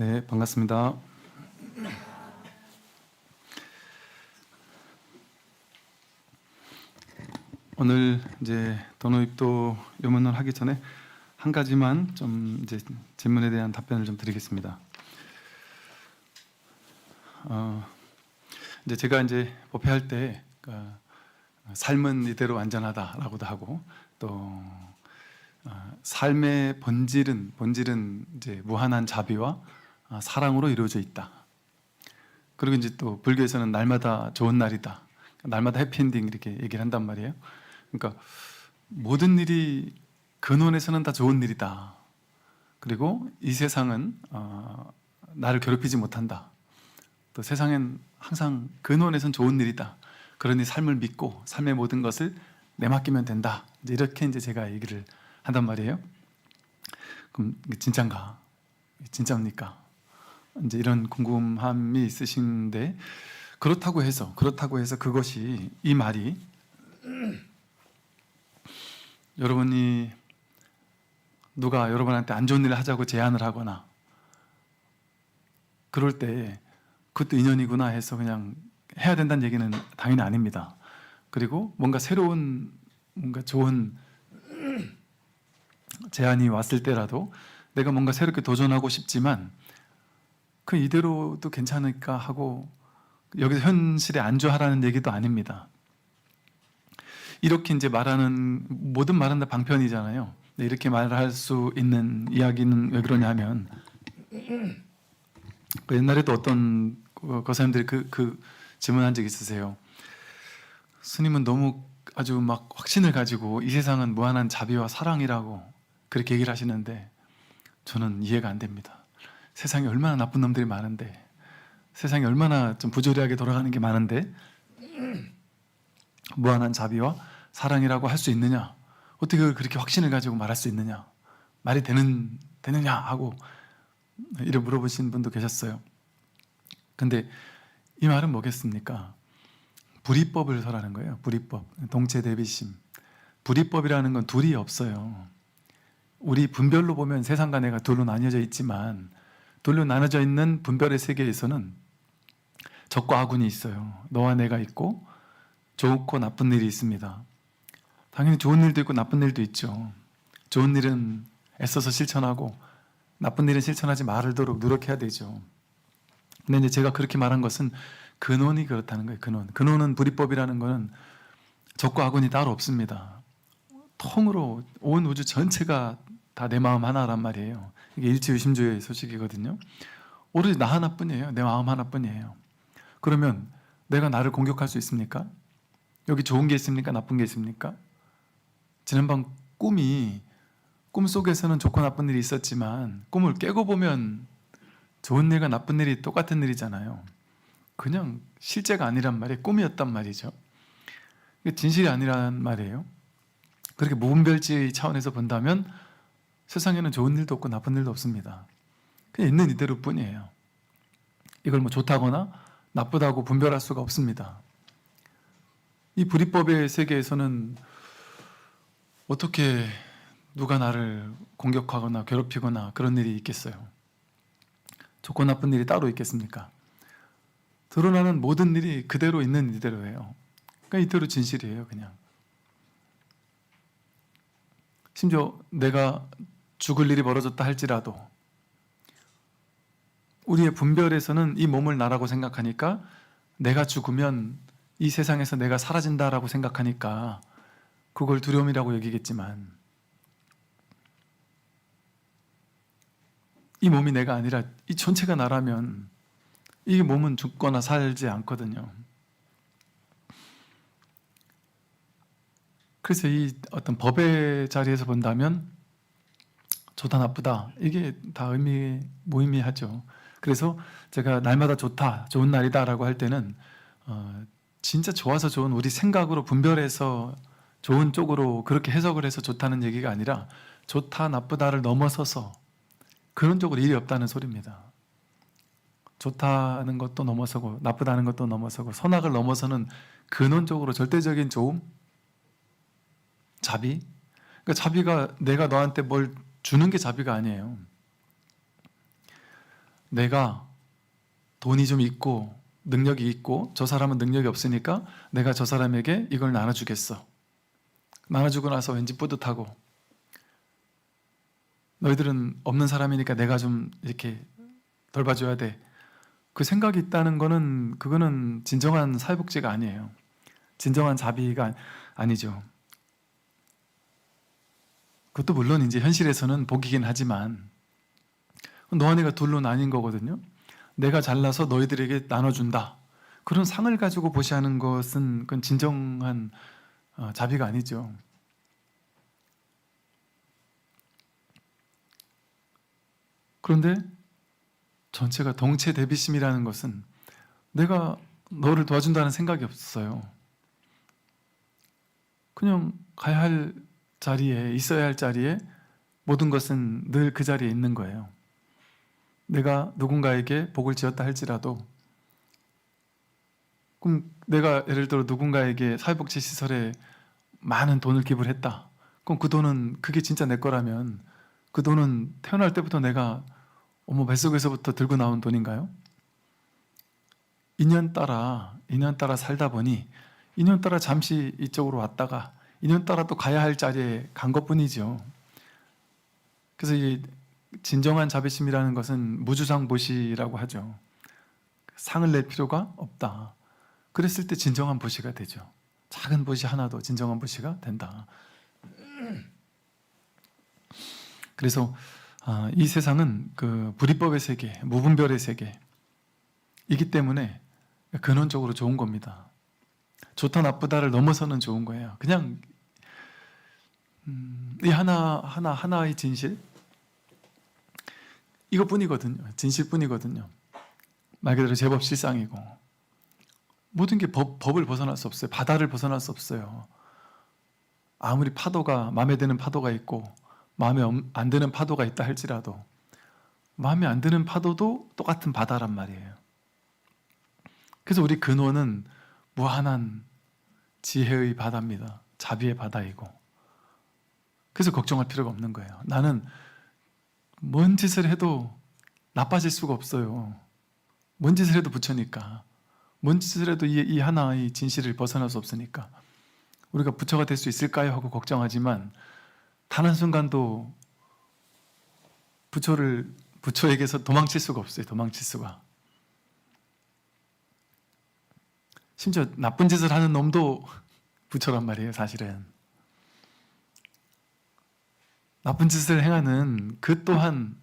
네, 반갑습니다. 오늘 이제 도노입도 요문을 하기 전에 한 가지만 좀 이제 질문에 대한 답변을 좀 드리겠습니다. 이제 제가 이제 법회할 때 삶은 이대로 안전하다라고도 하고 또 삶의 본질은 이제 무한한 자비와 사랑으로 이루어져 있다. 그리고 이제 또 불교에서는 날마다 좋은 날이다. 날마다 해피엔딩 이렇게 얘기를 한단 말이에요. 그러니까 모든 일이 근원에서는 다 좋은 일이다. 그리고 이 세상은 나를 괴롭히지 못한다. 또 세상엔 항상 근원에선 좋은 일이다. 그러니 삶을 믿고 삶의 모든 것을 내맡기면 된다. 이제 이렇게 이제 제가 얘기를 한단 말이에요. 그럼 이게 진짠가? 진짜입니까? 이제 이런 궁금함이 있으신데 그렇다고 해서 그것이 이 말이 여러분이 누가 여러분한테 안 좋은 일을 하자고 제안을 하거나 그럴 때 그것도 인연이구나 해서 그냥 해야 된다는 얘기는 당연히 아닙니다. 그리고 뭔가 새로운 뭔가 좋은 제안이 왔을 때라도 내가 뭔가 새롭게 도전하고 싶지만 그 이대로도 괜찮을까 하고 여기서 현실에 안주하라는 얘기도 아닙니다. 이렇게 이제 말하는 모든 말은 다 방편이잖아요. 이렇게 말할 수 있는 이야기는 왜 그러냐면 옛날에도 어떤 거사님들이 그 질문한 적 있으세요. 스님은 너무 아주 막 확신을 가지고 이 세상은 무한한 자비와 사랑이라고 그렇게 얘기를 하시는데 저는 이해가 안 됩니다. 세상에 얼마나 나쁜 놈들이 많은데 세상에 얼마나 좀 부조리하게 돌아가는 게 많은데 무한한 자비와 사랑이라고 할 수 있느냐? 어떻게 그렇게 확신을 가지고 말할 수 있느냐? 말이 되느냐? 하고 이렇게 물어보신 분도 계셨어요. 근데 이 말은 뭐겠습니까? 불이법을 설하는 거예요. 불이법, 동체대비심. 불이법이라는 건 둘이 없어요. 우리 분별로 보면 세상과 내가 둘로 나뉘어져 있지만 둘로 나눠져 있는 분별의 세계에서는 적과 아군이 있어요. 너와 내가 있고 좋고 나쁜 일이 있습니다. 당연히 좋은 일도 있고 나쁜 일도 있죠. 좋은 일은 애써서 실천하고 나쁜 일은 실천하지 말도록 노력해야 되죠. 근데 이제 제가 그렇게 말한 것은 근원이 그렇다는 거예요. 근원은 불이법이라는 거는 적과 아군이 따로 없습니다. 통으로 온 우주 전체가 다 내 마음 하나란 말이에요. 이게 일치유심조의 소식이거든요. 오로지 나 하나뿐이에요. 내 마음 하나뿐이에요. 그러면 내가 나를 공격할 수 있습니까? 여기 좋은 게 있습니까? 나쁜 게 있습니까? 지난번 꿈 속에서는 좋고 나쁜 일이 있었지만 꿈을 깨고 보면 좋은 일과 나쁜 일이 똑같은 일이잖아요. 그냥 실제가 아니란 말이에요. 꿈이었단 말이죠. 이게 진실이 아니란 말이에요. 그렇게 무분별지의 차원에서 본다면 세상에는 좋은 일도 없고 나쁜 일도 없습니다. 그냥 있는 이대로 뿐이에요. 이걸 뭐 좋다거나 나쁘다고 분별할 수가 없습니다. 이 불이법의 세계에서는 어떻게 누가 나를 공격하거나 괴롭히거나 그런 일이 있겠어요? 좋고 나쁜 일이 따로 있겠습니까? 드러나는 모든 일이 그대로 있는 이대로예요. 그러니까 이대로 진실이에요, 그냥. 심지어 내가 죽을 일이 벌어졌다 할지라도 우리의 분별에서는 이 몸을 나라고 생각하니까 내가 죽으면 이 세상에서 내가 사라진다라고 생각하니까 그걸 두려움이라고 여기겠지만 이 몸이 내가 아니라 이 전체가 나라면 이 몸은 죽거나 살지 않거든요. 그래서 이 어떤 법의 자리에서 본다면 좋다 나쁘다 이게 다 무의미하죠. 그래서 제가 날마다 좋다 좋은 날이다 라고 할 때는 진짜 좋아서 좋은 우리 생각으로 분별해서 좋은 쪽으로 그렇게 해석을 해서 좋다는 얘기가 아니라 좋다 나쁘다를 넘어서서 그런 쪽으로 일이 없다는 소리입니다. 좋다는 것도 넘어서고 나쁘다는 것도 넘어서고 선악을 넘어서는 근원적으로 절대적인 좋음? 자비? 그러니까 자비가 내가 너한테 뭘 주는 게 자비가 아니에요. 내가 돈이 좀 있고 능력이 있고 저 사람은 능력이 없으니까 내가 저 사람에게 이걸 나눠주겠어. 나눠주고 나서 왠지 뿌듯하고, 너희들은 없는 사람이니까 내가 좀 이렇게 돌봐줘야 돼. 그 생각이 있다는 거는, 그거는 진정한 사회복지가 아니에요. 진정한 자비가 아니죠. 그것도 물론 이제 현실에서는 복이긴 하지만 너와 내가 둘로 나뉜 거거든요. 내가 잘나서 너희들에게 나눠준다. 그런 상을 가지고 보시하는 것은 그건 진정한 자비가 아니죠. 그런데 전체가 동체 대비심이라는 것은 내가 너를 도와준다는 생각이 없어요. 그냥 가야 할 자리에, 있어야 할 자리에 모든 것은 늘 그 자리에 있는 거예요. 내가 누군가에게 복을 지었다 할지라도, 그럼 내가 예를 들어 누군가에게 사회복지시설에 많은 돈을 기부를 했다. 그럼 그 돈은, 그게 진짜 내 거라면 그 돈은 태어날 때부터 내가 뱃속에서부터 들고 나온 돈인가요? 인연 따라 살다 보니 인연 따라 잠시 이쪽으로 왔다가 인연 따라 또 가야 할 자리에 간 것뿐이죠. 그래서 이 진정한 자비심이라는 것은 무주상보시라고 하죠. 상을 낼 필요가 없다. 그랬을 때 진정한 보시가 되죠. 작은 보시 하나도 진정한 보시가 된다. 그래서 이 세상은 그 불이법의 세계, 무분별의 세계이기 때문에 근원적으로 좋은 겁니다. 좋다 나쁘다를 넘어서는 좋은 거예요. 그냥 이 하나의 진실, 이것뿐이거든요. 진실뿐이거든요. 말 그대로 제법 실상이고, 모든 게 법을 벗어날 수 없어요. 바다를 벗어날 수 없어요. 아무리 파도가, 마음에 드는 파도가 있고 마음에 안 드는 파도가 있다 할지라도 마음에 안 드는 파도도 똑같은 바다란 말이에요. 그래서 우리 근원은 무한한 지혜의 바다입니다. 자비의 바다이고, 그래서 걱정할 필요가 없는 거예요. 나는 뭔 짓을 해도 나빠질 수가 없어요. 뭔 짓을 해도 부처니까. 뭔 짓을 해도 이 하나의 진실을 벗어날 수 없으니까. 우리가 부처가 될 수 있을까요? 하고 걱정하지만 단 한순간도 부처에게서 도망칠 수가 없어요. 도망칠 수가. 심지어 나쁜 짓을 하는 놈도 부처란 말이에요. 사실은. 나쁜 짓을 행하는 그 또한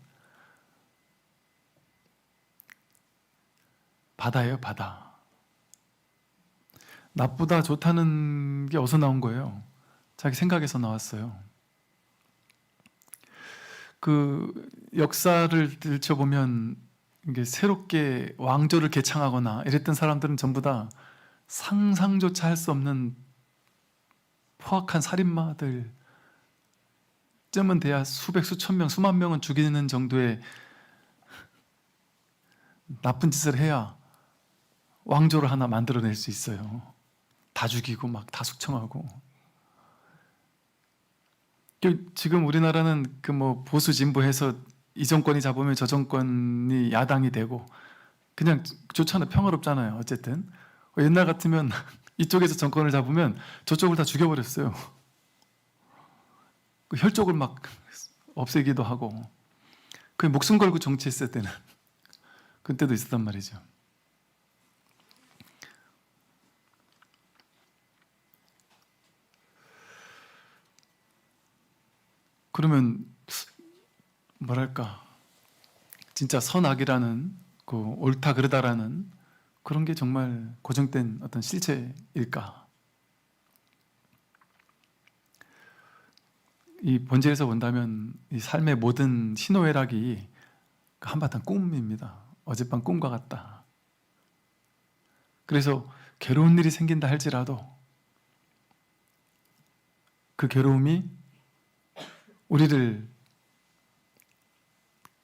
바다예요. 바다. 나쁘다 좋다는 게 어디서 나온 거예요? 자기 생각에서 나왔어요. 그 역사를 들춰보면 이게 새롭게 왕조를 개창하거나 이랬던 사람들은 전부 다 상상조차 할 수 없는 포악한 살인마들, 쯤은 돼야 수백, 수천 명, 수만 명은 죽이는 정도의 나쁜 짓을 해야 왕조를 하나 만들어낼 수 있어요. 다 죽이고 막 다 숙청하고. 지금 우리나라는 그 보수 진보해서 이 정권이 잡으면 저 정권이 야당이 되고 그냥 좋잖아요. 평화롭잖아요. 어쨌든 옛날 같으면 이쪽에서 정권을 잡으면 저쪽을 다 죽여버렸어요. 그 혈족을 막 없애기도 하고, 그 목숨 걸고 정치했을 때는 그때도 있었단 말이죠. 그러면 뭐랄까, 진짜 선악이라는, 그 옳다 그르다라는 그런 게 정말 고정된 어떤 실체일까? 이 본질에서 본다면 이 삶의 모든 희노애락이 한바탕 꿈입니다. 어젯밤 꿈과 같다. 그래서 괴로운 일이 생긴다 할지라도 그 괴로움이 우리를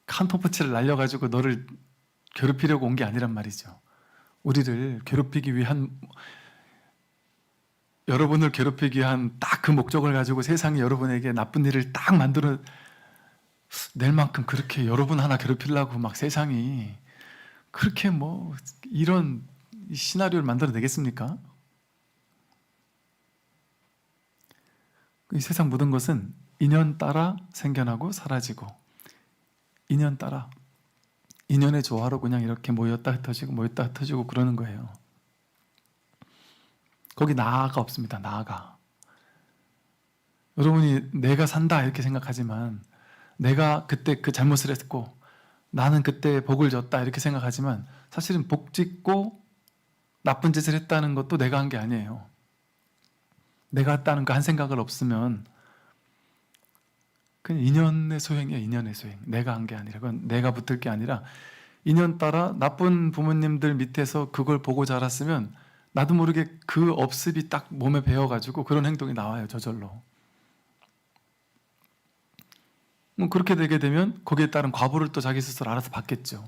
칸토프치를 날려가지고 너를 괴롭히려고 온 게 아니란 말이죠. 우리를 괴롭히기 위한, 여러분을 괴롭히기 위한 딱 그 목적을 가지고 세상이 여러분에게 나쁜 일을 딱 만들어 내일만큼 그렇게 여러분 하나 괴롭히려고 막 세상이 그렇게 뭐 이런 시나리오를 만들어내겠습니까? 이 세상 모든 것은 인연 따라 생겨나고 사라지고, 인연 따라, 인연의 조화로 그냥 이렇게 모였다 흩어지고 모였다 흩어지고 그러는 거예요. 거기 나가 없습니다. 나가. 여러분이 내가 산다 이렇게 생각하지만, 내가 그때 그 잘못을 했고 나는 그때 복을 줬다 이렇게 생각하지만, 사실은 복 짓고 나쁜 짓을 했다는 것도 내가 한 게 아니에요. 내가 했다는 그 한 생각을 없으면 그냥 인연의 소행이에요. 인연의 소행. 내가 한 게 아니라, 그건 내가 붙을 게 아니라 인연 따라 나쁜 부모님들 밑에서 그걸 보고 자랐으면 나도 모르게 그 업습이 딱 몸에 배어가지고 그런 행동이 나와요. 저절로. 뭐 그렇게 되게 되면 거기에 따른 과보를 또 자기 스스로 알아서 받겠죠.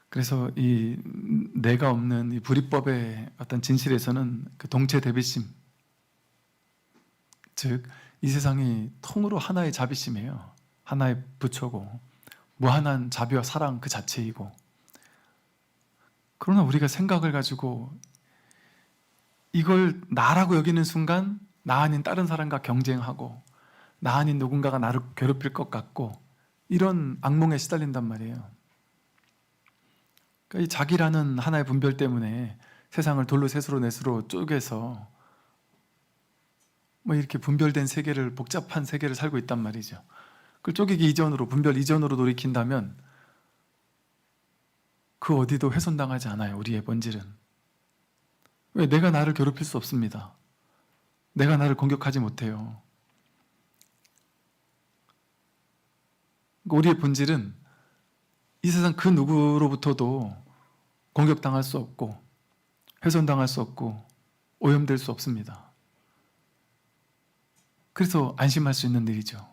그래서 이 내가 없는 이 불이법의 어떤 진실에서는 그 동체 대비심, 즉 이 세상이 통으로 하나의 자비심이에요. 하나의 부처고 무한한 자비와 사랑 그 자체이고, 그러나 우리가 생각을 가지고 이걸 나라고 여기는 순간 나 아닌 다른 사람과 경쟁하고 나 아닌 누군가가 나를 괴롭힐 것 같고, 이런 악몽에 시달린단 말이에요. 그러니까 이 자기라는 하나의 분별 때문에 세상을 돌로 셋으로 넷으로 쪼개서 뭐 이렇게 분별된 세계를, 복잡한 세계를 살고 있단 말이죠. 그걸 쪼개기 이전으로, 분별 이전으로 돌이킨다면 그 어디도 훼손당하지 않아요. 우리의 본질은. 왜? 내가 나를 괴롭힐 수 없습니다. 내가 나를 공격하지 못해요. 우리의 본질은 이 세상 그 누구로부터도 공격당할 수 없고 훼손당할 수 없고 오염될 수 없습니다. 그래서 안심할 수 있는 일이죠.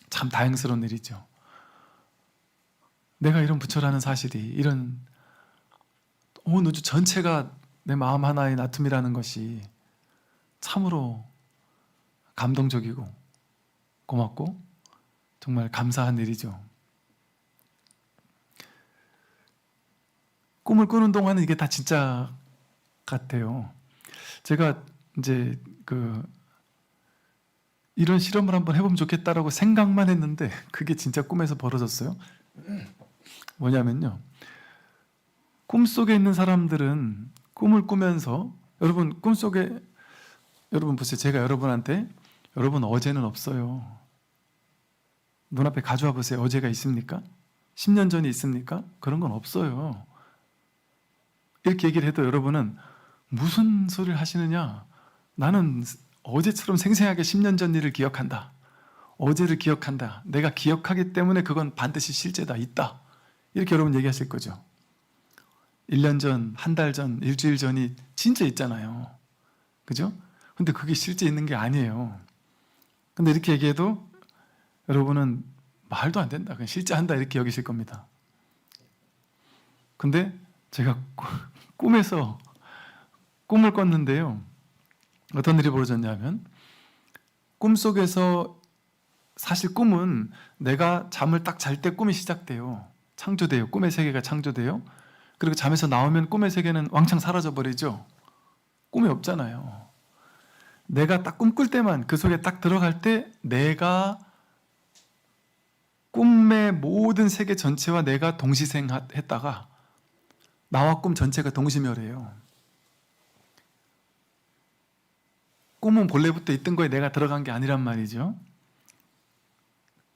참 다행스러운 일이죠. 내가 이런 부처라는 사실이, 이런 온 우주 전체가 내 마음 하나의 나툼이라는 것이 참으로 감동적이고 고맙고 정말 감사한 일이죠. 꿈을 꾸는 동안은 이게 다 진짜 같아요. 제가 이제 이런 실험을 한번 해보면 좋겠다라고 생각만 했는데 그게 진짜 꿈에서 벌어졌어요. 뭐냐면요, 꿈속에 있는 사람들은 꿈을 꾸면서, 여러분 꿈속에, 여러분 보세요. 제가 여러분한테 여러분 어제는 없어요, 눈앞에 가져와 보세요. 어제가 있습니까? 10년 전이 있습니까? 그런 건 없어요. 이렇게 얘기를 해도 여러분은 무슨 소리를 하시느냐, 나는 어제처럼 생생하게 10년 전 일을 기억한다, 어제를 기억한다, 내가 기억하기 때문에 그건 반드시 실제다, 있다, 이렇게 여러분 얘기하실 거죠. 1년 전, 한 달 전, 일주일 전이 진짜 있잖아요. 그죠? 근데 그게 실제 있는 게 아니에요. 근데 이렇게 얘기해도 여러분은 말도 안 된다, 그냥 실제 한다 이렇게 여기실 겁니다. 근데 제가 꿈에서 꿈을 꿨는데요, 어떤 일이 벌어졌냐면, 꿈속에서, 사실 꿈은 내가 잠을 딱 잘 때 꿈이 시작돼요. 창조돼요. 꿈의 세계가 창조돼요. 그리고 잠에서 나오면 꿈의 세계는 왕창 사라져버리죠. 꿈이 없잖아요. 내가 딱 꿈꿀 때만, 그 속에 딱 들어갈 때 내가 꿈의 모든 세계 전체와 내가 동시생했다가 나와 꿈 전체가 동시멸해요. 꿈은 본래부터 있던 거에 내가 들어간 게 아니란 말이죠.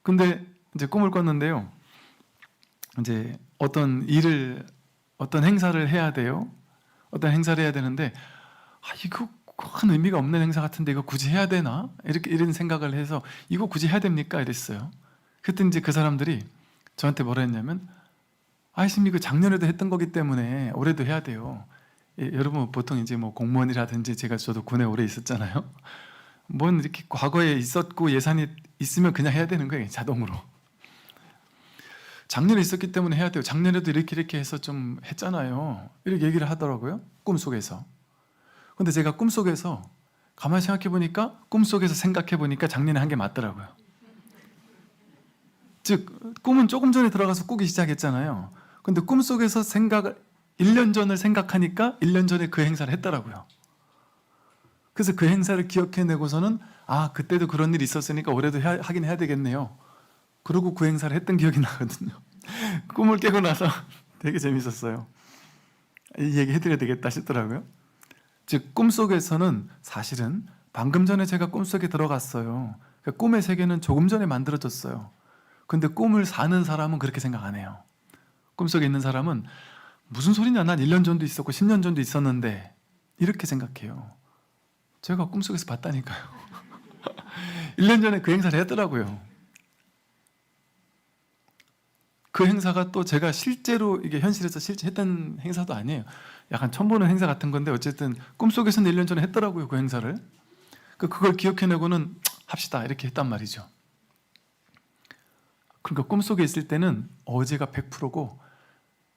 근데 이제 꿈을 꿨는데요, 이제 어떤 일을, 어떤 행사를 해야 돼요. 어떤 행사를 해야 되는데, 이거 큰 의미가 없는 행사 같은데 이거 굳이 해야 되나? 이런 생각을 해서, 이거 굳이 해야 됩니까? 이랬어요. 그때 이제 그 사람들이 저한테 뭐라 했냐면, 스님 이거 작년에도 했던 거기 때문에 올해도 해야 돼요. 여러분 보통 이제 뭐 공무원이라든지, 저도 군에 오래 있었잖아요. 뭔 이렇게 과거에 있었고 예산이 있으면 그냥 해야 되는 거예요, 자동으로. 작년에 있었기 때문에 해야 돼요. 작년에도 이렇게 해서 좀 했잖아요. 이렇게 얘기를 하더라고요, 꿈속에서. 근데 제가 꿈속에서 가만히 생각해 보니까 꿈속에서 생각해 보니까 작년에 한 게 맞더라고요. 즉 꿈은 조금 전에 들어가서 꾸기 시작했잖아요. 근데 꿈속에서 1년 전을 생각하니까 1년 전에 그 행사를 했더라고요. 그래서 그 행사를 기억해내고서는 아, 그때도 그런 일이 있었으니까 올해도 하긴 해야 되겠네요. 그러고 그 행사를 했던 기억이 나거든요. 꿈을 깨고 나서 되게 재밌었어요. 이 얘기 해드려야 되겠다 싶더라고요. 즉 꿈속에서는 사실은 방금 전에 제가 꿈속에 들어갔어요. 그러니까 꿈의 세계는 조금 전에 만들어졌어요. 근데 꿈을 사는 사람은 그렇게 생각 안 해요. 꿈속에 있는 사람은 무슨 소리냐, 난 1년 전도 있었고 10년 전도 있었는데 이렇게 생각해요. 제가 꿈속에서 봤다니까요. 1년 전에 그 행사를 했더라고요. 그 행사가 또 제가 실제로 이게 현실에서 실제 했던 행사도 아니에요. 약간 처음 보는 행사 같은 건데 어쨌든 꿈속에서는 1년 전에 했더라고요, 그 행사를. 그걸 기억해내고는 합시다 이렇게 했단 말이죠. 그러니까 꿈속에 있을 때는 어제가 100%고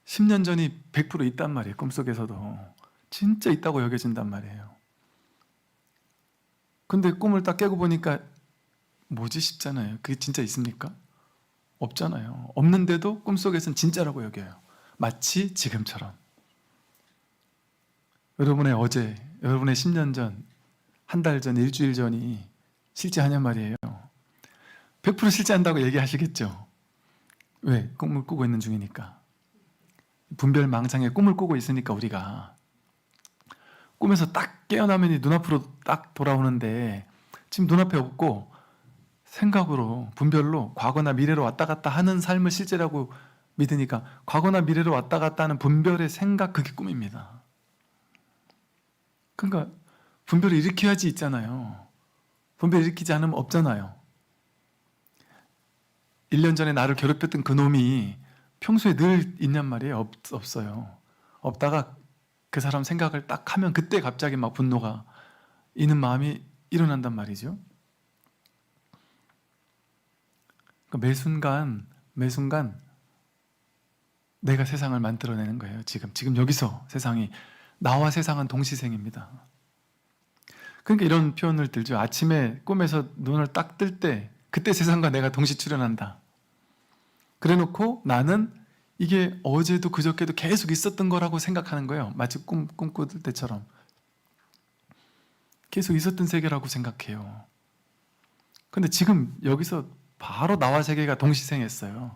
10년 전이 100% 있단 말이에요. 꿈속에서도 진짜 있다고 여겨진단 말이에요. 근데 꿈을 딱 깨고 보니까 뭐지 싶잖아요. 그게 진짜 있습니까? 없잖아요. 없는데도 꿈속에서는 진짜라고 여겨요. 마치 지금처럼. 여러분의 어제, 여러분의 10년 전, 한 달 전, 일주일 전이 실제하냔 말이에요. 100% 실제한다고 얘기하시겠죠? 왜? 꿈을 꾸고 있는 중이니까. 분별망상에 꿈을 꾸고 있으니까 우리가 꿈에서 딱 깨어나면 눈앞으로 딱 돌아오는데 지금 눈앞에 없고 생각으로, 분별로 과거나 미래로 왔다 갔다 하는 삶을 실제라고 믿으니까 과거나 미래로 왔다 갔다 하는 분별의 생각, 그게 꿈입니다. 그러니까 분별을 일으켜야지 있잖아요. 분별 일으키지 않으면 없잖아요. 1년 전에 나를 괴롭혔던 그 놈이 평소에 늘 있냔 말이에요. 없어요. 없다가 그 사람 생각을 딱 하면 그때 갑자기 막 분노가 있는 마음이 일어난단 말이죠. 매 순간 내가 세상을 만들어내는 거예요. 지금 여기서 세상이, 나와 세상은 동시생입니다. 그러니까 이런 표현을 들죠. 아침에 꿈에서 눈을 딱 뜰 때 그때 세상과 내가 동시 출현한다. 그래놓고 나는 이게 어제도 그저께도 계속 있었던 거라고 생각하는 거예요. 마치 꿈꿀 때처럼 계속 있었던 세계라고 생각해요. 근데 지금 여기서 바로 나와 세계가 동시생했어요.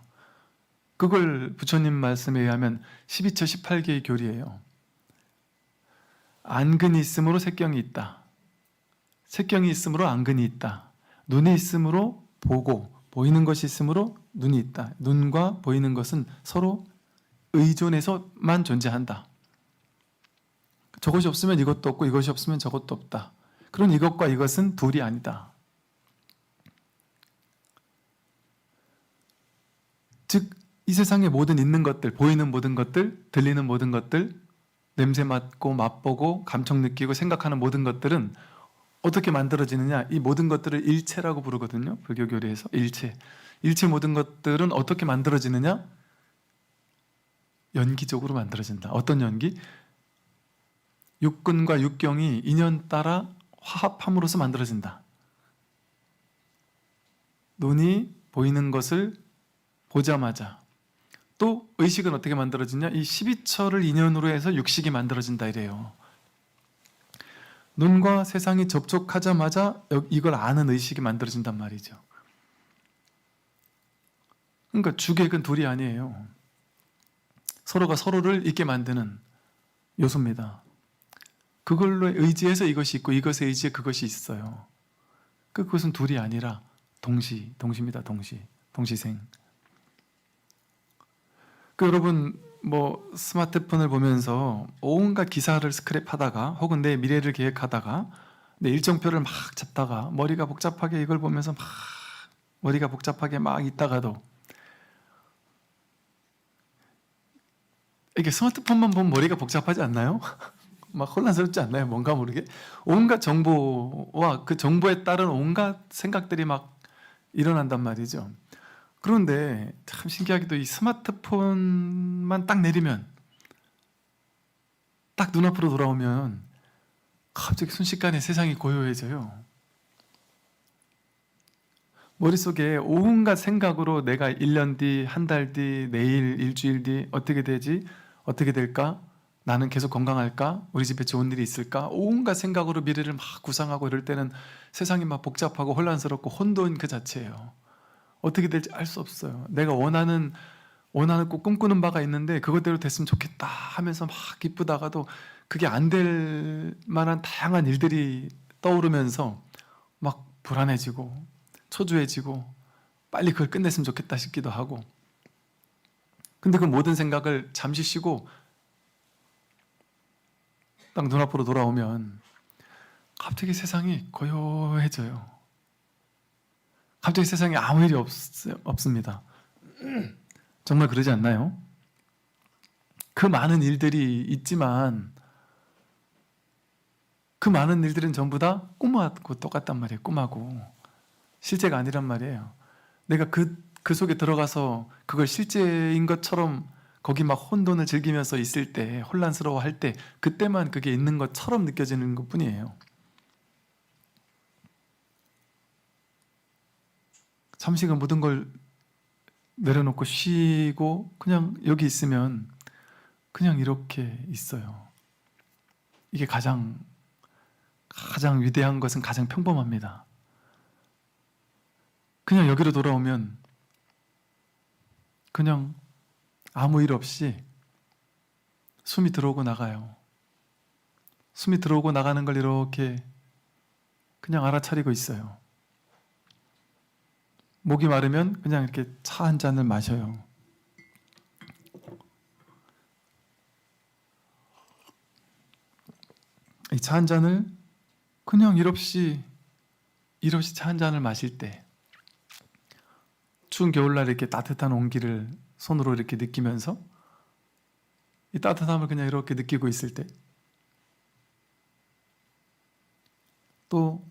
그걸 부처님 말씀에 의하면 12처 18개의 교리예요. 안근이 있으므로 색경이 있다. 색경이 있으므로 안근이 있다. 눈이 있으므로 보고, 보이는 것이 있으므로 눈이 있다. 눈과 보이는 것은 서로 의존해서만 존재한다. 저것이 없으면 이것도 없고 이것이 없으면 저것도 없다. 그런 이것과 이것은 둘이 아니다. 즉, 이 세상의 모든 있는 것들, 보이는 모든 것들, 들리는 모든 것들, 냄새 맡고 맛보고 감청 느끼고 생각하는 모든 것들은 어떻게 만들어지느냐? 이 모든 것들을 일체라고 부르거든요. 불교 교리에서 일체. 일체 모든 것들은 어떻게 만들어지느냐? 연기적으로 만들어진다. 어떤 연기? 육근과 육경이 인연 따라 화합함으로써 만들어진다. 눈이 보이는 것을 보자마자 또 의식은 어떻게 만들어지냐? 이 12처를 인연으로 해서 육식이 만들어진다 이래요. 눈과 세상이 접촉하자마자 이걸 아는 의식이 만들어진단 말이죠. 그러니까 주객은 둘이 아니에요. 서로가 서로를 있게 만드는 요소입니다. 그걸로 의지해서 이것이 있고 이것에 의지해 그것이 있어요. 그것은 둘이 아니라 동시입니다. 동시생. 여러분 스마트폰을 보면서 온갖 기사를 스크랩하다가 혹은 내 미래를 계획하다가 내 일정표를 막 잡다가 머리가 복잡하게 이걸 보면서 머리가 복잡하게 막 있다가도 이게 스마트폰만 보면 머리가 복잡하지 않나요? 막 혼란스럽지 않나요? 뭔가 모르게 온갖 정보와 그 정보에 따른 온갖 생각들이 막 일어난단 말이죠. 그런데 참 신기하게도 이 스마트폰만 딱 내리면 딱 눈앞으로 돌아오면 갑자기 순식간에 세상이 고요해져요. 머릿속에 온갖 생각으로 내가 1년 뒤, 한 달 뒤, 내일, 일주일 뒤 어떻게 되지? 어떻게 될까? 나는 계속 건강할까? 우리 집에 좋은 일이 있을까? 온갖 생각으로 미래를 막 구상하고 이럴 때는 세상이 막 복잡하고 혼란스럽고 혼돈 그 자체예요. 어떻게 될지 알 수 없어요. 내가 원하는 꼭 꿈꾸는 바가 있는데 그것대로 됐으면 좋겠다 하면서 막 기쁘다가도 그게 안 될 만한 다양한 일들이 떠오르면서 막 불안해지고 초조해지고 빨리 그걸 끝냈으면 좋겠다 싶기도 하고, 근데 그 모든 생각을 잠시 쉬고 딱 눈앞으로 돌아오면 갑자기 세상이 고요해져요. 갑자기 세상에 아무 일이 없습니다. 정말 그러지 않나요? 그 많은 일들이 있지만 그 많은 일들은 전부 다 꿈하고 똑같단 말이에요. 꿈하고 실제가 아니란 말이에요. 내가 그 속에 들어가서 그걸 실제인 것처럼 거기 막 혼돈을 즐기면서 있을 때, 혼란스러워할 때 그때만 그게 있는 것처럼 느껴지는 것뿐이에요. 잠시 그 모든 걸 내려놓고 쉬고 그냥 여기 있으면 그냥 이렇게 있어요. 이게 가장 위대한 것은 가장 평범합니다. 그냥 여기로 돌아오면 그냥 아무 일 없이 숨이 들어오고 나가요. 숨이 들어오고 나가는 걸 이렇게 그냥 알아차리고 있어요. 목이 마르면 그냥 이렇게 차 한 잔을 마셔요. 이 차 한 잔을 그냥 일 없이 차 한 잔을 마실 때, 추운 겨울날 이렇게 따뜻한 온기를 손으로 이렇게 느끼면서 이 따뜻함을 그냥 이렇게 느끼고 있을 때, 또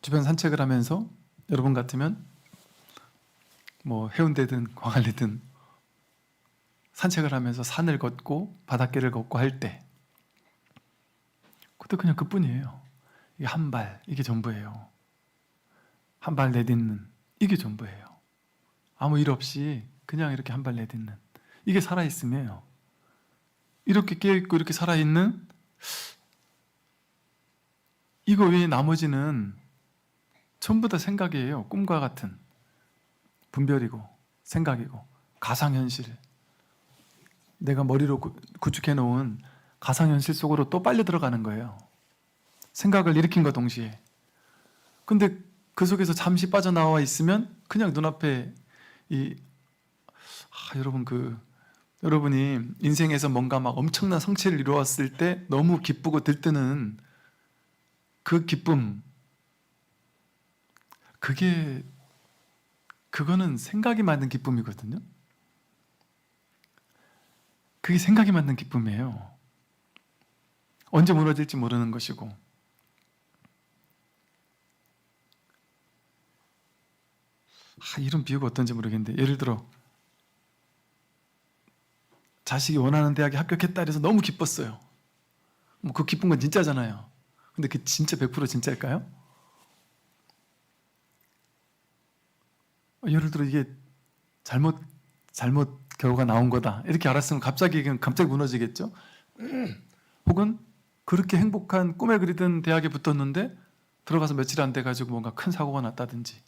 주변 산책을 하면서 여러분 같으면 뭐 해운대든 광안리든 산책을 하면서 산을 걷고 바닷길을 걷고 할 때, 그것도 그냥 그뿐이에요. 이게 한 발, 이게 전부예요. 한 발 내딛는, 이게 전부예요. 아무 일 없이 그냥 이렇게 한 발 내딛는, 이게 살아있음이에요. 이렇게 깨어있고 이렇게 살아있는 이거 외에 나머지는 전부 다 생각이에요. 꿈과 같은 분별이고 생각이고 가상현실, 내가 머리로 구축해 놓은 가상현실 속으로 또 빨려 들어가는 거예요. 생각을 일으킨 것 동시에. 근데 그 속에서 잠시 빠져나와 있으면 그냥 눈앞에 여러분이 인생에서 뭔가 막 엄청난 성취를 이루었을 때 너무 기쁘고 들뜨는 그 기쁨, 그거는 생각이 만든 기쁨이거든요. 그게 생각이 만든 기쁨이에요. 언제 무너질지 모르는 것이고. 이런 비유가 어떤지 모르겠는데, 예를 들어 자식이 원하는 대학에 합격했다 해서 너무 기뻤어요. 뭐 그 기쁜 건 진짜잖아요. 근데 그게 진짜 100% 진짜일까요? 예를 들어 이게 잘못 결과가 나온 거다 이렇게 알았으면 갑자기 무너지겠죠? 혹은 그렇게 행복한 꿈에 그리던 대학에 붙었는데 들어가서 며칠 안 돼가지고 뭔가 큰 사고가 났다든지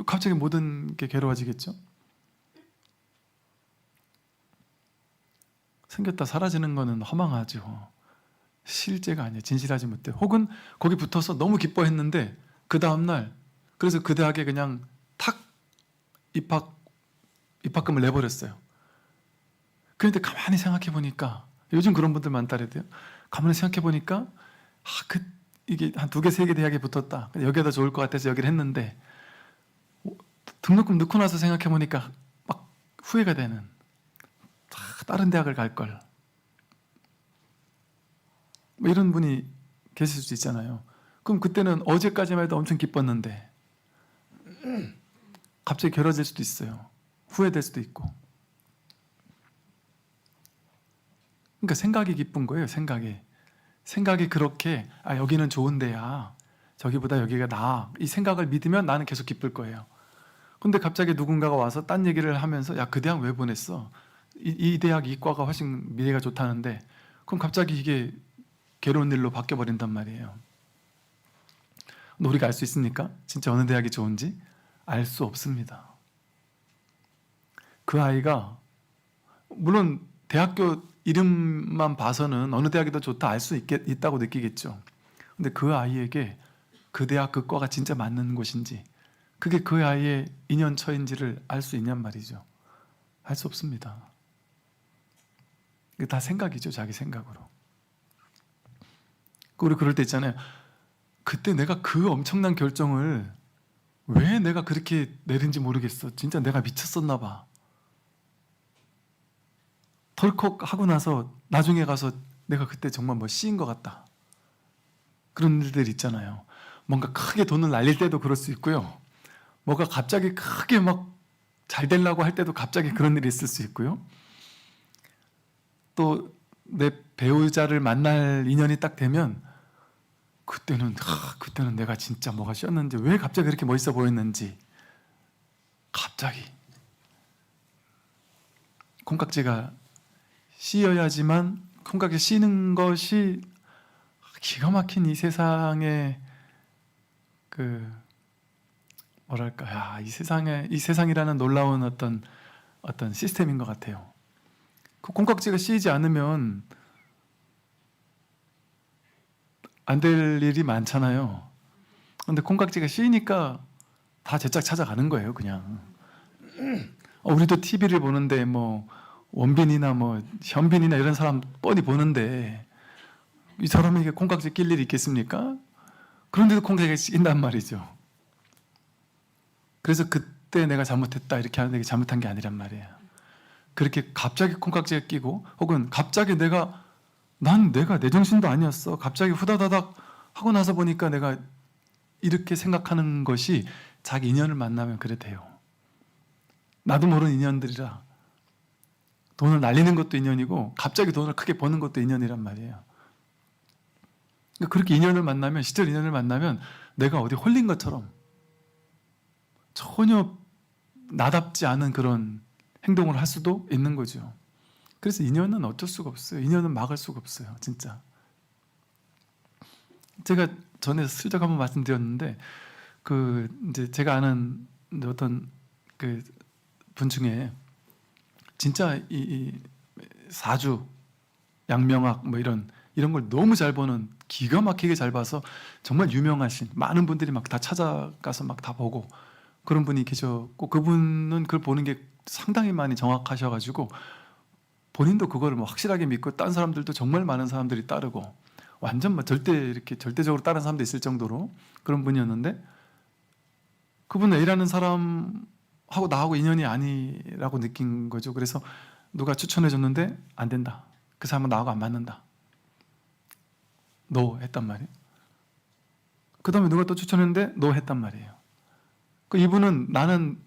갑자기 모든 게 괴로워지겠죠? 생겼다 사라지는 거는 허망하죠. 실제가 아니에요. 진실하지 못해. 혹은 거기 붙어서 너무 기뻐했는데 그 다음날 그래서 그 대학에 그냥 탁 입학금을 내버렸어요. 그런데 가만히 생각해 보니까, 요즘 그런 분들 많다 그래도요. 가만히 생각해 보니까 이게 한 2개, 3개 대학에 붙었다. 여기가 더 좋을 것 같아서 여기를 했는데 등록금 넣고 나서 생각해 보니까 막 후회가 되는, 다른 대학을 갈 걸. 뭐 이런 분이 계실 수 있잖아요. 그럼 그때는 어제까지만 해도 엄청 기뻤는데 갑자기 결여질 수도 있어요. 후회될 수도 있고. 그러니까 생각이 기쁜 거예요. 생각이. 생각이 그렇게 여기는 좋은 데야, 저기보다 여기가 나아, 이 생각을 믿으면 나는 계속 기쁠 거예요. 근데 갑자기 누군가가 와서 딴 얘기를 하면서 야, 그 대학 왜 보냈어? 이 대학 이과가 훨씬 미래가 좋다는데, 그럼 갑자기 이게 괴로운 일로 바뀌어버린단 말이에요. 근데 우리가 알 수 있습니까? 진짜 어느 대학이 좋은지? 알 수 없습니다. 그 아이가 물론 대학교 이름만 봐서는 어느 대학이 더 좋다 알 수 있다고 느끼겠죠. 근데 그 아이에게 그 대학 그 과가 진짜 맞는 곳인지, 그게 그 아이의 인연처인지를 알 수 있냔 말이죠. 알 수 없습니다. 이게 다 생각이죠. 자기 생각으로. 우리 그럴 때 있잖아요. 그때 내가 그 엄청난 결정을 왜 내가 그렇게 내린지 모르겠어. 진짜 내가 미쳤었나 봐. 덜컥 하고 나서 나중에 가서 내가 그때 정말 뭐 씨인 것 같다. 그런 일들 있잖아요. 뭔가 크게 돈을 날릴 때도 그럴 수 있고요. 뭐가 갑자기 크게 막 잘 되려고 할 때도 갑자기 그런 일이 있을 수 있고요. 또 내 배우자를 만날 인연이 딱 되면 그때는 내가 진짜 뭐가 씌었는지, 왜 갑자기 그렇게 멋있어 보였는지, 갑자기 콩깍지가 씌어야지만, 콩깍지 씌는 것이 기가 막힌 이 세상에 뭐랄까, 이 세상이라는 놀라운 어떤 시스템인 것 같아요. 그 콩깍지가 씌이지 않으면 안 될 일이 많잖아요. 근데 콩깍지가 씌이니까 다 제짝 찾아가는 거예요, 그냥. 우리도 TV를 보는데 뭐 원빈이나 뭐 현빈이나 이런 사람 뻔히 보는데 이 사람에게 콩깍지 낄 일이 있겠습니까? 그런데도 콩깍지가 씌인단 말이죠. 그래서 그때 내가 잘못했다 이렇게 하는 게 잘못한 게 아니란 말이에요. 그렇게 갑자기 콩깍지가 끼고, 혹은 갑자기 내가 내 정신도 아니었어, 갑자기 후다다닥 하고 나서 보니까 내가 이렇게 생각하는 것이, 자기 인연을 만나면 그래 돼요. 나도 모르는 인연들이라. 돈을 날리는 것도 인연이고 갑자기 돈을 크게 버는 것도 인연이란 말이에요. 그러니까 그렇게 시절 인연을 만나면 내가 어디 홀린 것처럼 전혀 나답지 않은 그런 행동을 할 수도 있는 거죠. 그래서 인연은 어쩔 수가 없어요. 인연은 막을 수가 없어요, 진짜. 제가 전에 슬쩍 한번 말씀드렸는데, 이제 제가 아는 어떤 분 중에 진짜 이 사주, 양명학 뭐 이런 걸 너무 잘 보는, 기가 막히게 잘 봐서 정말 유명하신, 많은 분들이 막 다 찾아가서 막 다 보고 그런 분이 계셨고, 그분은 그걸 보는 게 상당히 많이 정확하셔가지고 본인도 그거를 뭐 확실하게 믿고, 딴 사람들도 정말 많은 사람들이 따르고, 완전 뭐 절대적으로 다른 사람도 있을 정도로 그런 분이었는데, 그분은 A라는 사람하고 나하고 인연이 아니라고 느낀 거죠. 그래서 누가 추천해 줬는데 안 된다, 그 사람은 나하고 안 맞는다, 노 했단 말이에요. 그 다음에 누가 또 추천했는데 노 했단 말이에요. 이분은 나는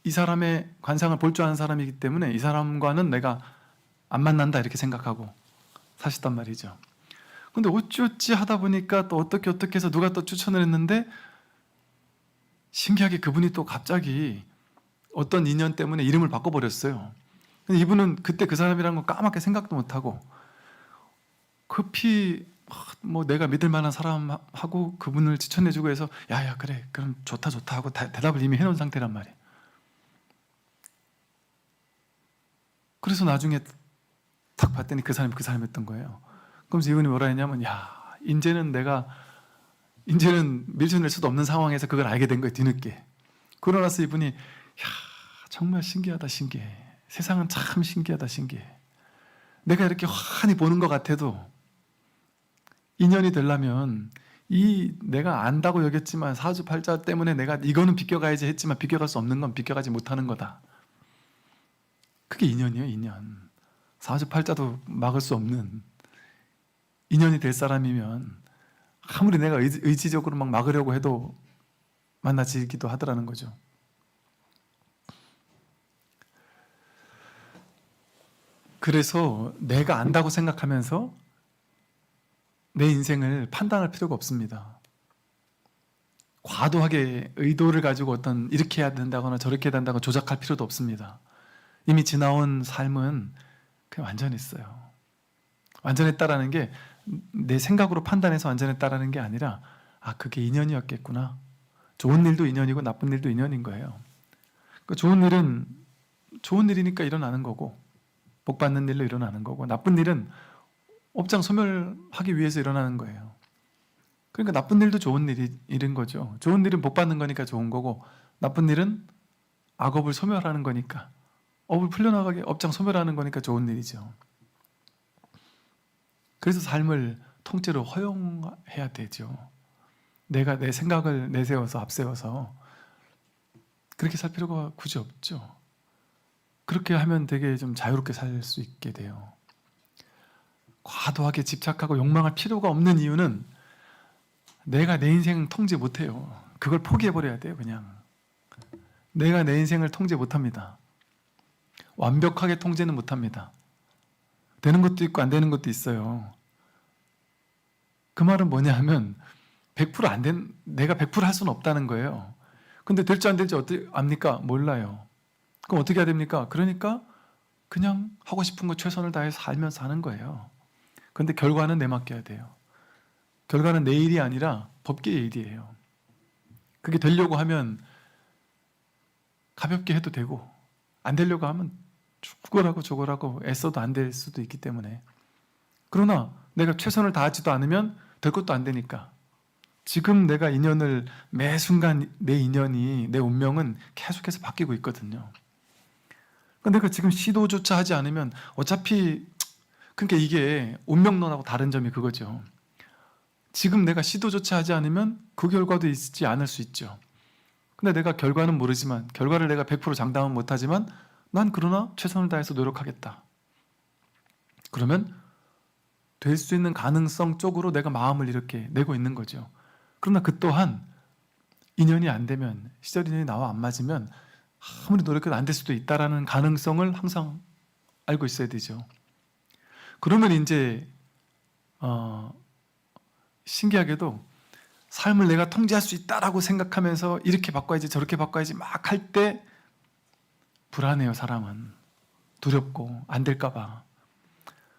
이 사람의 관상을 볼 줄 아는 사람이기 때문에 이 사람과는 내가 안 만난다 이렇게 생각하고 사셨단 말이죠. 근데 어찌어찌 하다 보니까 또 어떻게 해서 누가 또 추천을 했는데, 신기하게 그분이 또 갑자기 어떤 인연 때문에 이름을 바꿔버렸어요. 근데 이분은 그때 그 사람이라는 거 까맣게 생각도 못하고 급히 뭐 내가 믿을 만한 사람하고 그분을 추천해주고 해서 야야 그래 그럼 좋다 하고 대답을 이미 해놓은 상태란 말이에요. 그래서 나중에 딱 봤더니 그 사람이었던 거예요. 그러면서 이분이 뭐라 했냐면, 이제는 밀쳐낼 수도 없는 상황에서 그걸 알게 된 거예요, 뒤늦게. 그러고 나서 이분이 정말 신기하다, 신기해. 세상은 참 신기하다, 신기해. 내가 이렇게 환히 보는 것 같아도 인연이 되려면, 내가 안다고 여겼지만 사주팔자 때문에 내가 이거는 비껴가야지 했지만 비껴갈 수 없는 건 비껴가지 못하는 거다. 그게 인연이에요, 인연. 사주팔자도 막을 수 없는 인연이 될 사람이면 아무리 내가 의지적으로 막 막으려고 해도 만나지기도 하더라는 거죠. 그래서 내가 안다고 생각하면서 내 인생을 판단할 필요가 없습니다. 과도하게 의도를 가지고 어떤 이렇게 해야 된다거나 저렇게 해야 된다고 조작할 필요도 없습니다. 이미 지나온 삶은 그냥 완전했어요. 완전했다라는 게 내 생각으로 판단해서 완전했다라는 게 아니라 그게 인연이었겠구나. 좋은 일도 인연이고 나쁜 일도 인연인 거예요. 그 좋은 일은 좋은 일이니까 일어나는 거고 복 받는 일로 일어나는 거고 나쁜 일은 업장 소멸하기 위해서 일어나는 거예요. 그러니까 나쁜 일도 좋은 일인 거죠. 좋은 일은 복 받는 거니까 좋은 거고 나쁜 일은 악업을 소멸하는 거니까 업을 풀려나가게 업장 소멸하는 거니까 좋은 일이죠. 그래서 삶을 통째로 허용해야 되죠. 내가 내 생각을 내세워서 앞세워서 그렇게 살 필요가 굳이 없죠. 그렇게 하면 되게 좀 자유롭게 살 수 있게 돼요. 과도하게 집착하고 욕망할 필요가 없는 이유는 내가 내 인생 통제 못해요. 그걸 포기해버려야 돼요. 그냥 내가 내 인생을 통제 못합니다. 완벽하게 통제는 못합니다. 되는 것도 있고 안 되는 것도 있어요. 그 말은 뭐냐 하면 100% 안 된, 내가 100% 할 수는 없다는 거예요. 근데 될지 안 될지 어떻게 압니까? 몰라요. 그럼 어떻게 해야 됩니까? 그러니까 그냥 하고 싶은 거 최선을 다해서 살면서 하는 거예요. 근데 결과는 내 맡겨야 돼요. 결과는 내 일이 아니라 법계의 일이에요. 그게 되려고 하면 가볍게 해도 되고 안 되려고 하면 죽어라고 저거라고 애써도 안 될 수도 있기 때문에 그러나 내가 최선을 다하지도 않으면 될 것도 안 되니까 지금 내가 인연을 매 순간 내 인연이 내 운명은 계속해서 바뀌고 있거든요. 근데 내가 지금 시도조차 하지 않으면 어차피 그러니까 이게 운명론하고 다른 점이 그거죠. 지금 내가 시도조차 하지 않으면 그 결과도 있지 않을 수 있죠. 근데 내가 결과는 모르지만 결과를 내가 100% 장담은 못하지만 난 그러나 최선을 다해서 노력하겠다. 그러면 될 수 있는 가능성 쪽으로 내가 마음을 이렇게 내고 있는 거죠. 그러나 그 또한 인연이 안 되면 시절 인연이 나와 안 맞으면 아무리 노력해도 안 될 수도 있다라는 가능성을 항상 알고 있어야 되죠. 그러면 이제 신기하게도 삶을 내가 통제할 수 있다라고 생각하면서 이렇게 바꿔야지 저렇게 바꿔야지 막 할 때 불안해요. 사람은 두렵고 안 될까 봐.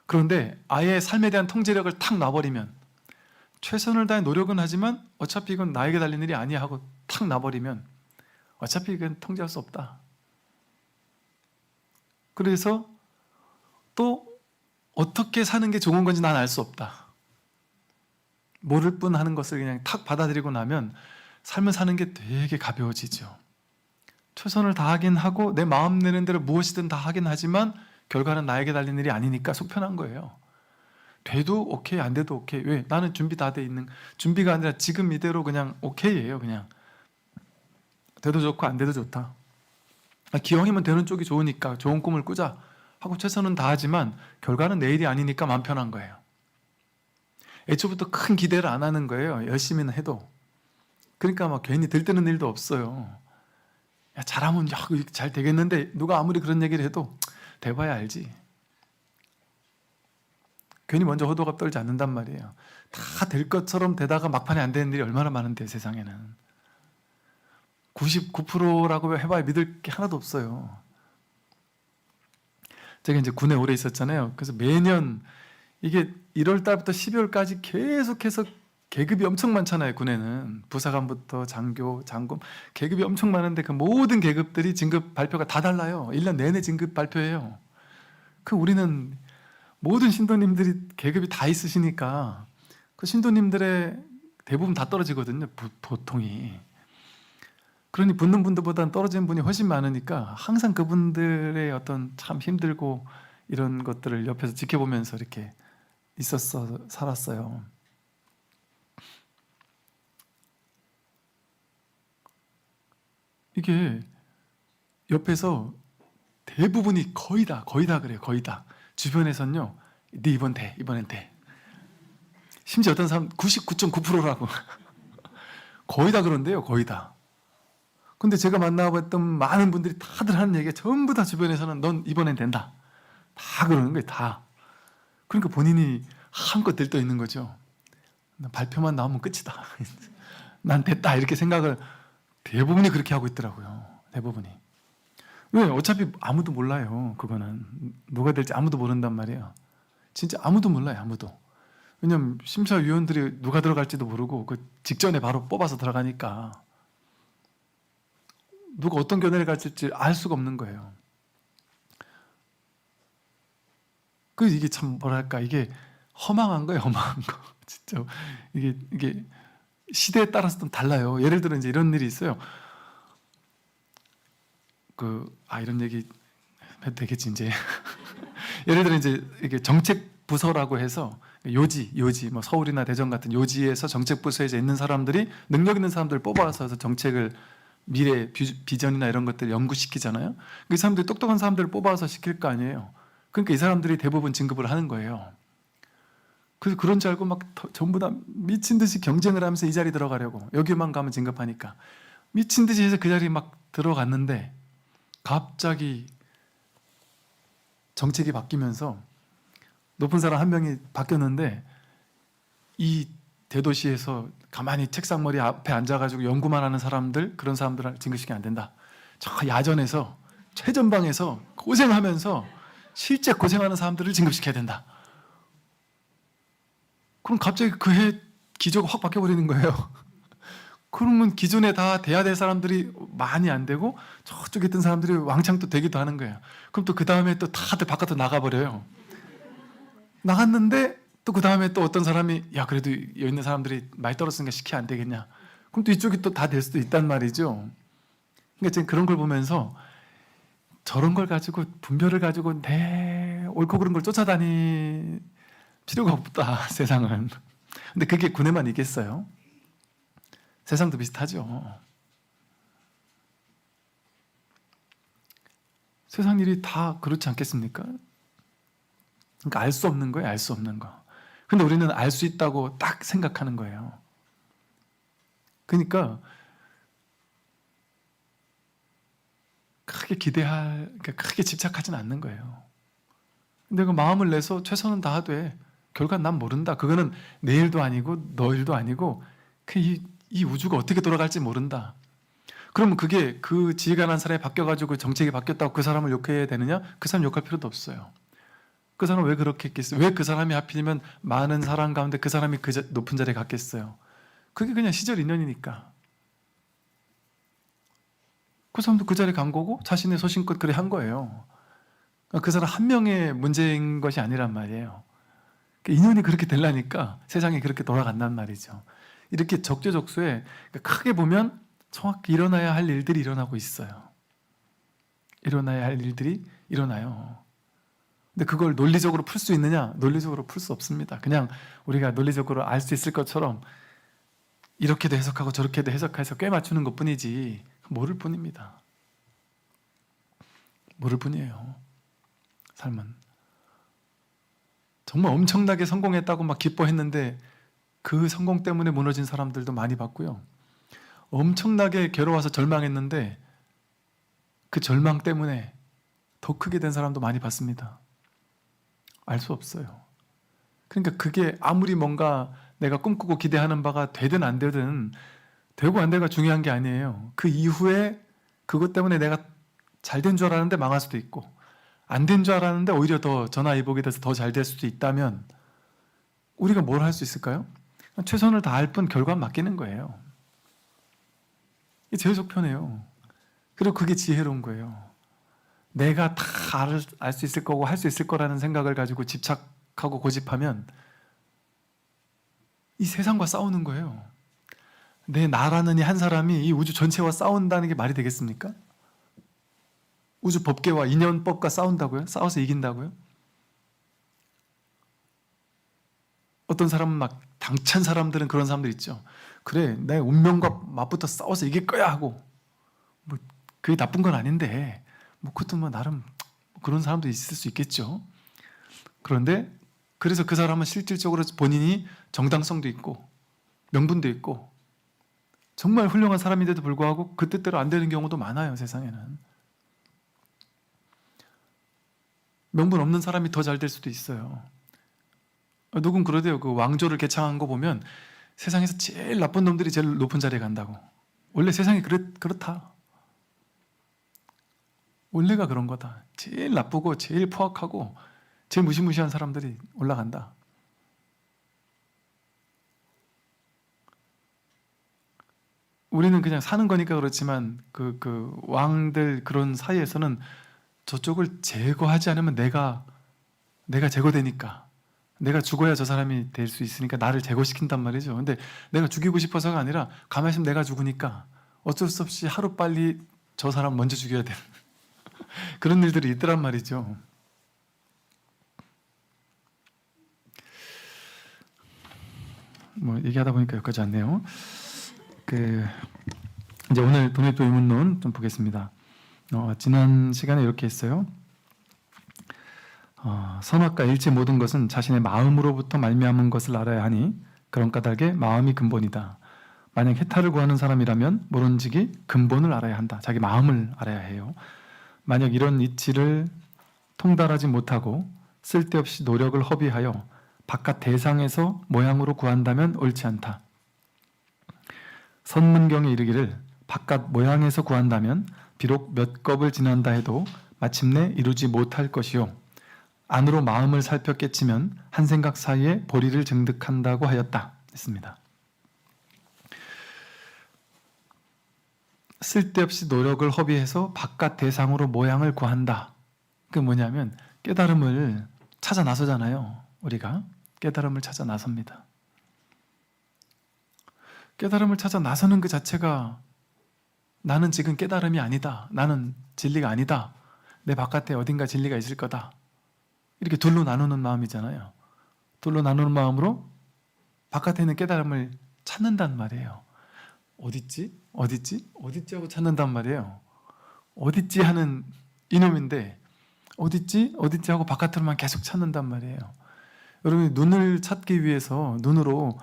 그런데 아예 삶에 대한 통제력을 탁 놔버리면 최선을 다해 노력은 하지만 어차피 이건 나에게 달린 일이 아니야 하고 탁 놔버리면 어차피 이건 통제할 수 없다. 그래서 또 어떻게 사는 게 좋은 건지 난 알 수 없다. 모를 뿐 하는 것을 그냥 탁 받아들이고 나면 삶을 사는 게 되게 가벼워지죠. 최선을 다하긴 하고 내 마음 내는 대로 무엇이든 다 하긴 하지만 결과는 나에게 달린 일이 아니니까 속편한 거예요. 돼도 오케이, 안 돼도 오케이. 왜? 나는 준비 다 돼 있는, 준비가 아니라 지금 이대로 그냥 오케이예요. 그냥 돼도 좋고 안 돼도 좋다. 기왕이면 되는 쪽이 좋으니까 좋은 꿈을 꾸자 하고 최선은 다하지만 결과는 내 일이 아니니까 마음 편한 거예요. 애초부터 큰 기대를 안 하는 거예요. 열심히는 해도. 그러니까 막 괜히 들뜨는 일도 없어요. 야, 잘하면 잘 되겠는데 누가 아무리 그런 얘기를 해도 돼봐야 알지. 괜히 먼저 호들갑 떨지 않는단 말이에요. 다 될 것처럼 되다가 막판에 안 되는 일이 얼마나 많은데 세상에는. 99%라고 해봐야 믿을 게 하나도 없어요. 제가 이제 군에 오래 있었잖아요. 그래서 매년 이게 1월 달부터 12월까지 계속해서 계급이 엄청 많잖아요. 군에는 부사관부터 장교, 장군 계급이 엄청 많은데 그 모든 계급들이 진급 발표가 다 달라요. 1년 내내 진급 발표해요. 그 우리는 모든 신도님들이 계급이 다 있으시니까 그 신도님들의 대부분 다 떨어지거든요. 보통이. 그러니 붙는 분들보다는 떨어지는 분이 훨씬 많으니까 항상 그분들의 어떤 참 힘들고 이런 것들을 옆에서 지켜보면서 이렇게 살았어요. 이게 옆에서 대부분이 거의 다 그래요. 거의 다. 주변에서는요. 네 이번엔 돼. 심지어 어떤 사람 99.9%라고 거의 다 그런데요. 거의 다. 근데 제가 만나봤던 많은 분들이 다들 하는 얘기가 전부 다 주변에서는 넌 이번엔 된다. 다 그러는 거예요. 다. 그러니까 본인이 한껏 들떠 있는 거죠. 발표만 나오면 끝이다. 난 됐다 이렇게 생각을 대부분이 그렇게 하고 있더라고요. 대부분이. 왜? 어차피 아무도 몰라요. 그거는 누가 될지 아무도 모른단 말이에요. 진짜 아무도 몰라요. 아무도. 왜냐면 심사위원들이 누가 들어갈지도 모르고 그 직전에 바로 뽑아서 들어가니까 누가 어떤 견해를 가질지 알 수가 없는 거예요. 그 이게 참 뭐랄까, 이게 허망한 거예요. 허망한 거. 진짜 이게 시대에 따라서 좀 달라요. 예를 들어 이제 이런 일이 있어요. 이런 얘기 해도 되겠지 이제. 예를 들어 이제 이게 정책 부서라고 해서 요지 뭐 서울이나 대전 같은 요지에서 정책 부서에 있는 사람들이 능력 있는 사람들을 뽑아서 정책을 미래 비전이나 이런 것들을 연구시키잖아요. 그 사람들이 똑똑한 사람들을 뽑아서 시킬 거 아니에요. 그러니까 이 사람들이 대부분 진급을 하는 거예요. 그래서 그런 줄 알고 막 전부 다 미친 듯이 경쟁을 하면서 이 자리 들어가려고, 여기만 가면 진급하니까 미친 듯이 해서 그 자리에 막 들어갔는데 갑자기 정책이 바뀌면서 높은 사람 한 명이 바뀌었는데 이 대도시에서 가만히 책상머리 앞에 앉아가지고 연구만 하는 사람들, 그런 사람들을 진급시키면 안 된다. 저 야전에서 최전방에서 고생하면서 실제 고생하는 사람들을 진급시켜야 된다. 그럼 갑자기 그 해 기조가 확 바뀌어버리는 거예요. 그러면 기존에 다 돼야 될 사람들이 많이 안 되고 저쪽에 있던 사람들이 왕창 또 되기도 하는 거예요. 그럼 또 그 다음에 또 다들 바깥으로 나가버려요. 나갔는데 또 그 다음에 또 어떤 사람이 야 그래도 여기 있는 사람들이 많이 떨어졌으니까 시키면 안 되겠냐. 그럼 또 이쪽이 또 다 될 수도 있단 말이죠. 그러니까 지금 그런 걸 보면서 저런 걸 가지고 분별을 가지고 옳고 그른 걸 쫓아다닐 필요가 없다. 세상은. 근데 그게 군에만 있겠어요? 세상도 비슷하죠. 세상 일이 다 그렇지 않겠습니까? 그러니까 알 수 없는 거예요. 알 수 없는 거. 근데 우리는 알 수 있다고 딱 생각하는 거예요. 그러니까 그러니까 크게 집착하진 않는 거예요. 근데 그 마음을 내서 최선은 다하되 결과는 난 모른다. 그거는 내 일도 아니고 너 일도 아니고 이 우주가 어떻게 돌아갈지 모른다. 그러면 그게 그 지혜가 난 사람이 바뀌어가지고 정책이 바뀌었다고 그 사람을 욕해야 되느냐? 그 사람 욕할 필요도 없어요. 그 사람은 왜 그렇게 했겠어요? 왜 그 사람이 하필이면 많은 사람 가운데 그 사람이 높은 자리에 갔겠어요? 그게 그냥 시절 인연이니까. 그 사람도 그 자리에 간 거고 자신의 소신껏 그래 한 거예요. 그 사람 한 명의 문제인 것이 아니란 말이에요. 인연이 그렇게 되려니까 세상이 그렇게 돌아간단 말이죠. 이렇게 적재적소에 크게 보면 정확히 일어나야 할 일들이 일어나고 있어요. 일어나야 할 일들이 일어나요. 근데 그걸 논리적으로 풀 수 있느냐? 논리적으로 풀 수 없습니다. 그냥 우리가 논리적으로 알 수 있을 것처럼 이렇게도 해석하고 저렇게도 해석해서 꽤 맞추는 것뿐이지 모를 뿐입니다. 모를 뿐이에요. 삶은. 정말 엄청나게 성공했다고 막 기뻐했는데 그 성공 때문에 무너진 사람들도 많이 봤고요. 엄청나게 괴로워서 절망했는데 그 절망 때문에 더 크게 된 사람도 많이 봤습니다. 알 수 없어요. 그러니까 그게 아무리 뭔가 내가 꿈꾸고 기대하는 바가 되든 안 되든 되고 안 되고가 중요한 게 아니에요. 그 이후에 그것 때문에 내가 잘 된 줄 알았는데 망할 수도 있고 안 된 줄 알았는데 오히려 더 전화위복이 돼서 더 잘 될 수도 있다면 우리가 뭘 할 수 있을까요? 최선을 다할 뿐 결과는 맡기는 거예요. 이게 제일 속편해요. 그리고 그게 지혜로운 거예요. 내가 다 알 수 있을 거고 할 수 있을 거라는 생각을 가지고 집착하고 고집하면 이 세상과 싸우는 거예요. 내 나라는 이 한 사람이 이 우주 전체와 싸운다는 게 말이 되겠습니까? 우주 법계와 인연법과 싸운다고요? 싸워서 이긴다고요? 어떤 사람은 막 당찬 사람들은 그런 사람들 있죠. 그래, 내 운명과 맞붙어 싸워서 이길 거야 하고 뭐 그게 나쁜 건 아닌데 뭐 그것도 뭐 나름 그런 사람도 있을 수 있겠죠. 그런데 그래서 그 사람은 실질적으로 본인이 정당성도 있고 명분도 있고 정말 훌륭한 사람인데도 불구하고 그 뜻대로 안 되는 경우도 많아요. 세상에는. 명분 없는 사람이 더 잘 될 수도 있어요. 누군 그러대요. 그 왕조를 개창한 거 보면 세상에서 제일 나쁜 놈들이 제일 높은 자리에 간다고. 원래 세상이 그렇다. 원래가 그런 거다. 제일 나쁘고 제일 포악하고 제일 무시무시한 사람들이 올라간다. 우리는 그냥 사는 거니까 그렇지만 그 왕들 그런 사이에서는 저쪽을 제거하지 않으면 내가 제거되니까, 내가 죽어야 저 사람이 될 수 있으니까 나를 제거시킨단 말이죠. 근데 내가 죽이고 싶어서가 아니라 가만히 있으면 내가 죽으니까 어쩔 수 없이 하루빨리 저 사람 먼저 죽여야 되는 그런 일들이 있더란 말이죠. 뭐 얘기하다 보니까 여기까지 왔네요. 이제 오늘 도네토 의문론 좀 보겠습니다. 지난 시간에 이렇게 했어요. 선악과 일체 모든 것은 자신의 마음으로부터 말미암은 것을 알아야 하니 그런 까닭에 마음이 근본이다. 만약 해탈을 구하는 사람이라면 모른지기 근본을 알아야 한다. 자기 마음을 알아야 해요. 만약 이런 이치를 통달하지 못하고 쓸데없이 노력을 허비하여 바깥 대상에서 모양으로 구한다면 옳지 않다. 선문경에 이르기를 바깥 모양에서 구한다면 비록 몇 겁을 지난다 해도 마침내 이루지 못할 것이요 안으로 마음을 살펴 깨치면 한 생각 사이에 보리를 증득한다고 하였다 했습니다. 쓸데없이 노력을 허비해서 바깥 대상으로 모양을 구한다. 그게 뭐냐면 깨달음을 찾아 나서잖아요. 우리가 깨달음을 찾아 나섭니다. 깨달음을 찾아 나서는 그 자체가 나는 지금 깨달음이 아니다. 나는 진리가 아니다. 내 바깥에 어딘가 진리가 있을 거다. 이렇게 둘로 나누는 마음이잖아요. 둘로 나누는 마음으로 바깥에 있는 깨달음을 찾는단 말이에요. 어딨지? 어딨지? 어딨지? 하고 찾는단 말이에요. 어딨지? 하는 이놈인데 어딨지? 어딨지? 하고 바깥으로만 계속 찾는단 말이에요. 여러분이 눈을 찾기 위해서 눈으로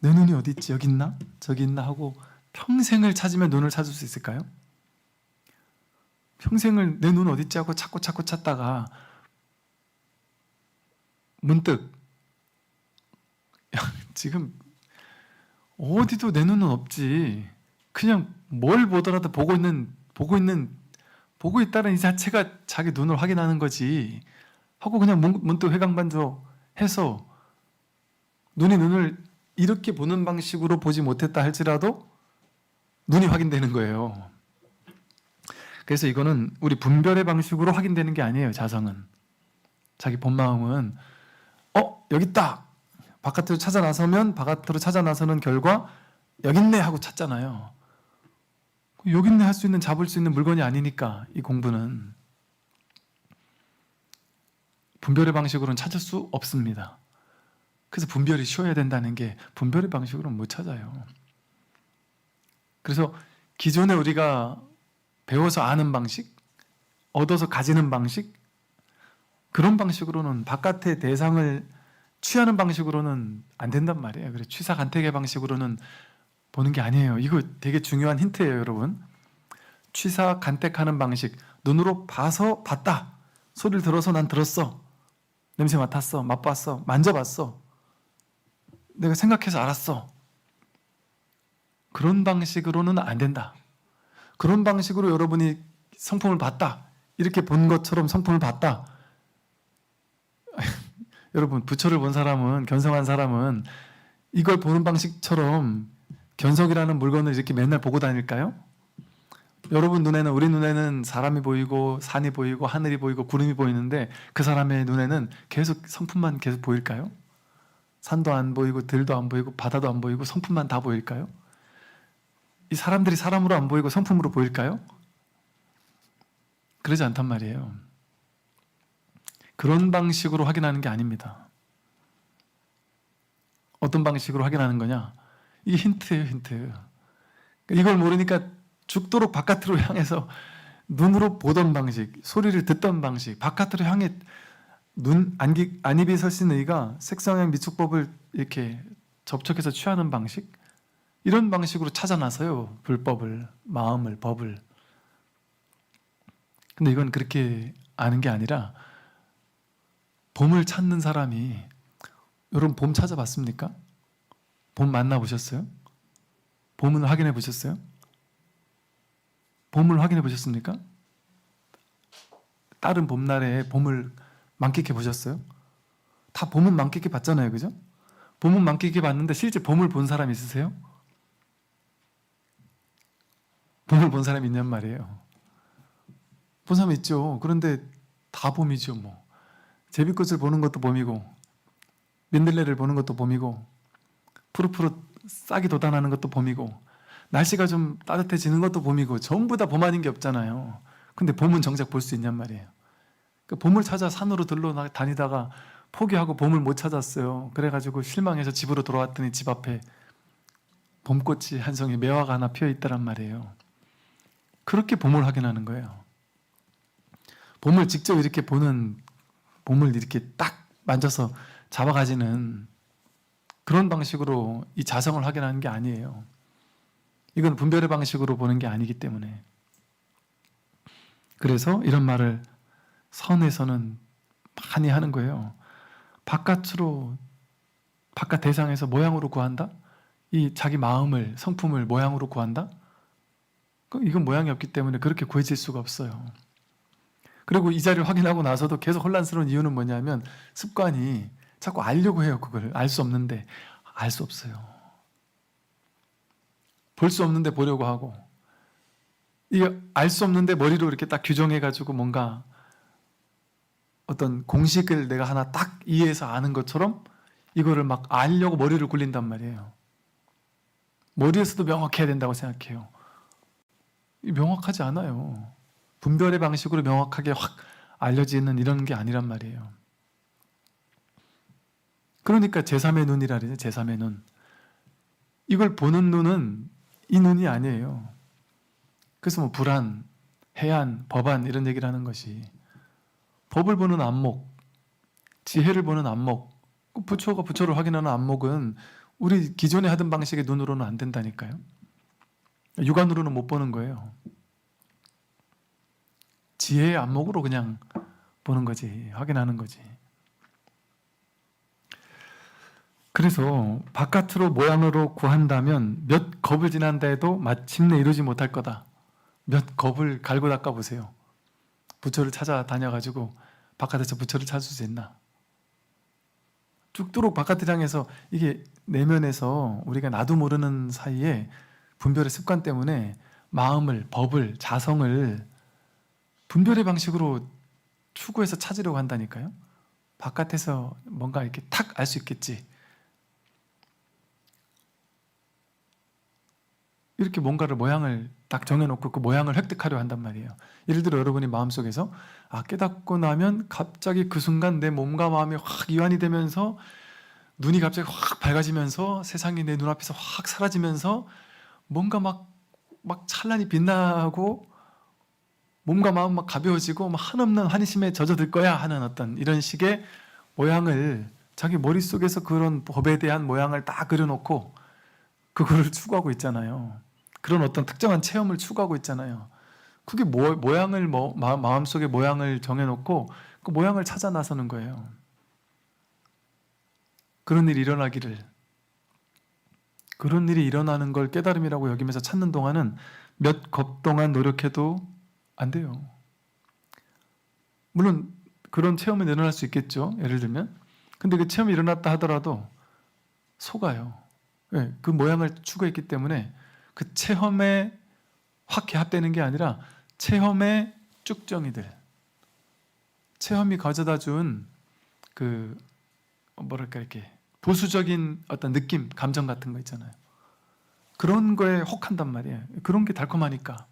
내 눈이 어딨지? 여기 있나? 저기 있나? 하고 평생을 찾으면 눈을 찾을 수 있을까요? 평생을 내 눈 어딨지? 하고 찾고 찾다가 문득 지금 어디도 내 눈은 없지. 그냥 뭘 보더라도 보고 있다는 이 자체가 자기 눈을 확인하는 거지. 하고 그냥 문득 회광반조 해서 눈을 이렇게 보는 방식으로 보지 못했다 할지라도 눈이 확인되는 거예요. 그래서 이거는 우리 분별의 방식으로 확인되는 게 아니에요. 자성은. 자기 본마음은 여기 있다. 바깥으로 찾아 나서면 바깥으로 찾아 나서는 결과 여기 있네 하고 찾잖아요. 여기 있네 할 수 있는 잡을 수 있는 물건이 아니니까 이 공부는 분별의 방식으로는 찾을 수 없습니다. 그래서 분별이 쉬워야 된다는 게 분별의 방식으로는 못 찾아요. 그래서 기존에 우리가 배워서 아는 방식, 얻어서 가지는 방식, 그런 방식으로는 바깥의 대상을 취하는 방식으로는 안 된단 말이에요. 그래서 취사간택의 방식으로는 보는 게 아니에요. 이거 되게 중요한 힌트예요, 여러분. 취사간택하는 방식, 눈으로 봐서 봤다. 소리를 들어서 난 들었어. 냄새 맡았어. 맛봤어. 만져봤어. 내가 생각해서 알았어. 그런 방식으로는 안 된다. 그런 방식으로 여러분이 성품을 봤다. 이렇게 본 것처럼 성품을 봤다. 여러분, 부처를 본 사람은, 견성한 사람은 이걸 보는 방식처럼 견성이라는 물건을 이렇게 맨날 보고 다닐까요? 여러분 눈에는, 우리 눈에는 사람이 보이고 산이 보이고 하늘이 보이고 구름이 보이는데 그 사람의 눈에는 계속 성품만 계속 보일까요? 산도 안 보이고 들도 안 보이고 바다도 안 보이고 성품만 다 보일까요? 이 사람들이 사람으로 안 보이고 성품으로 보일까요? 그러지 않단 말이에요. 그런 방식으로 확인하는 게 아닙니다. 어떤 방식으로 확인하는 거냐? 이게 힌트예요, 힌트. 이걸 모르니까 죽도록 바깥으로 향해서 눈으로 보던 방식, 소리를 듣던 방식, 바깥으로 향해 안입이 설신 의가 색성향 미축법을 이렇게 접촉해서 취하는 방식, 이런 방식으로 찾아 나서요. 불법을, 마음을, 법을. 근데 이건 그렇게 아는 게 아니라 봄을 찾는 사람이 여러분 봄 찾아봤습니까? 봄 만나보셨어요? 봄은 확인해 보셨어요? 봄을 확인해 보셨습니까? 다른 봄날에 봄을 만끽해 보셨어요? 다 봄은 만끽해 봤잖아요, 그죠? 봄은 만끽해 봤는데 실제 봄을 본 사람 있으세요? 봄을 본 사람 있냔 말이에요. 본 사람 있죠. 그런데 다 봄이죠, 뭐. 제비꽃을 보는 것도 봄이고, 민들레를 보는 것도 봄이고, 푸릇푸릇 싹이 돋아나는 것도 봄이고, 날씨가 좀 따뜻해지는 것도 봄이고, 전부 다 봄 아닌 게 없잖아요. 근데 봄은 정작 볼 수 있냔 말이에요. 그 봄을 찾아 산으로 다니다가 포기하고 봄을 못 찾았어요. 그래가지고 실망해서 집으로 돌아왔더니 집 앞에 봄꽃이 한 송이, 매화가 하나 피어 있다란 말이에요. 그렇게 봄을 확인하는 거예요. 봄을 직접 이렇게 보는, 봄을 이렇게 딱 만져서 잡아가지는 그런 방식으로 이 자성을 확인하는 게 아니에요. 이건 분별의 방식으로 보는 게 아니기 때문에. 그래서 이런 말을 선에서는 많이 하는 거예요. 바깥으로, 바깥 대상에서 모양으로 구한다? 이 자기 마음을, 성품을 모양으로 구한다? 이건 모양이 없기 때문에 그렇게 구해질 수가 없어요. 그리고 이 자리를 확인하고 나서도 계속 혼란스러운 이유는 뭐냐면 습관이 자꾸 알려고 해요. 그걸 알 수 없는데 알 수 없어요. 볼 수 없는데 보려고 하고, 이게 알 수 없는데 머리로 이렇게 딱 규정해가지고 뭔가 어떤 공식을 내가 하나 딱 이해해서 아는 것처럼 이거를 막 알려고 머리를 굴린단 말이에요. 머리에서도 명확해야 된다고 생각해요. 명확하지 않아요. 분별의 방식으로 명확하게 확 알려지는 이런 게 아니란 말이에요. 그러니까 제3의 눈이라 그러죠. 제3의 눈. 이걸 보는 눈은 이 눈이 아니에요. 그래서 뭐 불안, 해안, 법안 이런 얘기를 하는 것이, 법을 보는 안목, 지혜를 보는 안목, 부처가 부처를 확인하는 안목은 우리 기존에 하던 방식의 눈으로는 안 된다니까요. 육안으로는 못 보는 거예요. 지혜의 안목으로 그냥 보는 거지, 확인하는 거지. 그래서 바깥으로 모양으로 구한다면 몇 겁을 지난다 해도 마침내 이루지 못할 거다. 몇 겁을 갈고 닦아 보세요. 부처를 찾아다녀가지고 바깥에서 부처를 찾을 수 있나? 죽도록 바깥을 향해서, 이게 내면에서 우리가 나도 모르는 사이에 분별의 습관 때문에 마음을, 법을, 자성을 분별의 방식으로 추구해서 찾으려고 한다니까요. 바깥에서 뭔가 이렇게 탁 알 수 있겠지. 이렇게 뭔가를 모양을 딱 정해놓고 그 모양을 획득하려 한단 말이에요. 예를 들어 여러분이 마음속에서 깨닫고 나면 갑자기 그 순간 내 몸과 마음이 확 이완이 되면서 눈이 갑자기 확 밝아지면서 세상이 내 눈앞에서 확 사라지면서 뭔가 막 찬란히 빛나고 몸과 마음 막 가벼워지고 막 한없는 환희심에 젖어들 거야 하는 어떤 이런 식의 모양을 자기 머릿속에서 그런 법에 대한 모양을 딱 그려놓고 그거를 추구하고 있잖아요. 그런 어떤 특정한 체험을 추구하고 있잖아요. 그게 모양을 마음속에 모양을 정해놓고 그 모양을 찾아 나서는 거예요. 그런 일이 일어나기를, 그런 일이 일어나는 걸 깨달음이라고 여기면서 찾는 동안은 몇 겁 동안 노력해도 안 돼요. 물론 그런 체험이 일어날 수 있겠죠. 예를 들면. 근데 그 체험이 일어났다 하더라도 속아요. 네, 그 모양을 추구했기 때문에 그 체험에 확 개합되는 게 아니라 체험의 쭉정이들, 체험이 가져다 준 그 뭐랄까 이렇게 보수적인 어떤 느낌, 감정 같은 거 있잖아요. 그런 거에 혹한단 말이에요. 그런 게 달콤하니까.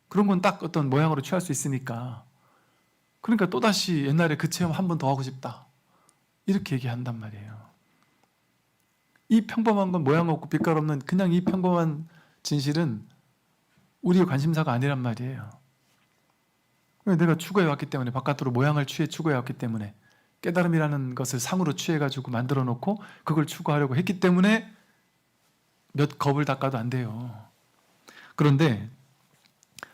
그런 건 딱 어떤 모양으로 취할 수 있으니까. 그러니까 또다시 옛날에 그 체험 한 번 더 하고 싶다. 이렇게 얘기한단 말이에요. 이 평범한 건 모양 없고 빛깔 없는 그냥 이 평범한 진실은 우리의 관심사가 아니란 말이에요. 내가 추구해왔기 때문에, 바깥으로 모양을 취해 추구해왔기 때문에, 깨달음이라는 것을 상으로 취해가지고 만들어 놓고 그걸 추구하려고 했기 때문에 몇 겁을 닦아도 안 돼요. 그런데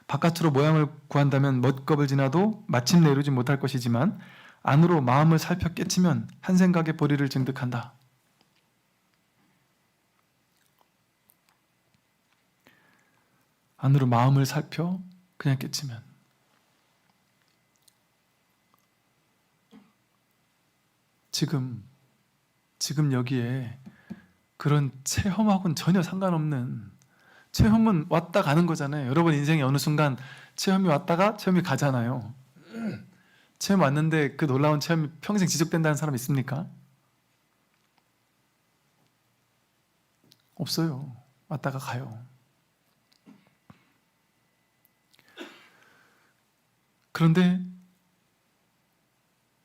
바깥으로 모양을 구한다면 몇 겁을 지나도 마침내 이루지 못할 것이지만 안으로 마음을 살펴 깨치면 한 생각의 보리를 증득한다. 안으로 마음을 살펴 그냥 깨치면. 지금 여기에 그런 체험하고는 전혀 상관없는, 체험은 왔다 가는 거잖아요. 여러분 인생에 어느 순간 체험이 왔다가 체험이 가잖아요. 체험 왔는데 그 놀라운 체험이 평생 지속된다는 사람 있습니까? 없어요. 왔다가 가요. 그런데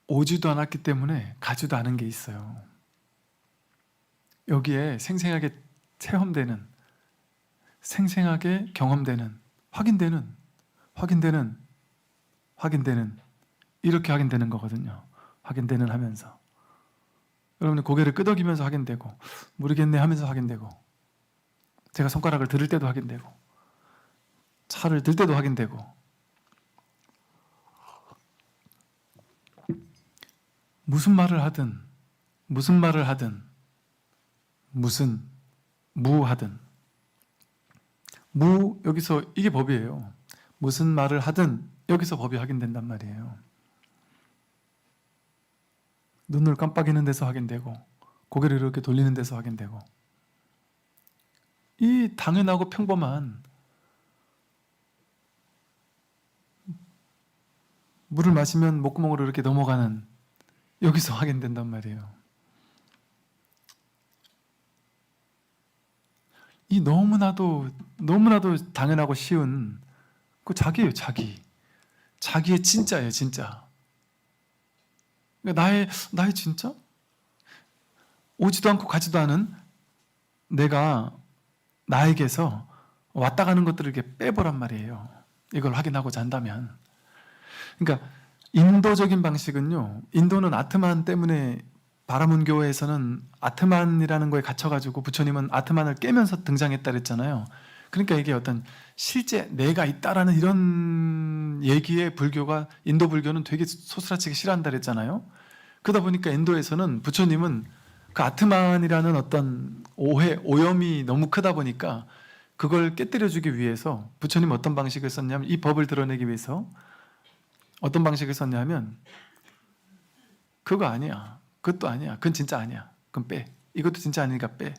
오지도 않았기 때문에 가지도 않은 게 있어요. 여기에 생생하게 체험되는, 생생하게 경험되는, 확인되는, 이렇게 확인되는 거거든요. 확인되는 하면서. 여러분이 고개를 끄덕이면서 확인되고, 모르겠네 하면서 확인되고, 제가 손가락을 들을 때도 확인되고, 차를 들 때도 확인되고, 무슨 말을 하든, 무슨 무하든, 여기서 이게 법이에요. 무슨 말을 하든 여기서 법이 확인된단 말이에요. 눈을 깜빡이는 데서 확인되고, 고개를 이렇게 돌리는 데서 확인되고, 이 당연하고 평범한 물을 마시면 목구멍으로 이렇게 넘어가는, 여기서 확인된단 말이에요. 이 너무나도 당연하고 쉬운 그 자기예요. 자기의 진짜예요. 진짜. 그러니까 나의 진짜? 오지도 않고 가지도 않은 내가 나에게서 왔다 가는 것들을 이렇게 빼보란 말이에요. 이걸 확인하고자 한다면. 그러니까 인도적인 방식은요, 인도는 아트만 때문에, 바라문교에서는 아트만이라는 거에 갇혀가지고 부처님은 아트만을 깨면서 등장했다 그랬잖아요. 그러니까 이게 어떤 실제 내가 있다라는 이런 얘기에 인도 불교는 되게 소스라치게 싫어한다 그랬잖아요. 그러다 보니까 인도에서는 부처님은 그 아트만이라는 어떤 오염이 너무 크다 보니까 그걸 깨뜨려주기 위해서 부처님은 어떤 방식을 썼냐면, 이 법을 드러내기 위해서 어떤 방식을 썼냐면, 그거 아니야, 그것도 아니야, 그건 진짜 아니야, 그건 빼, 이것도 진짜 아니니까 빼,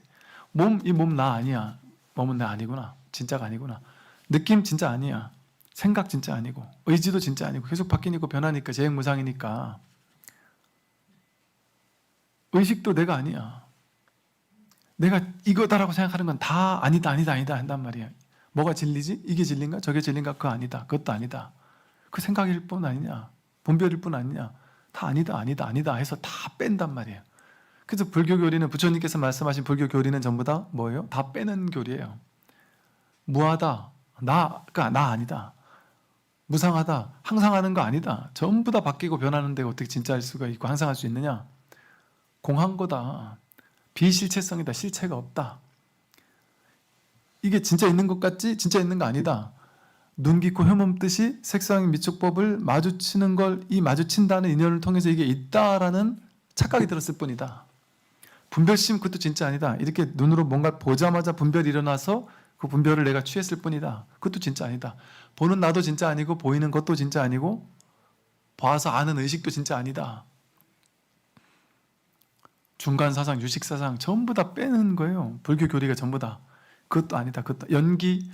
이 몸 나 아니야, 몸은 나 아니구나, 진짜가 아니구나, 느낌 진짜 아니야, 생각 진짜 아니고, 의지도 진짜 아니고, 계속 바뀌니까 변하니까 재행무상이니까, 의식도 내가 아니야, 내가 이거다라고 생각하는 건 다 아니다 한단 말이야. 뭐가 진리지? 이게 진리인가? 저게 진리인가? 그거 아니다, 그것도 아니다, 그 생각일 뿐 아니냐, 분별일 뿐 아니냐, 다 아니다 해서 다 뺀단 말이에요. 그래서 불교 교리는, 부처님께서 말씀하신 불교 교리는 전부 다 뭐예요? 다 빼는 교리예요. 무하다, 그러니까 나 아니다, 무상하다, 항상하는 거 아니다, 전부 다 바뀌고 변하는 데가 어떻게 진짜일 수가 있고 항상할 수 있느냐, 공한 거다, 비실체성이다, 실체가 없다, 이게 진짜 있는 것 같지 진짜 있는 거 아니다, 눈, 귀, 코, 혀몸 뜻이 색상 미촉법을 마주치는 걸, 이 마주친다는 인연을 통해서 이게 있다라는 착각이 들었을 뿐이다. 분별심, 그것도 진짜 아니다. 이렇게 눈으로 뭔가 보자마자 분별이 일어나서 그 분별을 내가 취했을 뿐이다. 그것도 진짜 아니다. 보는 나도 진짜 아니고, 보이는 것도 진짜 아니고, 봐서 아는 의식도 진짜 아니다. 중간사상, 유식사상 전부 다 빼는 거예요. 불교 교리가 전부 다. 그것도 아니다, 그것도 연기,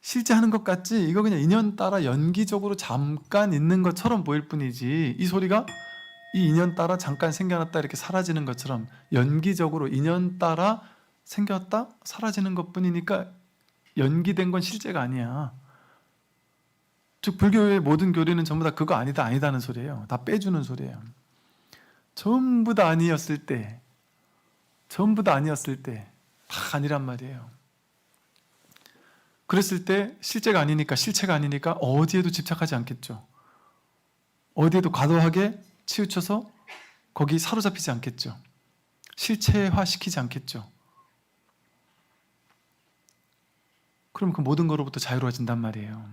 실제 하는 것 같지? 이거 그냥 인연 따라 연기적으로 잠깐 있는 것처럼 보일 뿐이지, 이 소리가 이 인연 따라 잠깐 생겨났다 이렇게 사라지는 것처럼 연기적으로 인연 따라 생겼다 사라지는 것뿐이니까 연기된 건 실제가 아니야. 즉 불교의 모든 교리는 전부 다 그거 아니다는 소리예요. 다 빼주는 소리예요. 전부 다 아니었을 때 다 아니란 말이에요. 그랬을 때 실체가 아니니까 어디에도 집착하지 않겠죠. 어디에도 과도하게 치우쳐서 거기 사로잡히지 않겠죠. 실체화시키지 않겠죠. 그럼 그 모든 거로부터 자유로워진단 말이에요.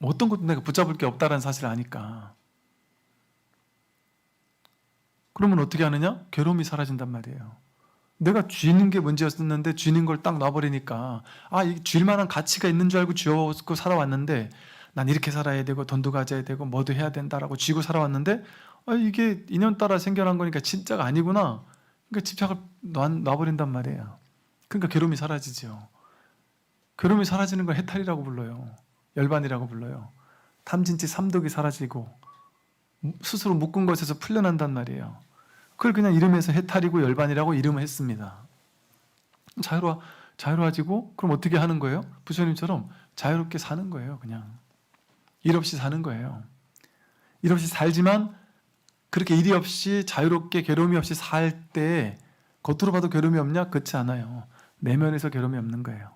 어떤 것도 내가 붙잡을 게 없다는 사실을 아니까. 그러면 어떻게 하느냐? 괴로움이 사라진단 말이에요. 내가 쥐는 게 문제였었는데 쥐는 걸 딱 놔버리니까 이 쥘 만한 가치가 있는 줄 알고 쥐고 살아왔는데 난 이렇게 살아야 되고 돈도 가져야 되고 뭐도 해야 된다라고 쥐고 살아왔는데 이게 인연 따라 생겨난 거니까 진짜가 아니구나. 그러니까 집착을 놔버린단 말이에요. 그러니까 괴로움이 사라지죠. 괴로움이 사라지는 걸 해탈이라고 불러요. 열반이라고 불러요. 탐진치 삼독이 사라지고 스스로 묶은 것에서 풀려난단 말이에요. 그걸 그냥 이름에서 해탈이고 열반이라고 이름을 했습니다. 자유로워지고 그럼 어떻게 하는 거예요? 부처님처럼 자유롭게 사는 거예요. 그냥 일 없이 사는 거예요. 일 없이 살지만 그렇게 일이 없이 자유롭게 괴로움이 없이 살 때 겉으로 봐도 괴로움이 없냐? 그렇지 않아요. 내면에서 괴로움이 없는 거예요.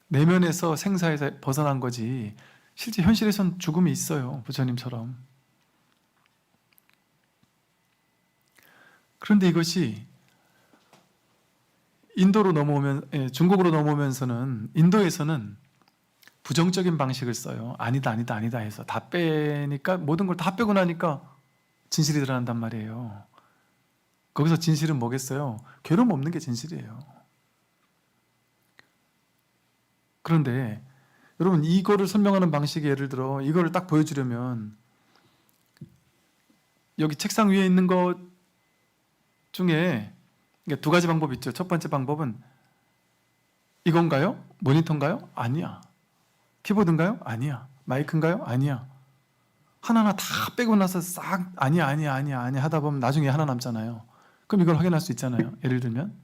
내면에서 생사에서 벗어난 거지 실제 현실에선 죽음이 있어요. 부처님처럼. 그런데 이것이 중국으로 넘어오면서는 인도에서는 부정적인 방식을 써요. 아니다 해서 다 빼니까 모든 걸 다 빼고 나니까 진실이 드러난단 말이에요. 거기서 진실은 뭐겠어요? 괴로움 없는 게 진실이에요. 그런데 여러분 이거를 설명하는 방식이 예를 들어 이거를 딱 보여주려면 여기 책상 위에 있는 것 중에 두 가지 방법이 있죠. 첫 번째 방법은 이건가요? 모니터인가요? 아니야. 키보드인가요? 아니야. 마이크인가요? 아니야. 하나하나 다 빼고 나서 싹 아니야 하다 보면 나중에 하나 남잖아요. 그럼 이걸 확인할 수 있잖아요. 예를 들면.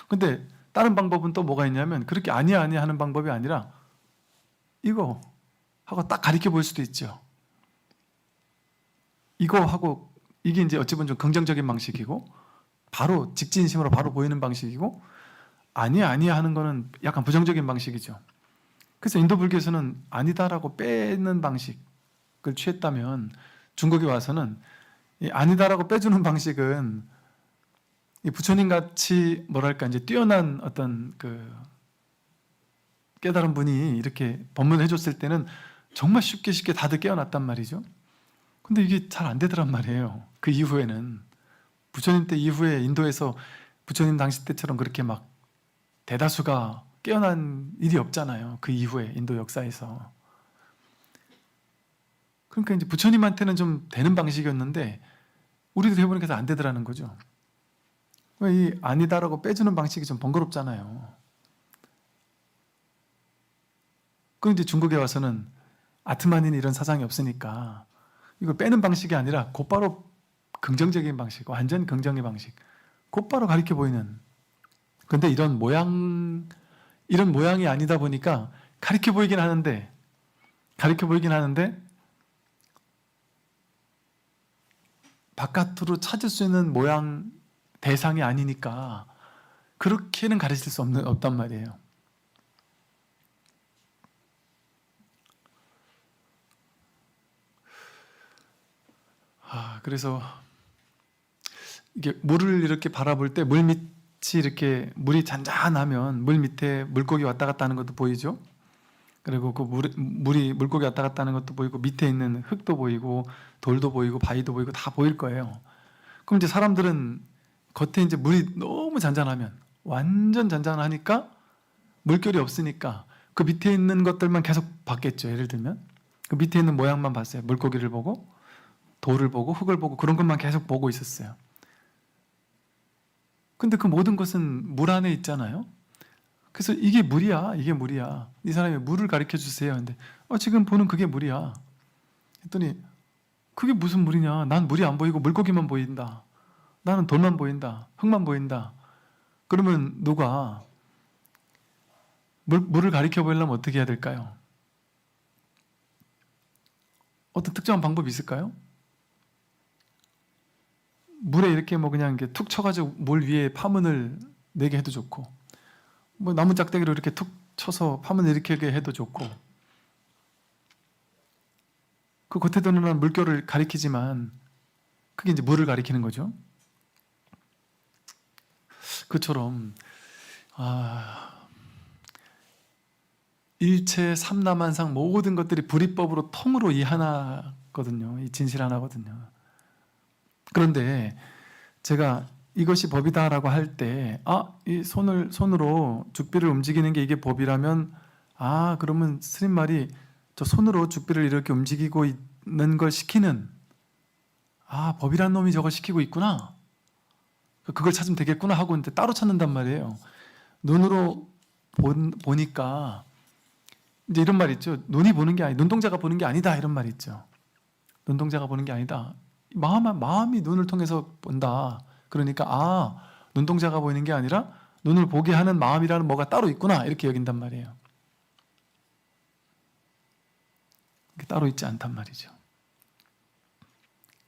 근데 다른 방법은 또 뭐가 있냐면 그렇게 아니야 하는 방법이 아니라 이거 하고 딱 가리켜 볼 수도 있죠. 이거 하고 이게 이제 어찌 보면 좀 긍정적인 방식이고 바로 직진심으로 바로 보이는 방식이고 아니야 하는 거는 약간 부정적인 방식이죠. 그래서 인도 불교에서는 아니다라고 빼는 방식을 취했다면 중국에 와서는 이 아니다라고 빼주는 방식은 이 부처님 같이 뭐랄까 이제 뛰어난 어떤 그 깨달은 분이 이렇게 법문을 해줬을 때는 정말 쉽게 다들 깨어났단 말이죠. 근데 이게 잘 안 되더란 말이에요. 그 이후에는 부처님 때 이후에 인도에서 부처님 당시 때처럼 그렇게 막 대다수가 깨어난 일이 없잖아요. 그 이후에 인도 역사에서. 그러니까 이제 부처님한테는 좀 되는 방식이었는데 우리들 해보니까 안 되더라는 거죠. 이 아니다라고 빼주는 방식이 좀 번거롭잖아요. 그런데 중국에 와서는 아트만인 이런 사상이 없으니까 이걸 빼는 방식이 아니라 곧바로 긍정적인 방식, 완전 긍정의 방식, 곧바로 가리켜 보이는. 근데 이런 모양이 아니다 보니까 가리켜 보이긴 하는데 바깥으로 찾을 수 있는 모양 대상이 아니니까 그렇게는 가르칠 수 없단 말이에요. 그래서 이게 물을 이렇게 바라볼 때 물 밑이 이렇게 물이 잔잔하면 물 밑에 물고기 왔다 갔다 하는 것도 보이죠. 그리고 그 물이 물고기 왔다 갔다 하는 것도 보이고 밑에 있는 흙도 보이고 돌도 보이고 바위도 보이고 다 보일 거예요. 그럼 이제 사람들은 겉에 이제 물이 너무 잔잔하면 완전 잔잔하니까 물결이 없으니까 그 밑에 있는 것들만 계속 봤겠죠. 예를 들면 그 밑에 있는 모양만 봤어요. 물고기를 보고 돌을 보고 흙을 보고 그런 것만 계속 보고 있었어요. 근데 그 모든 것은 물 안에 있잖아요. 그래서 이게 물이야. 이 사람이 물을 가르쳐 주세요. 근데 지금 보는 그게 물이야. 했더니 그게 무슨 물이냐. 난 물이 안 보이고 물고기만 보인다. 나는 돌만 보인다. 흙만 보인다. 그러면 누가 물을 가르쳐 보려면 어떻게 해야 될까요? 어떤 특정한 방법이 있을까요? 물에 이렇게 그냥 이렇게 툭 쳐가지고 물 위에 파문을 내게 해도 좋고, 나무 짝대기로 이렇게 툭 쳐서 파문을 일으키게 해도 좋고, 그 겉에 드러난 물결을 가리키지만 그게 이제 물을 가리키는 거죠. 그처럼 일체 삼라만상 모든 것들이 불이법으로 통으로 이 하나거든요. 이 진실 하나거든요. 그런데 제가 이것이 법이다라고 할 때, 이 손으로 죽비를 움직이는 게 이게 법이라면, 그러면 스님 말이 저 손으로 죽비를 이렇게 움직이고 있는 걸 시키는, 법이란 놈이 저걸 시키고 있구나. 그걸 찾으면 되겠구나 하고 이제 따로 찾는단 말이에요. 눈으로 보니까 이제 이런 말 있죠. 눈이 보는 게 눈동자가 보는 게 아니다 이런 말 있죠. 눈동자가 보는 게 아니다. 마음이 눈을 통해서 본다. 그러니까 눈동자가 보이는 게 아니라 눈을 보게 하는 마음이라는 뭐가 따로 있구나 이렇게 여긴단 말이에요. 따로 있지 않단 말이죠.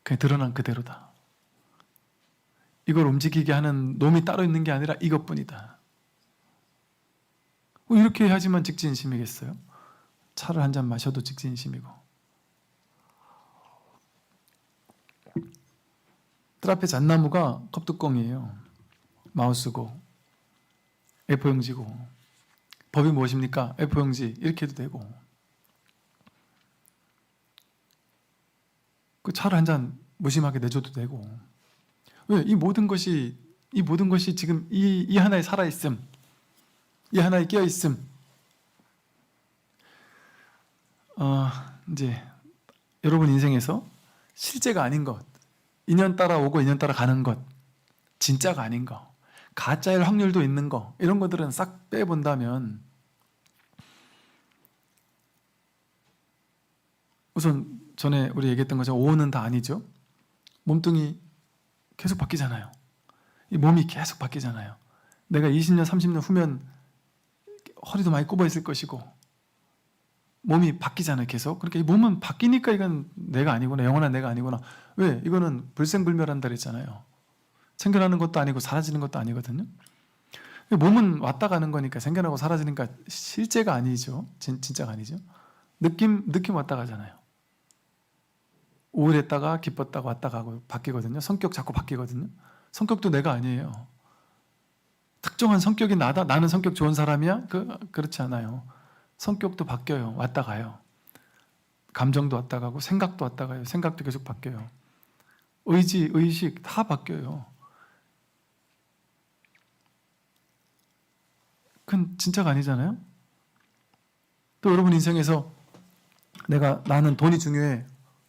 그냥 드러난 그대로다. 이걸 움직이게 하는 놈이 따로 있는 게 아니라 이것뿐이다. 이렇게 해야지만 직진심이겠어요? 차를 한 잔 마셔도 직진심이고. 뜰 앞에 잣나무가 컵뚜껑이에요. 마우스고 A4용지고. 법이 무엇입니까? A4용지 이렇게 해도 되고. 그 차를 한 잔 무심하게 내줘도 되고. 왜? 이 모든 것이 지금 이 하나에 살아있음, 이 하나에 끼어있음. 이제 여러분 인생에서 실제가 아닌 것, 인연 따라 오고 인연 따라 가는 것, 진짜가 아닌 거, 가짜일 확률도 있는 거, 이런 것들은 싹 빼본다면 우선 전에 우리 얘기했던 것처럼 오온은 다 아니죠. 몸뚱이 계속 바뀌잖아요. 이 몸이 계속 바뀌잖아요. 내가 20년, 30년 후면 허리도 많이 굽어 있을 것이고 몸이 바뀌잖아요. 계속. 그러니까 이 몸은 바뀌니까 이건 내가 아니구나. 영원한 내가 아니구나. 왜? 이거는 불생불멸한다 그랬잖아요. 생겨나는 것도 아니고 사라지는 것도 아니거든요. 몸은 왔다 가는 거니까 생겨나고 사라지니까 실제가 아니죠. 진짜가 아니죠. 느낌 왔다 가잖아요. 우울했다가 기뻤다가 왔다 가고 바뀌거든요. 성격 자꾸 바뀌거든요. 성격도 내가 아니에요. 특정한 성격이 나다. 나는 성격 좋은 사람이야? 그렇지 않아요. 성격도 바뀌어요. 왔다 가요. 감정도 왔다 가고 생각도 왔다 가요. 생각도 계속 바뀌어요. 의지, 의식 다 바뀌어요. 그건 진짜가 아니잖아요. 또 여러분 인생에서 나는 돈이 중요해.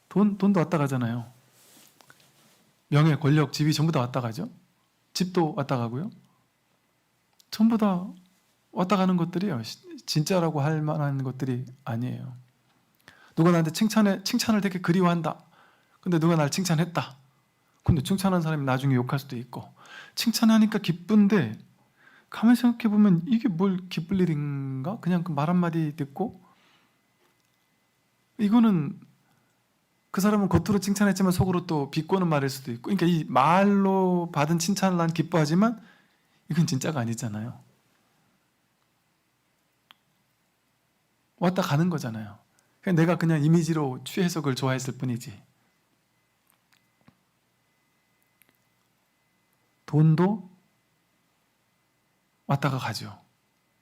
돈도 왔다 가잖아요. 명예, 권력, 집이 전부 다 왔다 가죠. 집도 왔다 가고요. 전부 다 왔다 가는 것들이에요. 진짜라고 할 만한 것들이 아니에요. 누가 나한테 칭찬을 되게 그리워한다. 근데 누가 날 칭찬했다. 근데 칭찬한 사람이 나중에 욕할 수도 있고. 칭찬하니까 기쁜데 가만히 생각해보면 이게 뭘 기쁠 일인가? 그냥 그 말 한마디 듣고 이거는 그 사람은 겉으로 칭찬했지만 속으로 또 비꼬는 말일 수도 있고. 그러니까 이 말로 받은 칭찬을 난 기뻐하지만 이건 진짜가 아니잖아요. 왔다 가는 거잖아요. 내가 그냥 이미지로 취해서 그걸 좋아했을 뿐이지. 돈도 왔다가 가죠.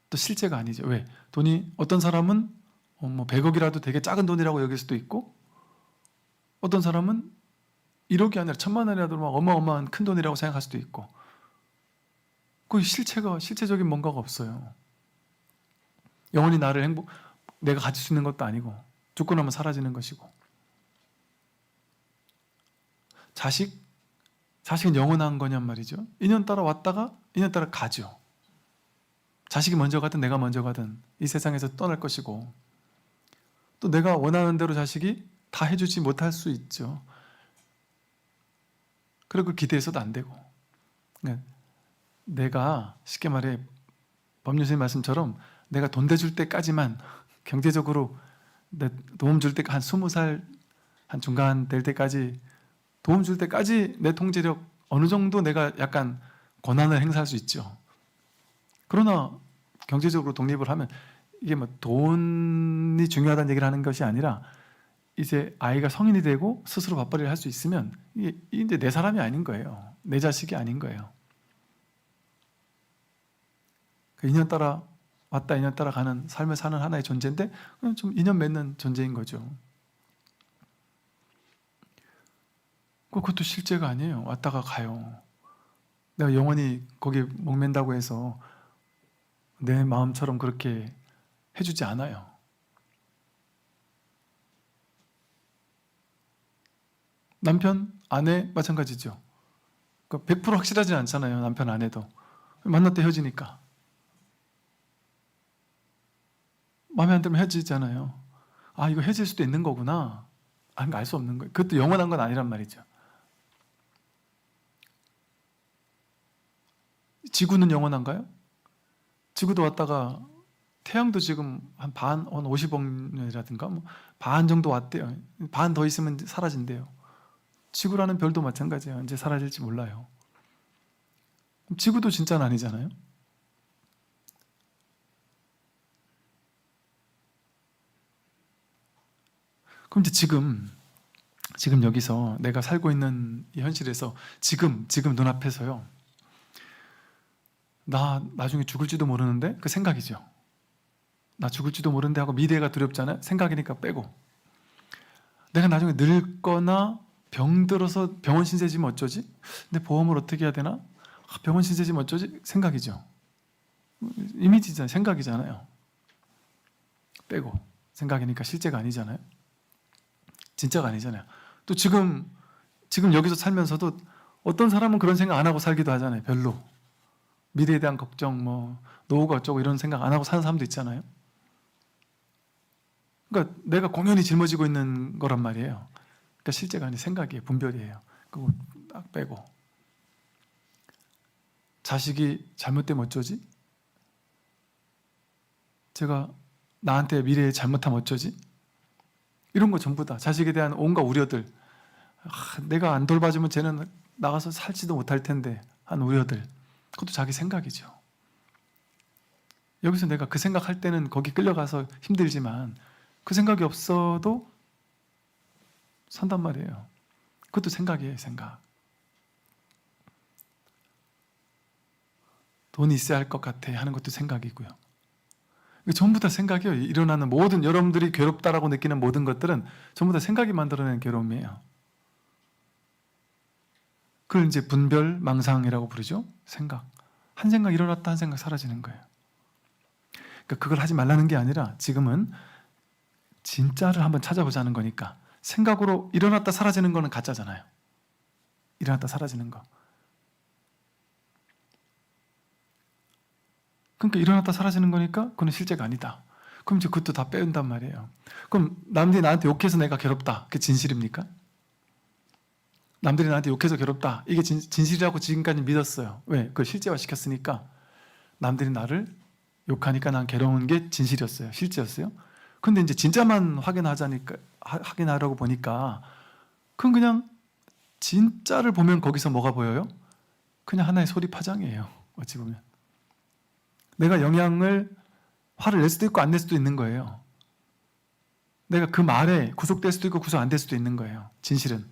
또 실제가 아니죠. 왜? 돈이 어떤 사람은 100억이라도 되게 작은 돈이라고 여길 수도 있고 어떤 사람은 1억이 아니라 1000만 원이라도 막 어마어마한 큰 돈이라고 생각할 수도 있고 그 실체적인 뭔가가 없어요. 영원히 내가 가질 수 있는 것도 아니고 죽고 나면 사라지는 것이고 자식은 영원한 거냔 말이죠. 인연 따라 왔다가 인연 따라 가죠. 자식이 먼저 가든 내가 먼저 가든 이 세상에서 떠날 것이고 또 내가 원하는 대로 자식이 다 해주지 못할 수 있죠. 그리고 기대해서도 안 되고 내가 쉽게 말해 법륜스님 말씀처럼 내가 돈 대줄 때까지만 경제적으로 도움 줄 때 한 20살 한 중간 될 때까지 도움 줄 때까지 내 통제력 어느 정도 내가 약간 권한을 행사할 수 있죠. 그러나 경제적으로 독립을 하면 이게 돈이 중요하다는 얘기를 하는 것이 아니라 이제 아이가 성인이 되고 스스로 밥벌이를 할 수 있으면 이게 이제 내 사람이 아닌 거예요. 내 자식이 아닌 거예요. 인연 따라 왔다 인연 따라 가는 삶을 사는 하나의 존재인데 좀 인연 맺는 존재인 거죠. 그것도 실제가 아니에요. 왔다가 가요. 내가 영원히 거기에 목맨다고 해서 내 마음처럼 그렇게 해주지 않아요. 남편, 아내 마찬가지죠. 그러니까 100% 확실하진 않잖아요. 남편, 아내도. 만났다 헤어지니까. 마음에 안 들면 헤어지잖아요. 아, 이거 헤어질 수도 있는 거구나. 알 수 없는 거예요. 그것도 영원한 건 아니란 말이죠. 지구는 영원한가요? 지구도 왔다가 태양도 지금 한 50억 년이라든가 반 정도 왔대요. 반 더 있으면 사라진대요. 지구라는 별도 마찬가지예요. 이제 사라질지 몰라요. 지구도 진짜는 아니잖아요. 그럼 이제 지금 여기서 내가 살고 있는 이 현실에서 지금 눈앞에서요. 나 나중에 죽을지도 모르는데 그 생각이죠. 나 죽을지도 모르는데 하고 미래가 두렵잖아요. 생각이니까 빼고. 내가 나중에 늙거나 병들어서 병원 신세지면 어쩌지? 근데 보험을 어떻게 해야 되나? 병원 신세지면 어쩌지? 생각이죠. 이미지잖아요. 생각이잖아요. 빼고. 생각이니까 실제가 아니잖아요. 진짜가 아니잖아요. 또 지금 여기서 살면서도 어떤 사람은 그런 생각 안 하고 살기도 하잖아요. 별로. 미래에 대한 걱정, 노후가 어쩌고 이런 생각 안 하고 사는 사람도 있잖아요. 그러니까 내가 공연히 짊어지고 있는 거란 말이에요. 그러니까 실제가 아니 생각이에요. 분별이에요. 그거 딱 빼고. 자식이 잘못되면 어쩌지? 제가 나한테 미래에 잘못하면 어쩌지? 이런 거 전부 다 자식에 대한 온갖 우려들. 내가 안 돌봐주면 쟤는 나가서 살지도 못할 텐데 한 우려들. 그것도 자기 생각이죠. 여기서 내가 그 생각할 때는 거기 끌려가서 힘들지만 그 생각이 없어도 산단 말이에요. 그것도 생각이에요. 생각. 돈이 있어야 할 것 같아 하는 것도 생각이고요. 전부 다 생각이에요. 일어나는 모든 여러분들이 괴롭다라고 느끼는 모든 것들은 전부 다 생각이 만들어낸 괴로움이에요. 그걸 이제 분별, 망상이라고 부르죠. 생각. 한 생각 일어났다 한 생각 사라지는 거예요. 그러니까 그걸 하지 말라는 게 아니라 지금은 진짜를 한번 찾아보자는 거니까 생각으로 일어났다 사라지는 거는 가짜잖아요. 일어났다 사라지는 거. 그러니까 일어났다 사라지는 거니까 그건 실제가 아니다. 그럼 이제 그것도 다 빼온단 말이에요. 그럼 남들이 나한테 욕해서 내가 괴롭다. 그게 진실입니까? 남들이 나한테 욕해서 괴롭다. 이게 진실이라고 지금까지 믿었어요. 왜? 그걸 실제화 시켰으니까. 남들이 나를 욕하니까 난 괴로운 게 진실이었어요. 실제였어요. 근데 이제 진짜만 확인하려고 보니까 그건 그냥 진짜를 보면 거기서 뭐가 보여요? 그냥 하나의 소리 파장이에요. 어찌 보면. 내가 화를 낼 수도 있고 안 낼 수도 있는 거예요. 내가 그 말에 구속될 수도 있고 구속 안 될 수도 있는 거예요. 진실은.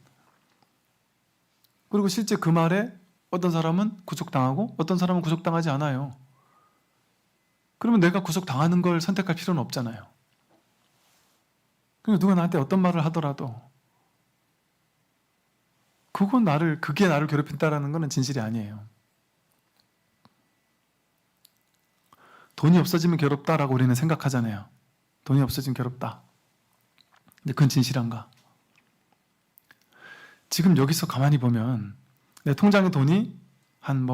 그리고 실제 그 말에 어떤 사람은 구속당하고 어떤 사람은 구속당하지 않아요. 그러면 내가 구속당하는 걸 선택할 필요는 없잖아요. 그러니까 누가 나한테 어떤 말을 하더라도 그게 나를 괴롭힌다라는 것은 진실이 아니에요. 돈이 없어지면 괴롭다라고 우리는 생각하잖아요. 돈이 없어지면 괴롭다. 근데 그건 진실한가? 지금 여기서 가만히 보면 내 통장에 돈이 한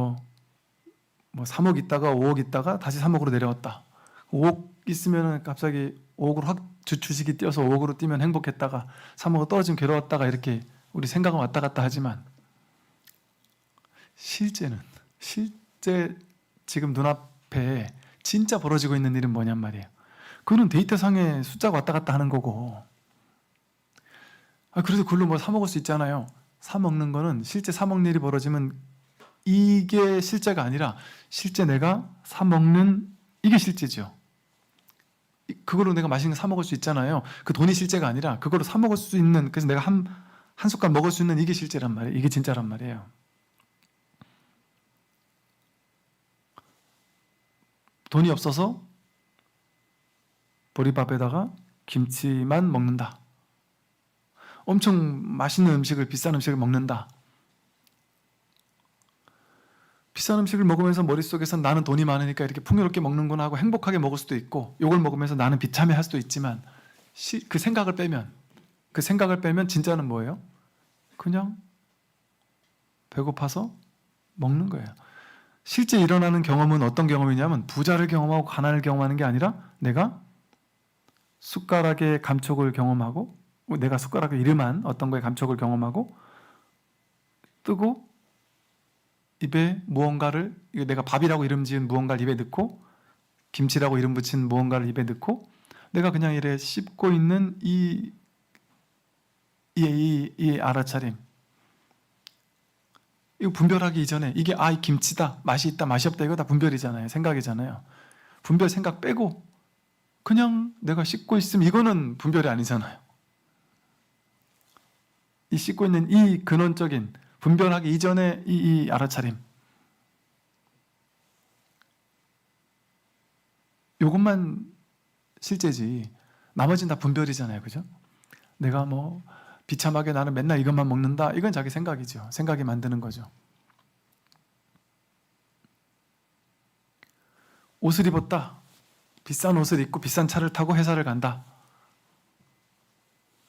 3억 있다가 5억 있다가 다시 3억으로 내려왔다. 5억 있으면 갑자기 5억으로 확 주식이 뛰어서 5억으로 뛰면 행복했다가 3억으로 떨어지면 괴로웠다가 이렇게 우리 생각은 왔다 갔다 하지만 실제 지금 눈앞에 진짜 벌어지고 있는 일은 뭐냔 말이에요. 그거는 데이터상에 숫자가 왔다 갔다 하는 거고 그래서 그걸로 사 먹을 수 있잖아요. 사 먹는 거는 실제 사 먹는 일이 벌어지면 이게 실제가 아니라 실제 내가 사 먹는 이게 실제죠. 그걸로 내가 맛있는 거 사 먹을 수 있잖아요. 그 돈이 실제가 아니라 그걸로 사 먹을 수 있는 그래서 내가 한 숟갈 먹을 수 있는 이게 실제란 말이에요. 이게 진짜란 말이에요. 돈이 없어서 보리밥에다가 김치만 먹는다. 엄청 맛있는 음식을, 비싼 음식을 먹는다. 비싼 음식을 먹으면서 머릿속에서 나는 돈이 많으니까 이렇게 풍요롭게 먹는구나 하고 행복하게 먹을 수도 있고, 이걸 먹으면서 나는 비참해 할 수도 있지만, 그 생각을 빼면 진짜는 뭐예요? 그냥 배고파서 먹는 거예요. 실제 일어나는 경험은 어떤 경험이냐면, 부자를 경험하고 가난을 경험하는 게 아니라 내가 숟가락의 감촉을 경험하고, 내가 숟가락을 이름한 어떤 거의 감촉을 경험하고, 뜨고 입에 무언가를, 내가 밥이라고 이름 지은 무언가를 입에 넣고, 김치라고 이름 붙인 무언가를 입에 넣고, 내가 그냥 이래 씹고 있는 이 알아차림, 이거 분별하기 이전에 이게 이 김치다, 맛이 있다, 맛이 없다, 이거 다 분별이잖아요. 생각이잖아요. 분별 생각 빼고 그냥 내가 씹고 있으면 이거는 분별이 아니잖아요. 이 씹고 있는 이 근원적인 분별하기 이전에 이 알아차림, 이것만 실제지 나머지는 다 분별이잖아요. 그죠? 내가 뭐 비참하게 나는 맨날 이것만 먹는다, 이건 자기 생각이죠. 생각이 만드는 거죠. 옷을 입었다, 비싼 옷을 입고 비싼 차를 타고 회사를 간다,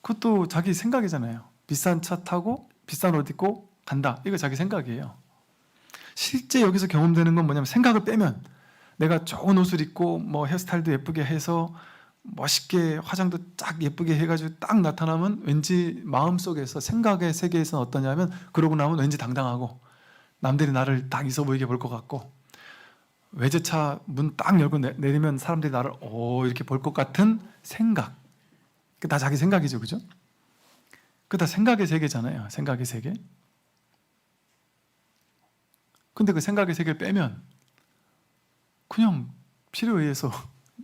그것도 자기 생각이잖아요. 비싼 차 타고 비싼 옷 입고 간다, 이거 자기 생각이에요. 실제 여기서 경험되는 건 뭐냐면, 생각을 빼면 내가 좋은 옷을 입고 뭐 헤어스타일도 예쁘게 해서 멋있게 화장도 딱 예쁘게 해가지고 딱 나타나면 왠지 마음속에서, 생각의 세계에서는 어떠냐면, 그러고 나면 왠지 당당하고 남들이 나를 딱 있어 보이게 볼 것 같고, 외제차 문 딱 열고 내리면 사람들이 나를 이렇게 볼 것 같은 생각, 그게 다 자기 생각이죠. 그죠? 그게 다 생각의 세계잖아요. 생각의 세계. 근데 그 생각의 세계를 빼면 그냥 필요에 의해서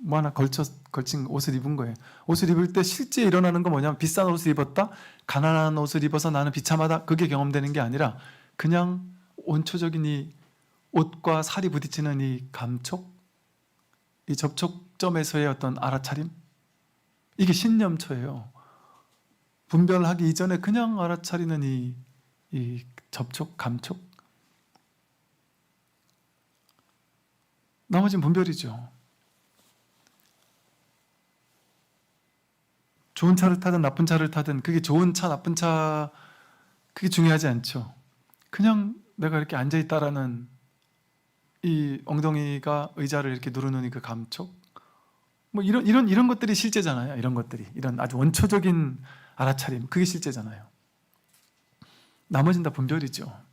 뭐 하나 걸친 옷을 입은 거예요. 옷을 입을 때 실제 일어나는 건 뭐냐면, 비싼 옷을 입었다, 가난한 옷을 입어서 나는 비참하다, 그게 경험되는 게 아니라 그냥 원초적인 이 옷과 살이 부딪히는 이 감촉, 이 접촉점에서의 어떤 알아차림, 이게 신념초예요. 분별하기 이전에 그냥 알아차리는 이 접촉, 감촉, 나머지는 분별이죠. 좋은 차를 타든 나쁜 차를 타든 그게 좋은 차, 나쁜 차, 그게 중요하지 않죠. 그냥 내가 이렇게 앉아있다라는 이 엉덩이가 의자를 이렇게 누르는 그 감촉, 뭐 이런 것들이 실제잖아요. 이런 것들이, 이런 아주 원초적인 알아차림, 그게 실제잖아요. 나머지는 다 분별이죠.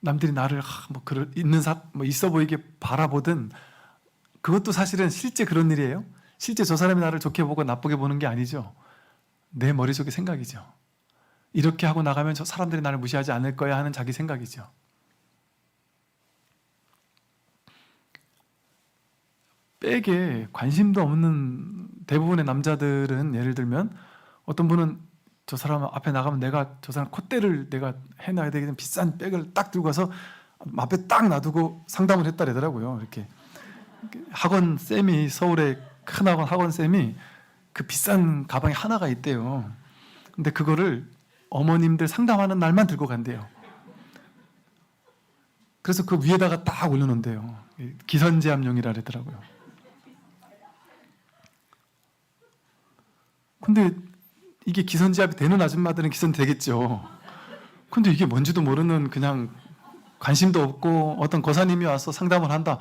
남들이 나를 뭐 있어 보이게 바라보든, 그것도 사실은 실제 그런 일이에요. 실제 저 사람이 나를 좋게 보고 나쁘게 보는 게 아니죠. 내 머릿속의 생각이죠. 이렇게 하고 나가면 저 사람들이 나를 무시하지 않을 거야 하는 자기 생각이죠. 백에 관심도 없는 대부분의 남자들은, 예를 들면 어떤 분은 저 사람 앞에 나가면 내가 저 사람 콧대를 내가 해놔야 되겠는 비싼 백을 딱 들고 가서 앞에 딱 놔두고 상담을 했다더라고요. 이렇게 학원 쌤이, 서울의 큰 학원 쌤이 그 비싼 가방에 하나가 있대요. 근데 그거를 어머님들 상담하는 날만 들고 간대요. 그래서 그 위에다가 딱 올려놓는데요. 기선제압용이라 그러더라고요. 근데 이게 기선제압이 되는 아줌마들은 기선되겠죠. 근데 이게 뭔지도 모르는, 그냥 관심도 없고 어떤 거사님이 와서 상담을 한다,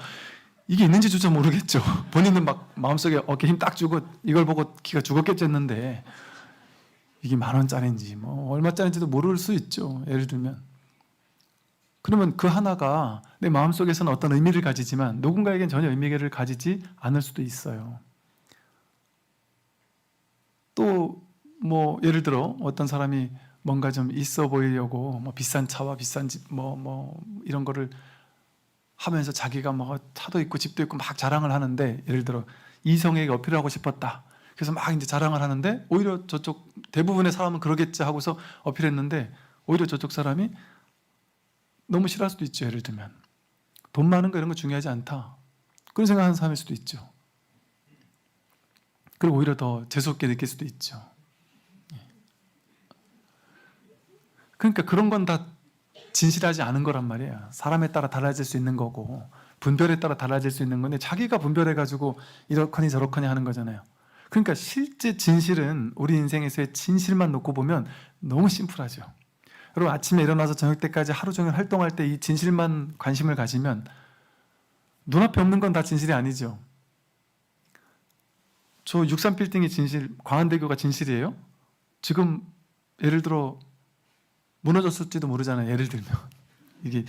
이게 있는지조차 모르겠죠. 본인은 막 마음속에 어깨 힘 딱 주고 이걸 보고 기가 죽었겠지 했는데, 이게 10,000원짜리인지 뭐 얼마짜리인지도 모를 수 있죠. 예를 들면. 그러면 그 하나가 내 마음속에서는 어떤 의미를 가지지만 누군가에겐 전혀 의미를 가지지 않을 수도 있어요. 또 뭐 예를 들어 어떤 사람이 뭔가 좀 있어 보이려고 뭐 비싼 차와 비싼 집 뭐 이런 거를 하면서 자기가 뭐 차도 있고 집도 있고 막 자랑을 하는데, 예를 들어 이성에게 어필하고 싶었다, 그래서 막 이제 자랑을 하는데, 오히려 저쪽 대부분의 사람은 그러겠지 하고서 어필했는데, 오히려 저쪽 사람이 너무 싫어할 수도 있죠. 예를 들면 돈 많은 거 이런 거 중요하지 않다, 그런 생각하는 사람일 수도 있죠. 그리고 오히려 더 재수없게 느낄 수도 있죠. 그러니까 그런 건 다 진실하지 않은 거란 말이에요. 사람에 따라 달라질 수 있는 거고 분별에 따라 달라질 수 있는 건데 자기가 분별해가지고 이렇거니 저렇거니 하는 거잖아요. 그러니까 실제 진실은 우리 인생에서의 진실만 놓고 보면 너무 심플하죠. 여러분 아침에 일어나서 저녁 때까지 하루 종일 활동할 때 이 진실만 관심을 가지면 눈앞에 없는 건 다 진실이 아니죠. 저 63빌딩이 진실, 광안대교가 진실이에요? 지금 예를 들어 무너졌을지도 모르잖아요. 예를 들면 이게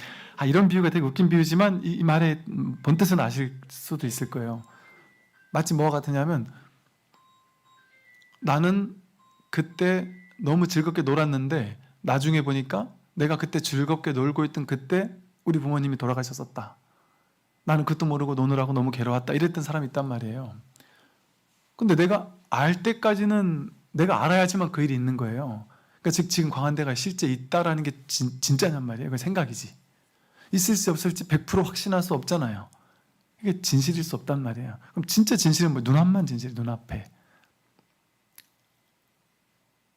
이런 비유가 되게 웃긴 비유지만 이 말의 본뜻은 아실 수도 있을 거예요. 마치 뭐가 같으냐면 나는 그때 너무 즐겁게 놀았는데 나중에 보니까 내가 그때 즐겁게 놀고 있던 그때 우리 부모님이 돌아가셨었다. 나는 그것도 모르고 노느라고 너무 괴로웠다. 이랬던 사람이 있단 말이에요. 근데 내가 알 때까지는 내가 알아야지만 그 일이 있는 거예요. 그러니까 즉 지금 광안대가 실제 있다라는 게 진짜냔 말이에요. 그 생각이지. 있을지 없을지 100% 확신할 수 없잖아요. 이게 진실일 수 없단 말이에요. 그럼 진짜 진실은 뭐 눈앞만 진실, 눈앞에.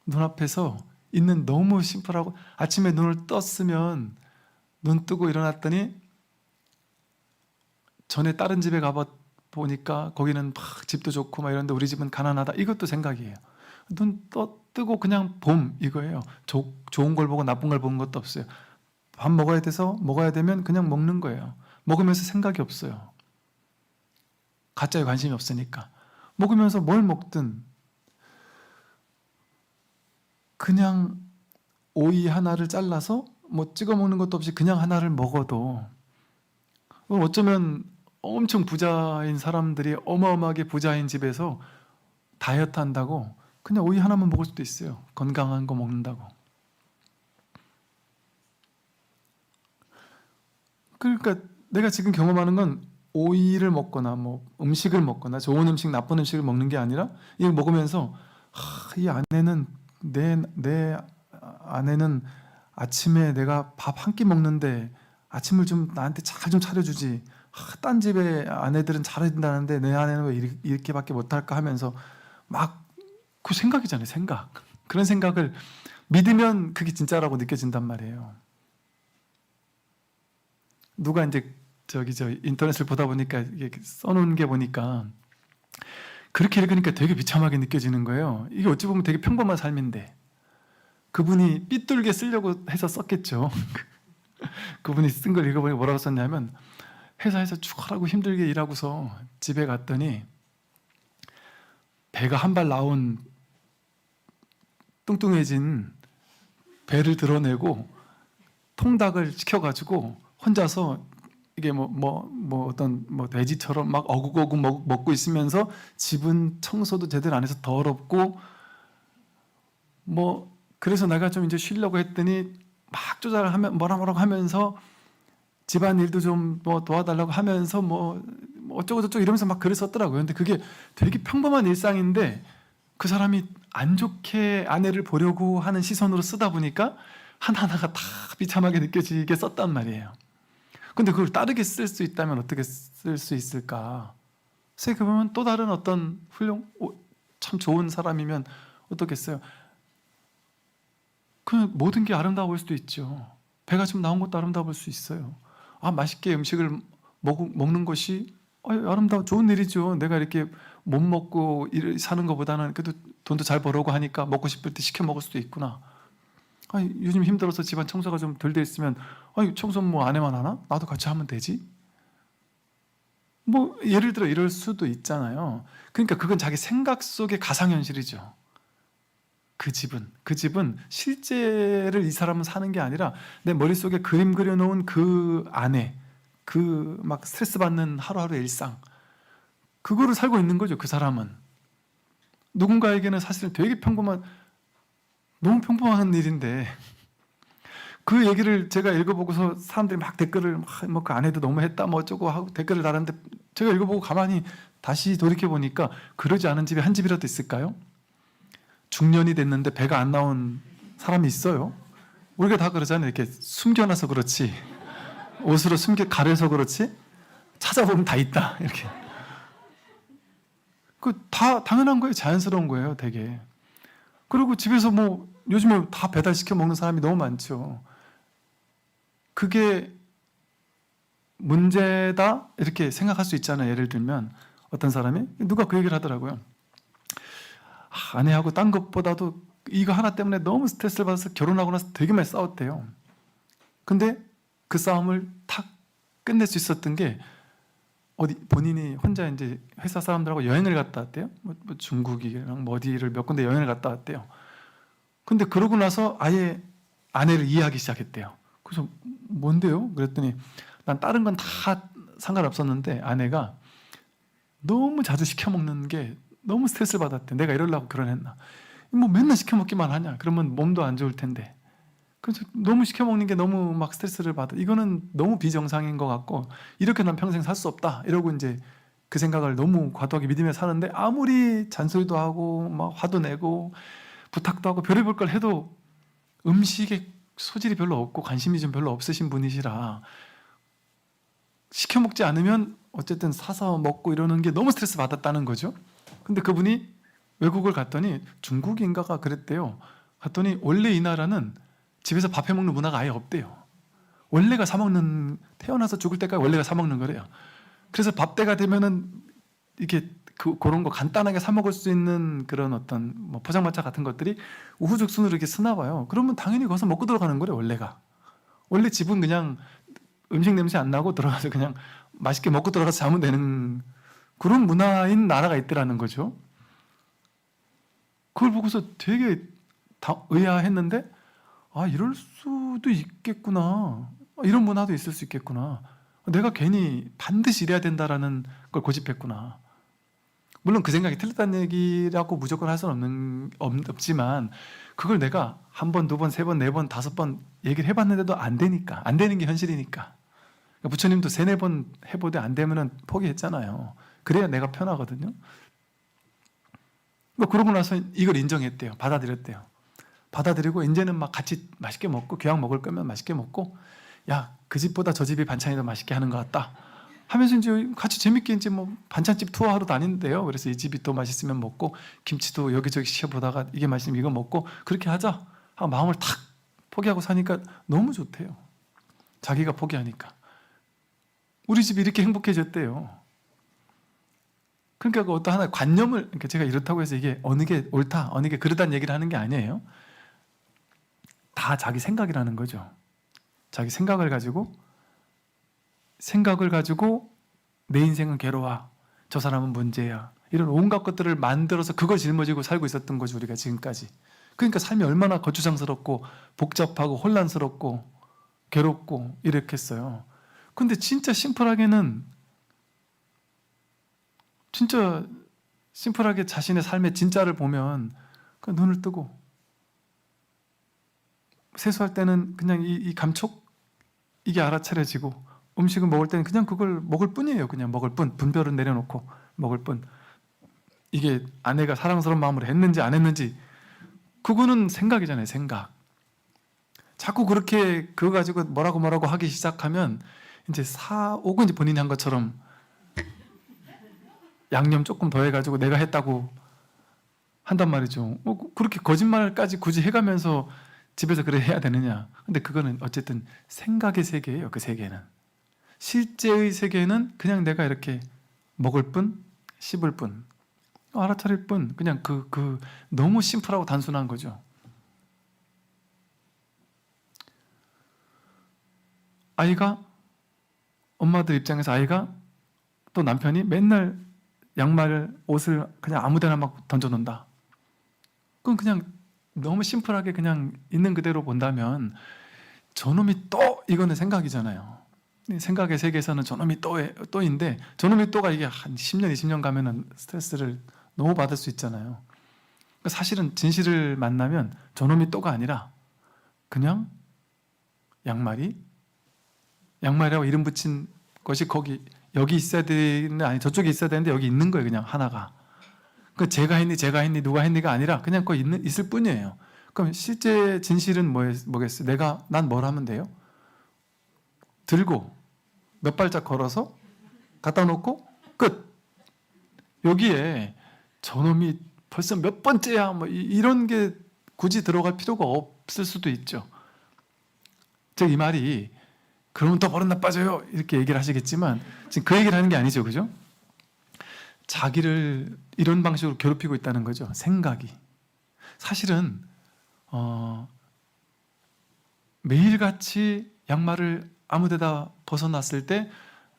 눈앞에서 있는 너무 심플하고 아침에 눈을 떴으면 눈 뜨고 일어났더니 전에 다른 집에 가보니까 거기는 막 집도 좋고 막 이런데 우리 집은 가난하다. 이것도 생각이에요. 눈 뜨고 그냥 봄 이거예요. 좋은 걸 보고 나쁜 걸 보는 것도 없어요. 밥 먹어야 돼서 먹어야 되면 그냥 먹는 거예요. 먹으면서 생각이 없어요. 가짜에 관심이 없으니까. 먹으면서 뭘 먹든 그냥 오이 하나를 잘라서 뭐 찍어 먹는 것도 없이 그냥 하나를 먹어도 어쩌면 엄청 부자인 사람들이 어마어마하게 부자인 집에서 다이어트 한다고 그냥 오이 하나만 먹을 수도 있어요. 건강한 거 먹는다고. 그러니까 내가 지금 경험하는 건 오이를 먹거나 뭐 음식을 먹거나 좋은 음식, 나쁜 음식을 먹는 게 아니라 이걸 먹으면서 이 안에는 내 아내는 아침에 내가 밥 한 끼 먹는데 아침을 좀 나한테 잘 좀 차려주지. 딴 집에 아내들은 잘해준다는데 내 아내는 왜 이렇게밖에 못할까 하면서 막 그 생각이잖아요. 생각. 그런 생각을 믿으면 그게 진짜라고 느껴진단 말이에요. 누가 이제 저 인터넷을 보다 보니까 이게 써놓은 게 보니까 그렇게 읽으니까 되게 비참하게 느껴지는 거예요. 이게 어찌 보면 되게 평범한 삶인데 그분이 삐뚤게 쓰려고 해서 썼겠죠. 그분이 쓴 걸 읽어보니 뭐라고 썼냐면 회사에서 죽어라고 힘들게 일하고서 집에 갔더니 배가 한 발 나온 뚱뚱해진 배를 드러내고 통닭을 시켜가지고 혼자서 이게 어떤 돼지처럼 막 어국어국 먹고 있으면서 집은 청소도 제대로 안 해서 더럽고 그래서 내가 좀 이제 쉬려고 했더니 막 조작을 하면 뭐라고 하면서 집안 일도 좀 도와달라고 하면서 어쩌고 저쩌고 이러면서 막 글을 썼더라고요. 근데 그게 되게 평범한 일상인데 그 사람이 안 좋게 아내를 보려고 하는 시선으로 쓰다 보니까 하나하나가 다 비참하게 느껴지게 썼단 말이에요. 근데 그걸 다르게 쓸 수 있다면 어떻게 쓸 수 있을까? 생각해보면 또 다른 어떤 참 좋은 사람이면 어떻겠어요? 그냥 모든 게 아름다워 보일 수도 있죠. 배가 좀 나온 것도 아름다워 보일 수 있어요. 맛있게 음식을 먹는 것이 아름다워 좋은 일이죠. 내가 이렇게 못 먹고 사는 것보다는 그래도 돈도 잘 벌어오고 하니까 먹고 싶을 때 시켜 먹을 수도 있구나. 요즘 힘들어서 집안 청소가 좀 덜 돼 있으면 청소 아내만 하나? 나도 같이 하면 되지? 예를 들어 이럴 수도 있잖아요. 그러니까 그건 자기 생각 속의 가상현실이죠. 그 집은 실제를 이 사람은 사는 게 아니라 내 머릿속에 그림 그려놓은 그 안에 그 막 스트레스 받는 하루하루의 일상 그거를 살고 있는 거죠. 그 사람은 누군가에게는 사실 되게 너무 평범한 일인데 그 얘기를 제가 읽어보고서 사람들이 막 댓글을 그 아내도 너무했다 어쩌고 하고 댓글을 달았는데 제가 읽어보고 가만히 다시 돌이켜보니까 그러지 않은 집이 한 집이라도 있을까요? 중년이 됐는데 배가 안 나온 사람이 있어요? 우리가 다 그러잖아요. 이렇게 숨겨놔서 그렇지 옷으로 가려서 그렇지 찾아보면 다 있다 이렇게. 그 다 당연한 거예요. 자연스러운 거예요, 되게. 그리고 집에서 뭐 요즘에 다 배달시켜 먹는 사람이 너무 많죠. 그게 문제다 이렇게 생각할 수 있잖아요. 예를 들면 어떤 사람이 누가 그 얘기를 하더라고요. 아내하고 딴 것보다도 이거 하나 때문에 너무 스트레스를 받아서 결혼하고 나서 되게 많이 싸웠대요. 근데 그 싸움을 탁 끝낼 수 있었던 게 어디 본인이 혼자 이제 회사 사람들하고 여행을 갔다 왔대요. 뭐 중국이랑 뭐 어디를 몇 군데 여행을 갔다 왔대요. 근데 그러고 나서 아예 아내를 이해하기 시작했대요. 그래서 뭔데요? 그랬더니 난 다른 건 다 상관없었는데 아내가 너무 자주 시켜 먹는 게 너무 스트레스를 받았대. 내가 이러려고 결혼했나? 뭐 맨날 시켜 먹기만 하냐? 그러면 몸도 안 좋을 텐데. 그래서 너무 시켜 먹는 게 너무 막 스트레스를 받아. 이거는 너무 비정상인 것 같고 이렇게 난 평생 살 수 없다. 이러고 이제 그 생각을 너무 과도하게 믿으며 사는데 아무리 잔소리도 하고 막 화도 내고 부탁도 하고 별의별 걸 해도 음식에 소질이 별로 없고 관심이 좀 별로 없으신 분이시라 시켜 먹지 않으면 어쨌든 사서 먹고 이러는 게 너무 스트레스 받았다는 거죠. 근데 그분이 외국을 갔더니 중국인가가 그랬대요. 갔더니 원래 이 나라는 집에서 밥 해 먹는 문화가 아예 없대요. 원래가 사 먹는, 태어나서 죽을 때까지 원래가 사 먹는 거래요. 그래서 밥 때가 되면은 이게 그런 거 간단하게 사 먹을 수 있는 그런 어떤 뭐 포장마차 같은 것들이 우후죽순으로 이렇게 쓰나 봐요. 그러면 당연히 거기서 먹고 들어가는 거래요, 원래가. 원래 집은 그냥 음식 냄새 안 나고 들어가서 그냥 맛있게 먹고 들어가서 자면 되는 그런 문화인 나라가 있더라는 거죠. 그걸 보고서 되게 의아했는데 아, 이럴 수도 있겠구나. 이런 문화도 있을 수 있겠구나. 내가 괜히 반드시 이래야 된다라는 걸 고집했구나. 물론 그 생각이 틀렸다는 얘기라고 무조건 할 수는 없지만 그걸 내가 한 번, 두 번, 세 번, 네 번, 다섯 번 얘기를 해봤는데도 안 되니까. 안 되는 게 현실이니까. 부처님도 세네 번 해보되 안 되면은 포기했잖아요. 그래야 내가 편하거든요. 그러고 나서 이걸 인정했대요. 받아들였대요. 받아들이고 이제는 막 같이 맛있게 먹고 교양 먹을 거면 맛있게 먹고 야, 그 집보다 저 집이 반찬이 더 맛있게 하는 것 같다 하면서 이제 같이 재밌게 이제 뭐 반찬집 투어하러 다니는데요. 그래서 이 집이 또 맛있으면 먹고 김치도 여기저기 시켜보다가 이게 맛있으면 이거 먹고 그렇게 하자 하고 마음을 탁 포기하고 사니까 너무 좋대요. 자기가 포기하니까. 우리 집이 이렇게 행복해졌대요. 그러니까 그 어떤 하나의 관념을, 그러니까 제가 이렇다고 해서 이게 어느 게 옳다, 어느 게 그르다는 얘기를 하는 게 아니에요. 다 자기 생각이라는 거죠. 자기 생각을 가지고 내 인생은 괴로워, 저 사람은 문제야, 이런 온갖 것들을 만들어서 그걸 짊어지고 살고 있었던 거죠, 우리가 지금까지. 그러니까 삶이 얼마나 거추장스럽고 복잡하고 혼란스럽고 괴롭고 이렇겠어요. 근데 진짜 심플하게 자신의 삶의 진짜를 보면 그 눈을 뜨고 세수할 때는 그냥 이 감촉 이게 알아차려지고 음식을 먹을 때는 그냥 그걸 먹을 뿐이에요. 그냥 먹을 뿐. 분별은 내려놓고 먹을 뿐. 이게 아내가 사랑스러운 마음으로 했는지 안 했는지 그거는 생각이잖아요. 생각. 자꾸 그렇게 그거 가지고 뭐라고 하기 시작하면 이제 사옥은 이제 본인이 한 것처럼 양념 조금 더 해가지고 내가 했다고 한단 말이죠. 그렇게 거짓말까지 굳이 해가면서 집에서 그래 해야 되느냐. 근데 그거는 어쨌든 생각의 세계예요. 그 세계는. 실제의 세계는 그냥 내가 이렇게 먹을 뿐, 씹을 뿐, 알아차릴 뿐, 그냥 너무 심플하고 단순한 거죠. 엄마들 입장에서 아이가 또 남편이 맨날 양말, 옷을 그냥 아무 데나 막 던져놓는다. 그건 그냥 너무 심플하게 그냥 있는 그대로 본다면 저놈이 또 이거는 생각이잖아요. 생각의 세계에서는 저놈이 또인데 저놈이 또가 이게 한 10년, 20년 가면은 스트레스를 너무 받을 수 있잖아요. 사실은 진실을 만나면 저놈이 또가 아니라 그냥 양말이라고 이름 붙인 것이 여기 있어야 되는 아니 저쪽에 있어야 되는데 여기 있는 거예요. 그냥 하나가. 그 제가 했니 누가 했니가 아니라 그냥 있을 뿐이에요. 그럼 실제 진실은 뭐겠어요? 난 뭘 하면 돼요? 들고 몇 발짝 걸어서 갖다 놓고 끝. 여기에 저놈이 벌써 몇 번째야 뭐 이런 게 굳이 들어갈 필요가 없을 수도 있죠. 즉 이 말이 그러면 더 버릇 나빠져요 이렇게 얘기를 하시겠지만 지금 그 얘기를 하는 게 아니죠, 그죠? 자기를 이런 방식으로 괴롭히고 있다는 거죠. 생각이 사실은 매일같이 양말을 아무데다 벗어놨을 때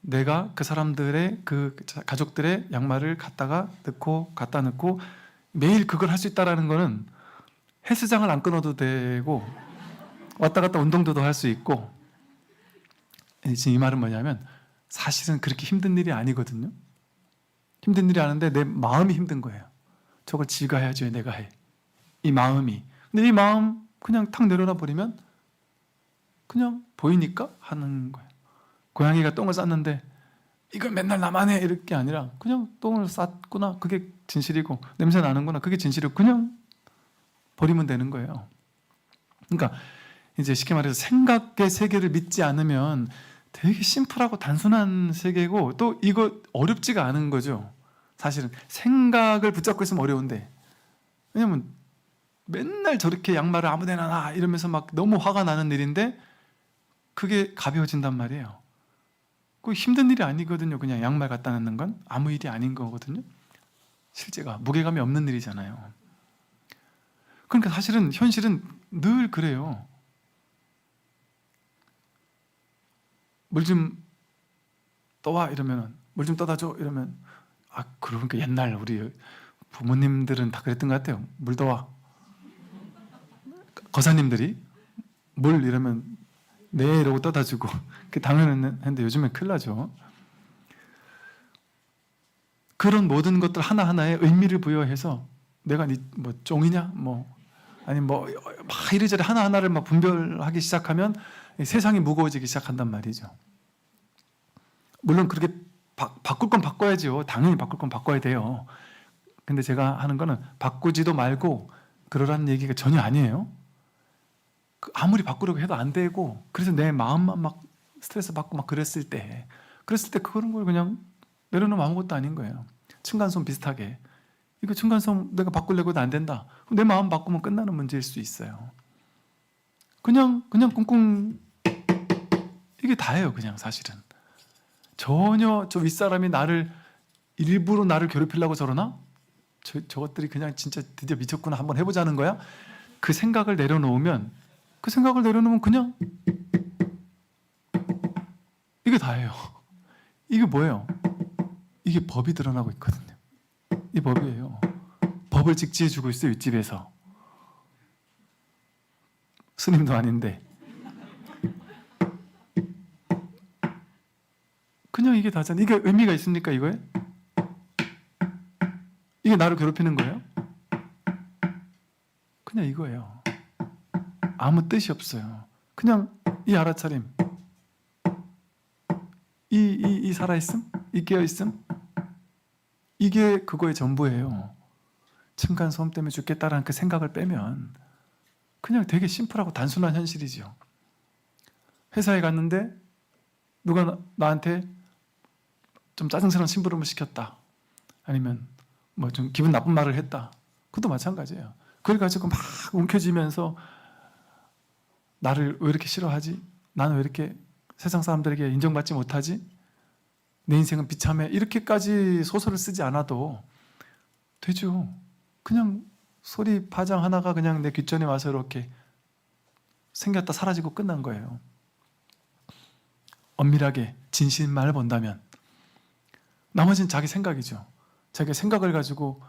내가 그 사람들의 그 가족들의 양말을 갖다 넣고 매일 그걸 할 수 있다는 거는 헬스장을 안 끊어도 되고 왔다 갔다 운동도 더 할 수 있고, 지금 이 말은 뭐냐면 사실은 그렇게 힘든 일이 아니거든요. 힘든 일이 아닌데 내 마음이 힘든 거예요. 저걸 지가 해야지 왜 내가 해. 이 마음이. 근데 이 마음 그냥 탁 내려놔 버리면 그냥 보이니까 하는 거예요. 고양이가 똥을 쌌는데 이걸 맨날 나만 해 이럴 게 아니라 그냥 똥을 쌌구나 그게 진실이고 냄새 나는구나 그게 진실이고 그냥 버리면 되는 거예요. 그러니까 이제 쉽게 말해서 생각의 세계를 믿지 않으면 되게 심플하고 단순한 세계고 또 이거 어렵지가 않은 거죠. 사실은 생각을 붙잡고 있으면 어려운데, 왜냐면 맨날 저렇게 양말을 아무 데나 놔 이러면서 막 너무 화가 나는 일인데 그게 가벼워진단 말이에요. 그 힘든 일이 아니거든요. 그냥 양말 갖다 놓는 건 아무 일이 아닌 거거든요. 실제가 무게감이 없는 일이잖아요. 그러니까 사실은 현실은 늘 그래요. 물 좀 떠와 이러면 물 좀 떠다 줘 이러면 그러니까 옛날 우리 부모님들은 다 그랬던 것 같아요. 물 떠와. 거사님들이 물 이러면 네 이러고 떠다 주고 그게 당연했는데 요즘엔 큰일 나죠. 그런 모든 것들 하나하나에 의미를 부여해서 내가 뭐 쫑이냐 뭐 아니 뭐 막 이리저리 하나하나를 막 분별하기 시작하면 세상이 무거워지기 시작한단 말이죠. 물론 그렇게 바꿀 건 바꿔야죠. 당연히 바꿀 건 바꿔야 돼요. 근데 제가 하는 거는 바꾸지도 말고 그러라는 얘기가 전혀 아니에요. 아무리 바꾸려고 해도 안 되고, 그래서 내 마음만 막 스트레스 받고 막 그랬을 때 그런 걸 그냥 내려놓으면 아무것도 아닌 거예요. 층간소음 비슷하게 이거 층간소음 내가 바꾸려고 해도 안 된다. 그럼 내 마음 바꾸면 끝나는 문제일 수 있어요. 그냥 꿍꿍 이게 다예요. 그냥 사실은 전혀 저 윗사람이 일부러 나를 괴롭히려고 저러나? 저것들이 그냥 진짜 드디어 미쳤구나 한번 해보자는 거야? 그 생각을 내려놓으면 그냥 이게 다예요. 이게 뭐예요? 이게 법이 드러나고 있거든요. 이 법이에요. 법을 직지해주고 있어요. 윗집에서. 스님도 아닌데 그냥 이게 다잖아요. 이게 의미가 있습니까 이거에? 이게 나를 괴롭히는 거예요? 그냥 이거예요. 아무 뜻이 없어요. 그냥 이 알아차림, 이 살아있음, 이 깨어있음, 이게 그거의 전부예요. 층간소음 때문에 죽겠다라는 그 생각을 빼면 그냥 되게 심플하고 단순한 현실이죠. 회사에 갔는데 누가 나한테 좀 짜증스러운 심부름을 시켰다, 아니면 뭐 좀 기분 나쁜 말을 했다, 그것도 마찬가지예요. 그걸 가지고 막 움켜쥐면서 나를 왜 이렇게 싫어하지? 나는 왜 이렇게 세상 사람들에게 인정받지 못하지? 내 인생은 비참해. 이렇게까지 소설을 쓰지 않아도 되죠. 그냥 소리 파장 하나가 그냥 내 귓전에 와서 이렇게 생겼다 사라지고 끝난 거예요. 엄밀하게 진실만을 본다면 나머지는 자기 생각이죠. 자기 생각을 가지고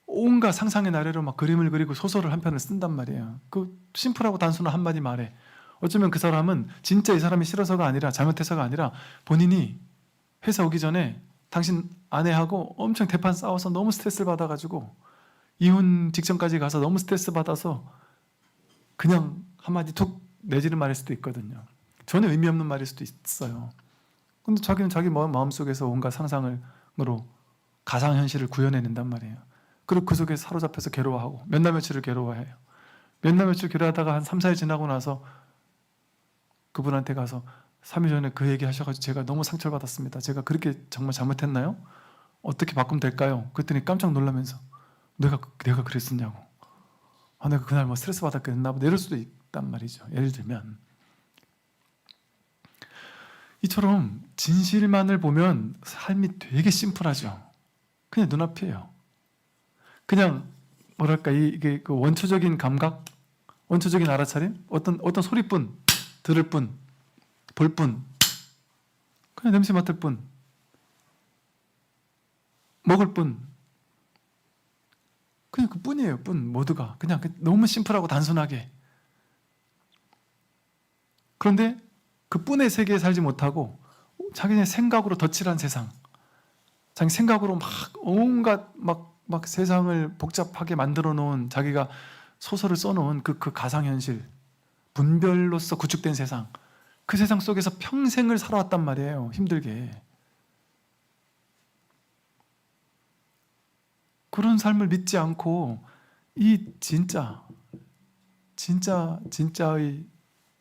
온갖 상상의 나래로 막 그림을 그리고 소설을 한 편을 쓴단 말이에요. 그 심플하고 단순한 한마디 말에 어쩌면 그 사람은 진짜 이 사람이 싫어서가 아니라 잘못해서가 아니라 본인이 회사 오기 전에 당신 아내하고 엄청 대판 싸워서 너무 스트레스를 받아가지고 이혼 직전까지 가서 너무 스트레스 받아서 그냥 한마디 툭 내지는 말일 수도 있거든요. 전혀 의미 없는 말일 수도 있어요. 근데 자기는 자기 마음속에서 온갖 상상으로 가상현실을 구현해낸단 말이에요. 그리고 그 속에 사로잡혀서 괴로워하고 몇 날 며칠을 괴로워해요. 몇 날 며칠 괴로워하다가 한 3, 4일 지나고 나서 그분한테 가서 3일 전에 그 얘기 하셔가지고 제가 너무 상처를 받았습니다. 제가 그렇게 정말 잘못했나요? 어떻게 바꾸면 될까요? 그랬더니 깜짝 놀라면서 내가 그랬었냐고. 내가 그날 뭐 스트레스 받았겠나 보다 이럴 수도 있단 말이죠. 예를 들면 이처럼 진실만을 보면 삶이 되게 심플하죠. 그냥 눈앞이에요. 그냥 뭐랄까 이게 그 원초적인 감각, 원초적인 알아차림, 어떤 소리뿐, 들을 뿐, 볼 뿐, 그냥 냄새 맡을 뿐, 먹을 뿐, 그냥 그 뿐이에요. 뿐 모두가 그냥 너무 심플하고 단순하게. 그런데 그 뿐의 세계에 살지 못하고 자기네 생각으로 덧칠한 세상, 자기 생각으로 막 온갖 막 세상을 복잡하게 만들어 놓은, 자기가 소설을 써놓은 그 가상현실, 분별로서 구축된 세상, 그 세상 속에서 평생을 살아왔단 말이에요. 힘들게. 그런 삶을 믿지 않고 이 진짜의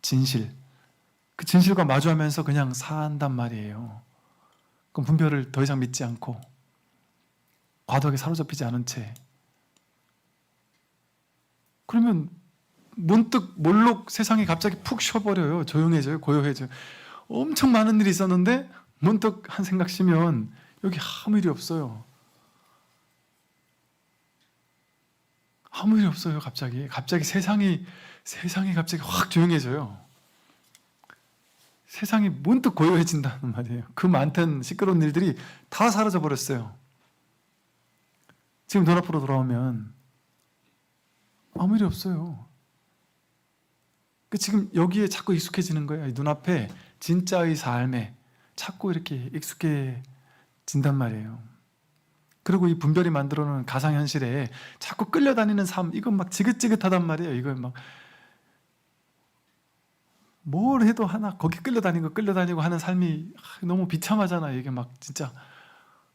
진실, 그 진실과 마주하면서 그냥 산단 말이에요. 그럼 분별을 더 이상 믿지 않고 과도하게 사로잡히지 않은 채. 그러면 문득 몰록 세상이 갑자기 푹 쉬어버려요. 조용해져요. 고요해져요. 엄청 많은 일이 있었는데 문득 한 생각 쉬면 여기 아무 일이 없어요. 아무 일이 없어요. 갑자기 세상이 갑자기 확 조용해져요. 세상이 문득 고요해진다는 말이에요. 그 많던 시끄러운 일들이 다 사라져 버렸어요. 지금 눈앞으로 돌아오면 아무 일이 없어요. 지금 여기에 자꾸 익숙해지는 거예요. 눈앞에 진짜의 삶에 자꾸 이렇게 익숙해진단 말이에요. 그리고 이 분별이 만들어놓은 가상현실에 자꾸 끌려다니는 삶, 이건 막 지긋지긋하단 말이에요. 이건 막 뭘 해도 하나 거기 끌려다니고 하는 삶이 너무 비참하잖아요. 이게 막 진짜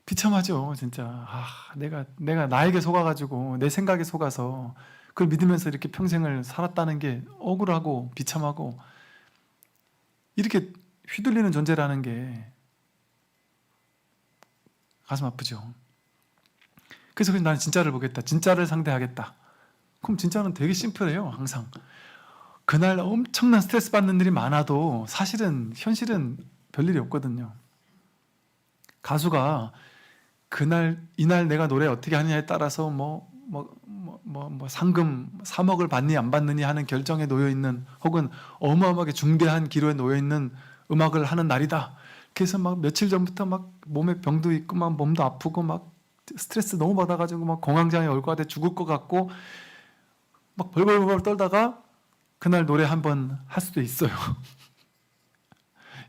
비참하죠. 진짜 내가 나에게 속아가지고 내 생각에 속아서 그걸 믿으면서 이렇게 평생을 살았다는 게 억울하고 비참하고 이렇게 휘둘리는 존재라는 게 가슴 아프죠. 그래서 나는 진짜를 보겠다. 진짜를 상대하겠다. 그럼 진짜는 되게 심플해요. 항상. 그날 엄청난 스트레스 받는 일이 많아도 사실은 현실은 별일이 없거든요. 가수가 이날 내가 노래 어떻게 하느냐에 따라서 상금 3억을 받니 안 받느니 하는 결정에 놓여 있는, 혹은 어마어마하게 중대한 기로에 놓여 있는 음악을 하는 날이다. 그래서 막 며칠 전부터 막 몸에 병도 있고 막 몸도 아프고 막 스트레스 너무 받아가지고 막 공황장애 올 것 같아 죽을 것 같고 막 벌벌벌 떨다가 그날 노래 한번 할 수도 있어요.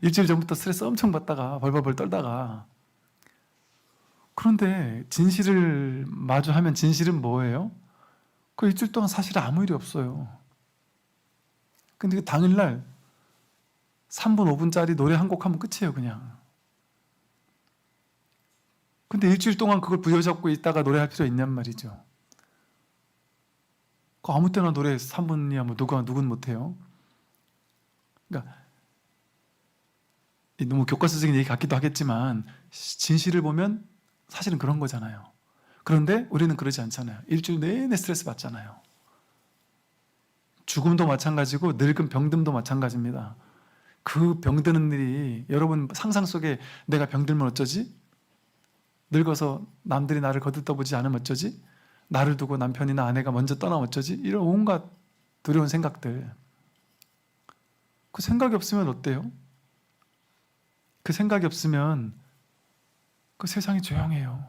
일주일 전부터 스트레스 엄청 받다가 벌벌벌 떨다가. 그런데 진실을 마주하면 진실은 뭐예요? 그 일주일 동안 사실 아무 일이 없어요. 근데 그 당일날 3분 5분짜리 노래 한 곡 하면 끝이에요. 그냥. 근데 일주일 동안 그걸 부여잡고 있다가 노래할 필요 있냔 말이죠. 아무 때나 노래 3분이야 뭐 누군 못해요. 그러니까 너무 교과서적인 얘기 같기도 하겠지만 진실을 보면 사실은 그런 거잖아요. 그런데 우리는 그러지 않잖아요. 일주일 내내 스트레스 받잖아요. 죽음도 마찬가지고 늙은 병듦도 마찬가지입니다. 그 병드는 일이 여러분 상상 속에 내가 병들면 어쩌지? 늙어서 남들이 나를 거들떠보지 않으면 어쩌지? 나를 두고 남편이나 아내가 먼저 떠나면 어쩌지? 이런 온갖 두려운 생각들. 그 생각이 없으면 어때요? 그 생각이 없으면 그 세상이 조용해요.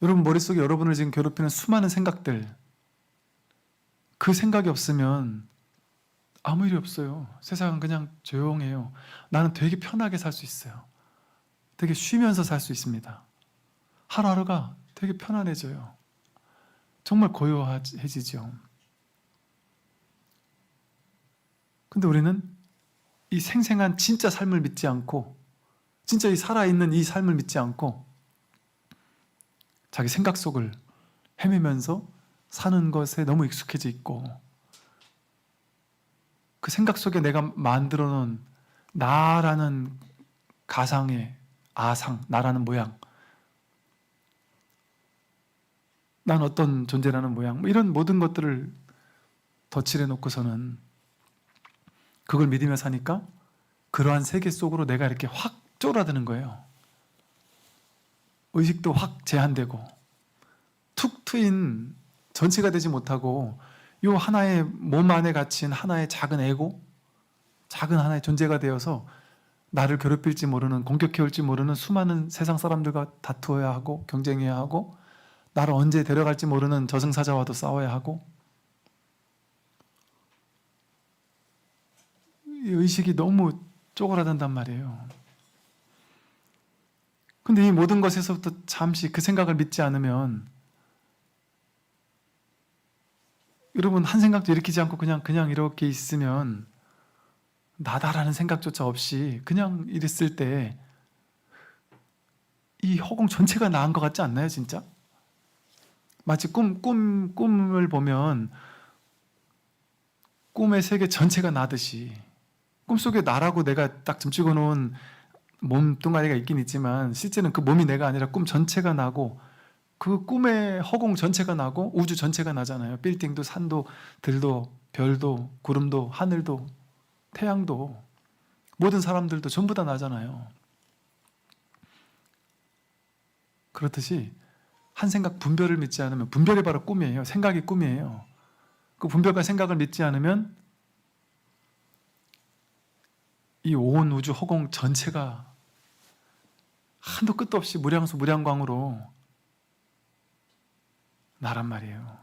여러분 머릿속에 여러분을 지금 괴롭히는 수많은 생각들, 그 생각이 없으면 아무 일이 없어요. 세상은 그냥 조용해요. 나는 되게 편하게 살 수 있어요. 되게 쉬면서 살 수 있습니다. 하루하루가 되게 편안해져요. 정말 고요해지죠. 근데 우리는 이 생생한 진짜 삶을 믿지 않고, 진짜 이 살아있는 이 삶을 믿지 않고 자기 생각 속을 헤매면서 사는 것에 너무 익숙해져 있고, 그 생각 속에 내가 만들어 놓은 나라는 가상의 아상, 나라는 모양, 난 어떤 존재라는 모양, 뭐 이런 모든 것들을 덧칠해 놓고서는 그걸 믿으며 사니까 그러한 세계 속으로 내가 이렇게 확 쫄아드는 거예요. 의식도 확 제한되고 툭 트인 전체가 되지 못하고 이 하나의 몸 안에 갇힌 하나의 작은 에고, 작은 하나의 존재가 되어서 나를 괴롭힐지 모르는, 공격해올지 모르는 수많은 세상 사람들과 다투어야 하고 경쟁해야 하고 나를 언제 데려갈지 모르는 저승사자와도 싸워야 하고, 이 의식이 너무 쪼그라든단 말이에요. 근데 이 모든 것에서부터 잠시 그 생각을 믿지 않으면, 여러분 한 생각도 일으키지 않고 그냥 이렇게 있으면 나다라는 생각조차 없이 그냥 이랬을 때 이 허공 전체가 나은 것 같지 않나요, 진짜? 마치 꿈을 보면 꿈의 세계 전체가 나듯이, 꿈속에 나라고 내가 딱 점찍어 놓은 몸뚱아리가 있긴 있지만 실제는 그 몸이 내가 아니라 꿈 전체가 나고 그 꿈의 허공 전체가 나고 우주 전체가 나잖아요. 빌딩도 산도 들도 별도 구름도 하늘도 태양도 모든 사람들도 전부 다 나잖아요. 그렇듯이 한 생각 분별을 믿지 않으면, 분별이 바로 꿈이에요. 생각이 꿈이에요. 그 분별과 생각을 믿지 않으면 이 온 우주 허공 전체가 한도 끝도 없이 무량수 무량광으로 나란 말이에요.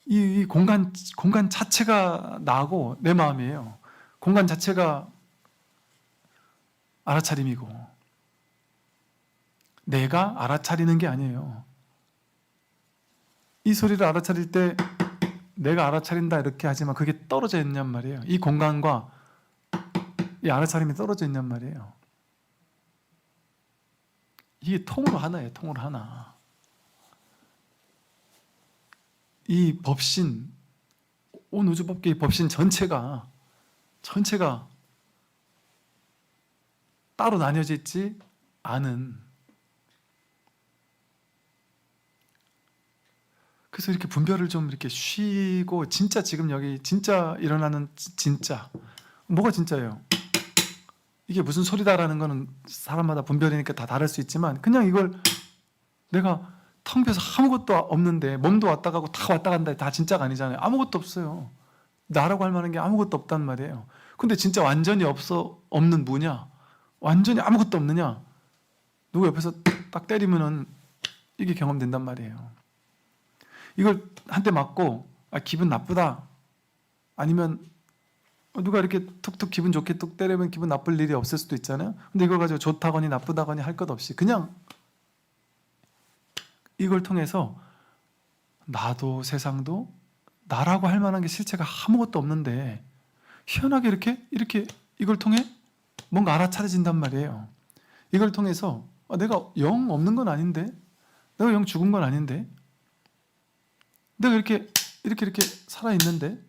이 공간 자체가 나고 내 마음이에요. 공간 자체가 알아차림이고 내가 알아차리는 게 아니에요. 이 소리를 알아차릴 때 내가 알아차린다 이렇게 하지만 그게 떨어져 있냔 말이에요. 이 공간과 이 알아차림이 떨어져 있냔 말이에요. 이게 통으로 하나예요. 통으로 하나. 이 법신, 온 우주법계의 법신 전체가 따로 나뉘어져 있지 않은, 그래서 이렇게 분별을 좀 이렇게 쉬고, 진짜 지금 여기 진짜 일어나는 진짜, 뭐가 진짜예요? 이게 무슨 소리다라는 거는 사람마다 분별이니까 다 다를 수 있지만, 그냥 이걸 내가 텅 비어서 아무것도 없는데 몸도 왔다 가고 다 왔다 간다, 다 진짜가 아니잖아요. 아무것도 없어요. 나라고 할 만한 게 아무것도 없단 말이에요. 근데 진짜 완전히 없는 뭐냐? 완전히 아무것도 없느냐? 누구 옆에서 딱 때리면은 이게 경험된단 말이에요. 이걸 한 대 맞고 기분 나쁘다, 아니면 누가 이렇게 툭툭 기분 좋게 뚝 때리면 기분 나쁠 일이 없을 수도 있잖아요. 근데 이걸 가지고 좋다거니 나쁘다거니 할 것 없이 그냥 이걸 통해서 나도 세상도 나라고 할 만한 게 실체가 아무것도 없는데 희한하게 이렇게 이걸 통해 뭔가 알아차려진단 말이에요. 이걸 통해서 내가 영 없는 건 아닌데, 내가 영 죽은 건 아닌데, 내가 이렇게 살아있는데,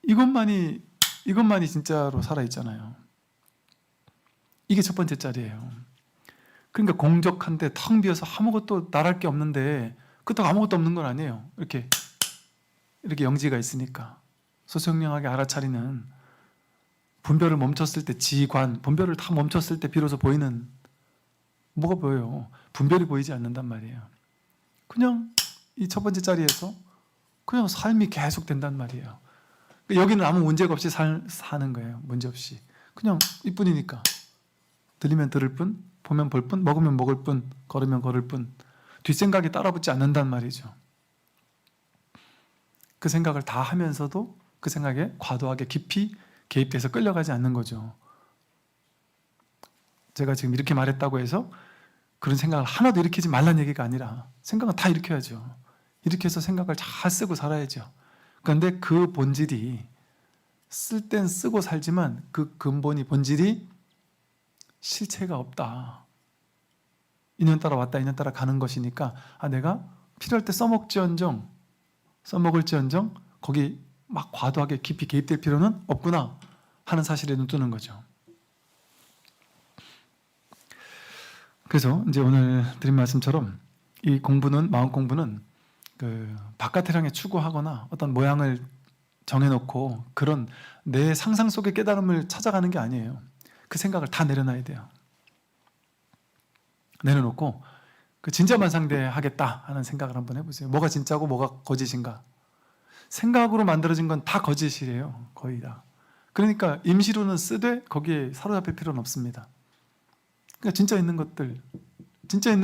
이것만이 진짜로 살아있잖아요. 이게 첫 번째 짤이에요. 그러니까 공적한데 텅 비어서 아무것도 나랄 게 없는데, 그렇다고 아무것도 없는 건 아니에요. 이렇게 영지가 있으니까 소소영령하게 알아차리는, 분별을 멈췄을 때 지관, 분별을 다 멈췄을 때 비로소 보이는, 뭐가 보여요? 분별이 보이지 않는단 말이에요. 그냥 이 첫 번째 자리에서 그냥 삶이 계속 된단 말이에요. 여기는 아무 문제가 없이 사는 거예요. 문제 없이. 그냥 이뿐이니까. 들리면 들을 뿐, 보면 볼 뿐, 먹으면 먹을 뿐, 걸으면 걸을 뿐. 뒷생각이 따라붙지 않는단 말이죠. 그 생각을 다 하면서도 그 생각에 과도하게 깊이 개입돼서 끌려가지 않는 거죠. 제가 지금 이렇게 말했다고 해서 그런 생각을 하나도 일으키지 말란 얘기가 아니라, 생각은 다 일으켜야죠. 일으켜서 생각을 잘 쓰고 살아야죠. 그런데 그 본질이, 쓸 땐 쓰고 살지만 그 근본이, 본질이 실체가 없다. 인연 따라 왔다 인연 따라 가는 것이니까 내가 필요할 때 써먹을지언정 거기 막 과도하게 깊이 개입될 필요는 없구나 하는 사실에 눈 뜨는 거죠. 그래서 이제 오늘 드린 말씀처럼 이 공부는, 마음 공부는 그 바깥을 향해 추구하거나 어떤 모양을 정해놓고 그런 내 상상 속의 깨달음을 찾아가는 게 아니에요. 그 생각을 다 내려놔야 돼요. 내려놓고 그 진짜만 상대하겠다 하는 생각을 한번 해보세요. 뭐가 진짜고 뭐가 거짓인가. 생각으로 만들어진 건 다 거짓이래요. 거의 다. 그러니까 임시로는 쓰되 거기에 사로잡힐 필요는 없습니다. 그러니까 진짜 있는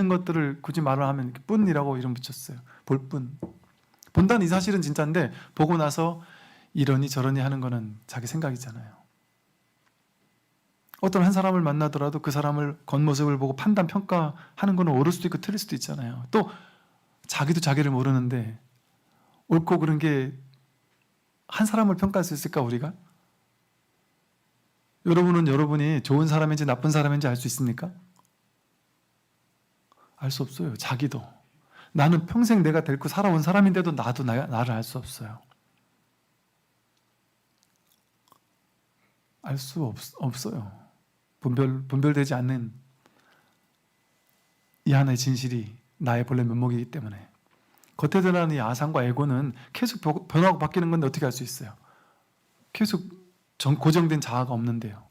것들을 굳이 말을 하면 이렇게 뿐이라고 이름 붙였어요. 볼 뿐. 본다는 이 사실은 진짜인데 보고 나서 이러니 저러니 하는 거는 자기 생각이잖아요. 어떤 한 사람을 만나더라도 그 사람을 겉모습을 보고 판단, 평가하는 거는 옳을 수도 있고 틀릴 수도 있잖아요. 또 자기도 자기를 모르는데 옳고 그른 게 한 사람을 평가할 수 있을까 우리가? 여러분은 여러분이 좋은 사람인지 나쁜 사람인지 알 수 있습니까? 알 수 없어요. 자기도. 나는 평생 내가 데리고 살아온 사람인데도 나도 나를 알 수 없어요. 알 수 없어요. 분별되지 않는 이 하나의 진실이 나의 본래 면목이기 때문에. 겉에 드러나는 이 아상과 에고는 계속 변하고 바뀌는 건데 어떻게 알 수 있어요? 계속 고정된 자아가 없는데요.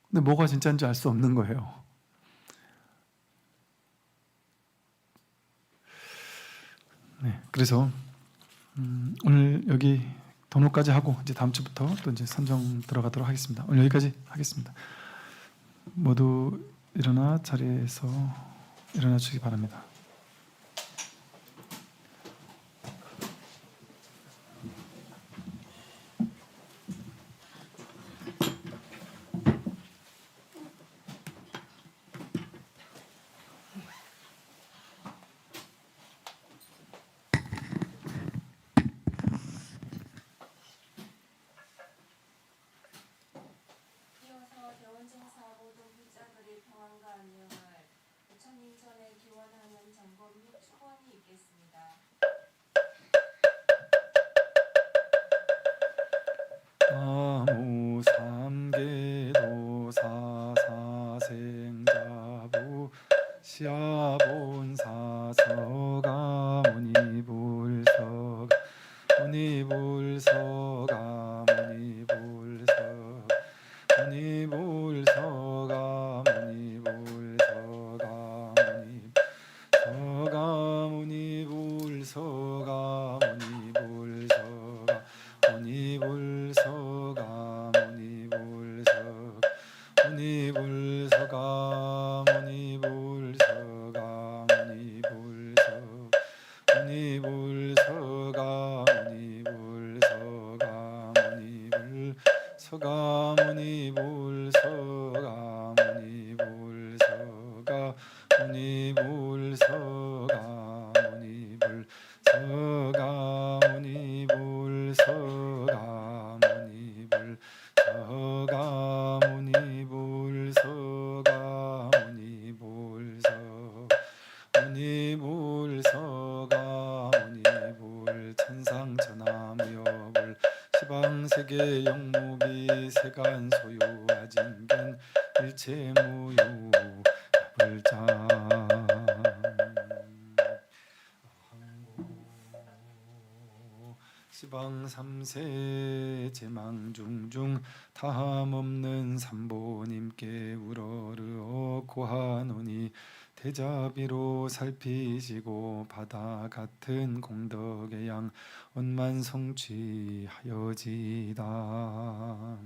근데 뭐가 진짜인지 알 수 없는 거예요. 네, 그래서 오늘 여기 등록까지 하고 이제 다음 주부터 또 이제 선정 들어가도록 하겠습니다. 오늘 여기까지 하겠습니다. 모두 일어나 자리에서 일어나 주시기 바랍니다. 이어서 대원증사 모든 불자들의 평안과 안녕을 부처님 전에 기원하는 점검 및 축원이 있겠습니다. 나무 삼계도 사사생자부 시아본사 서가 무니불서가 무니불서가 무니불서가 무니불서가 무니불서가 무니불서가 무니불서가 무니불서가 무니불서가 무니불서가 무니불서가 무니불서가 천상천하무여불 시방세계 영무비 세간 소유아진견 일체무유 불장 시방 삼세 제망중중 다함없는 삼보님께 우러르어 고하노니 대자비로 살피시고 바다 같은 공덕의 양 원만성취하여지다.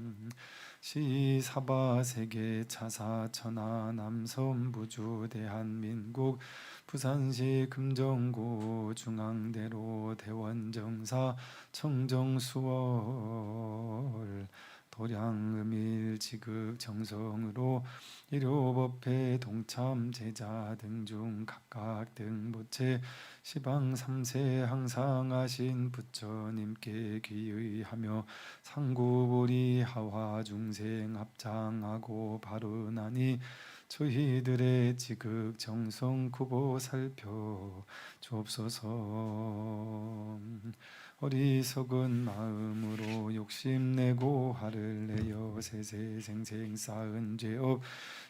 시사바세계 차사천하 남섬부주 대한민국 부산시 금정구 중앙대로 대원정사 청정수월 도량음일 지극 정성으로 일요법회 동참 제자 등 중 각각 등부채 시방 삼세 항상하신 부처님께 귀의하며 상구보리 하화 중생 합장하고 바르나니 저희들의 지극 정성 구보 살펴 주옵소서. 어리석은 마음으로 욕심내고 화를 내어 세세생생 쌓은 죄업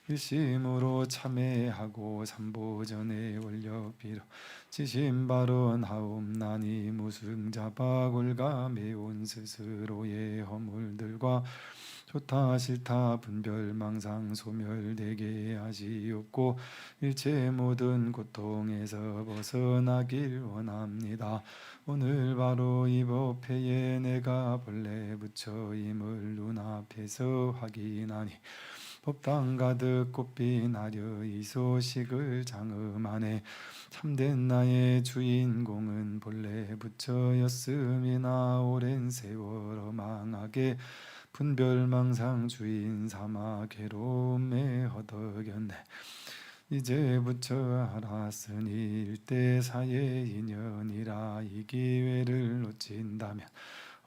일심으로 참회하고 삼보전에 올려 빌어 지심발언 하옵나니 무승자박 올가매온 스스로의 허물들과 좋다 싫다 분별망상 소멸되게 하시옵고 일체 모든 고통에서 벗어나길 원합니다. 오늘 바로 이 법회에 내가 본래 부처임을 눈앞에서 확인하니 법당 가득 꽃빛나려 이 소식을 장음하네. 참된 나의 주인공은 본래 부처였음이나 오랜 세월 어망하게 분별망상 주인 삼아 괴로움에 허덕였네. 이제 부처 알았으니 일대사의 인연이라 이 기회를 놓친다면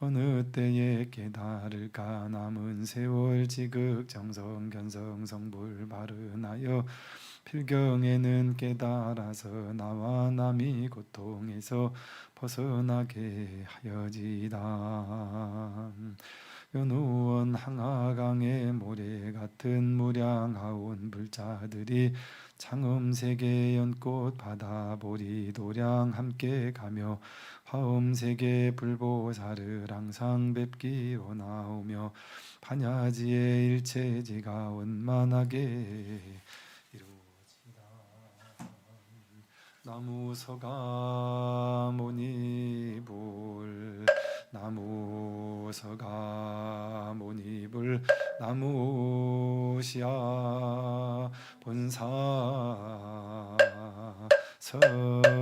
어느 때에 깨달을까. 남은 세월 지극 정성 견성 성불 바른하여 필경에는 깨달아서 나와 남이 고통에서 벗어나게 하여지다. 연우원 항하강의 모래 같은 무량하온 불자들이 창음세계 연꽃 바다보리 도량 함께 가며 화엄세계 불보살을 항상 뵙기 원하오며 반야지의 일체지가 원만하게 이루어지다. 나무서가모니불 나무서가모니불 나무시야 본사 서가모니불.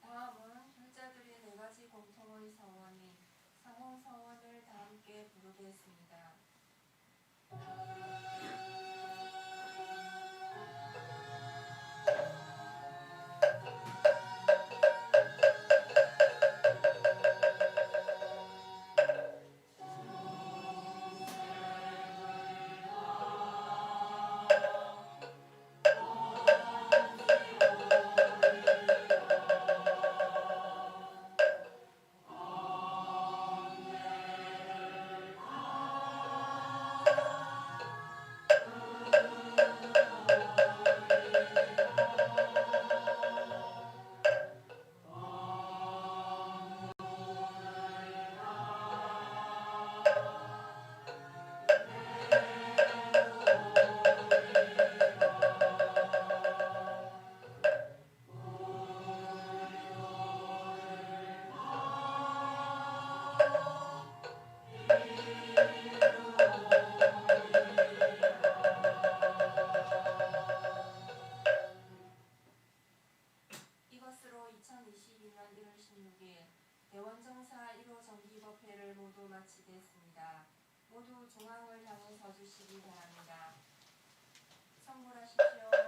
다음은 불자들의 네 가지 공통의 서원인 상호서원을 다 함께 부르겠습니다. 이것으로 2022년 1월 16일 대원정사 1호 정기법회를 모두 마치겠습니다. 모두 중앙을 향해 서주시기 바랍니다. 성불하십시오.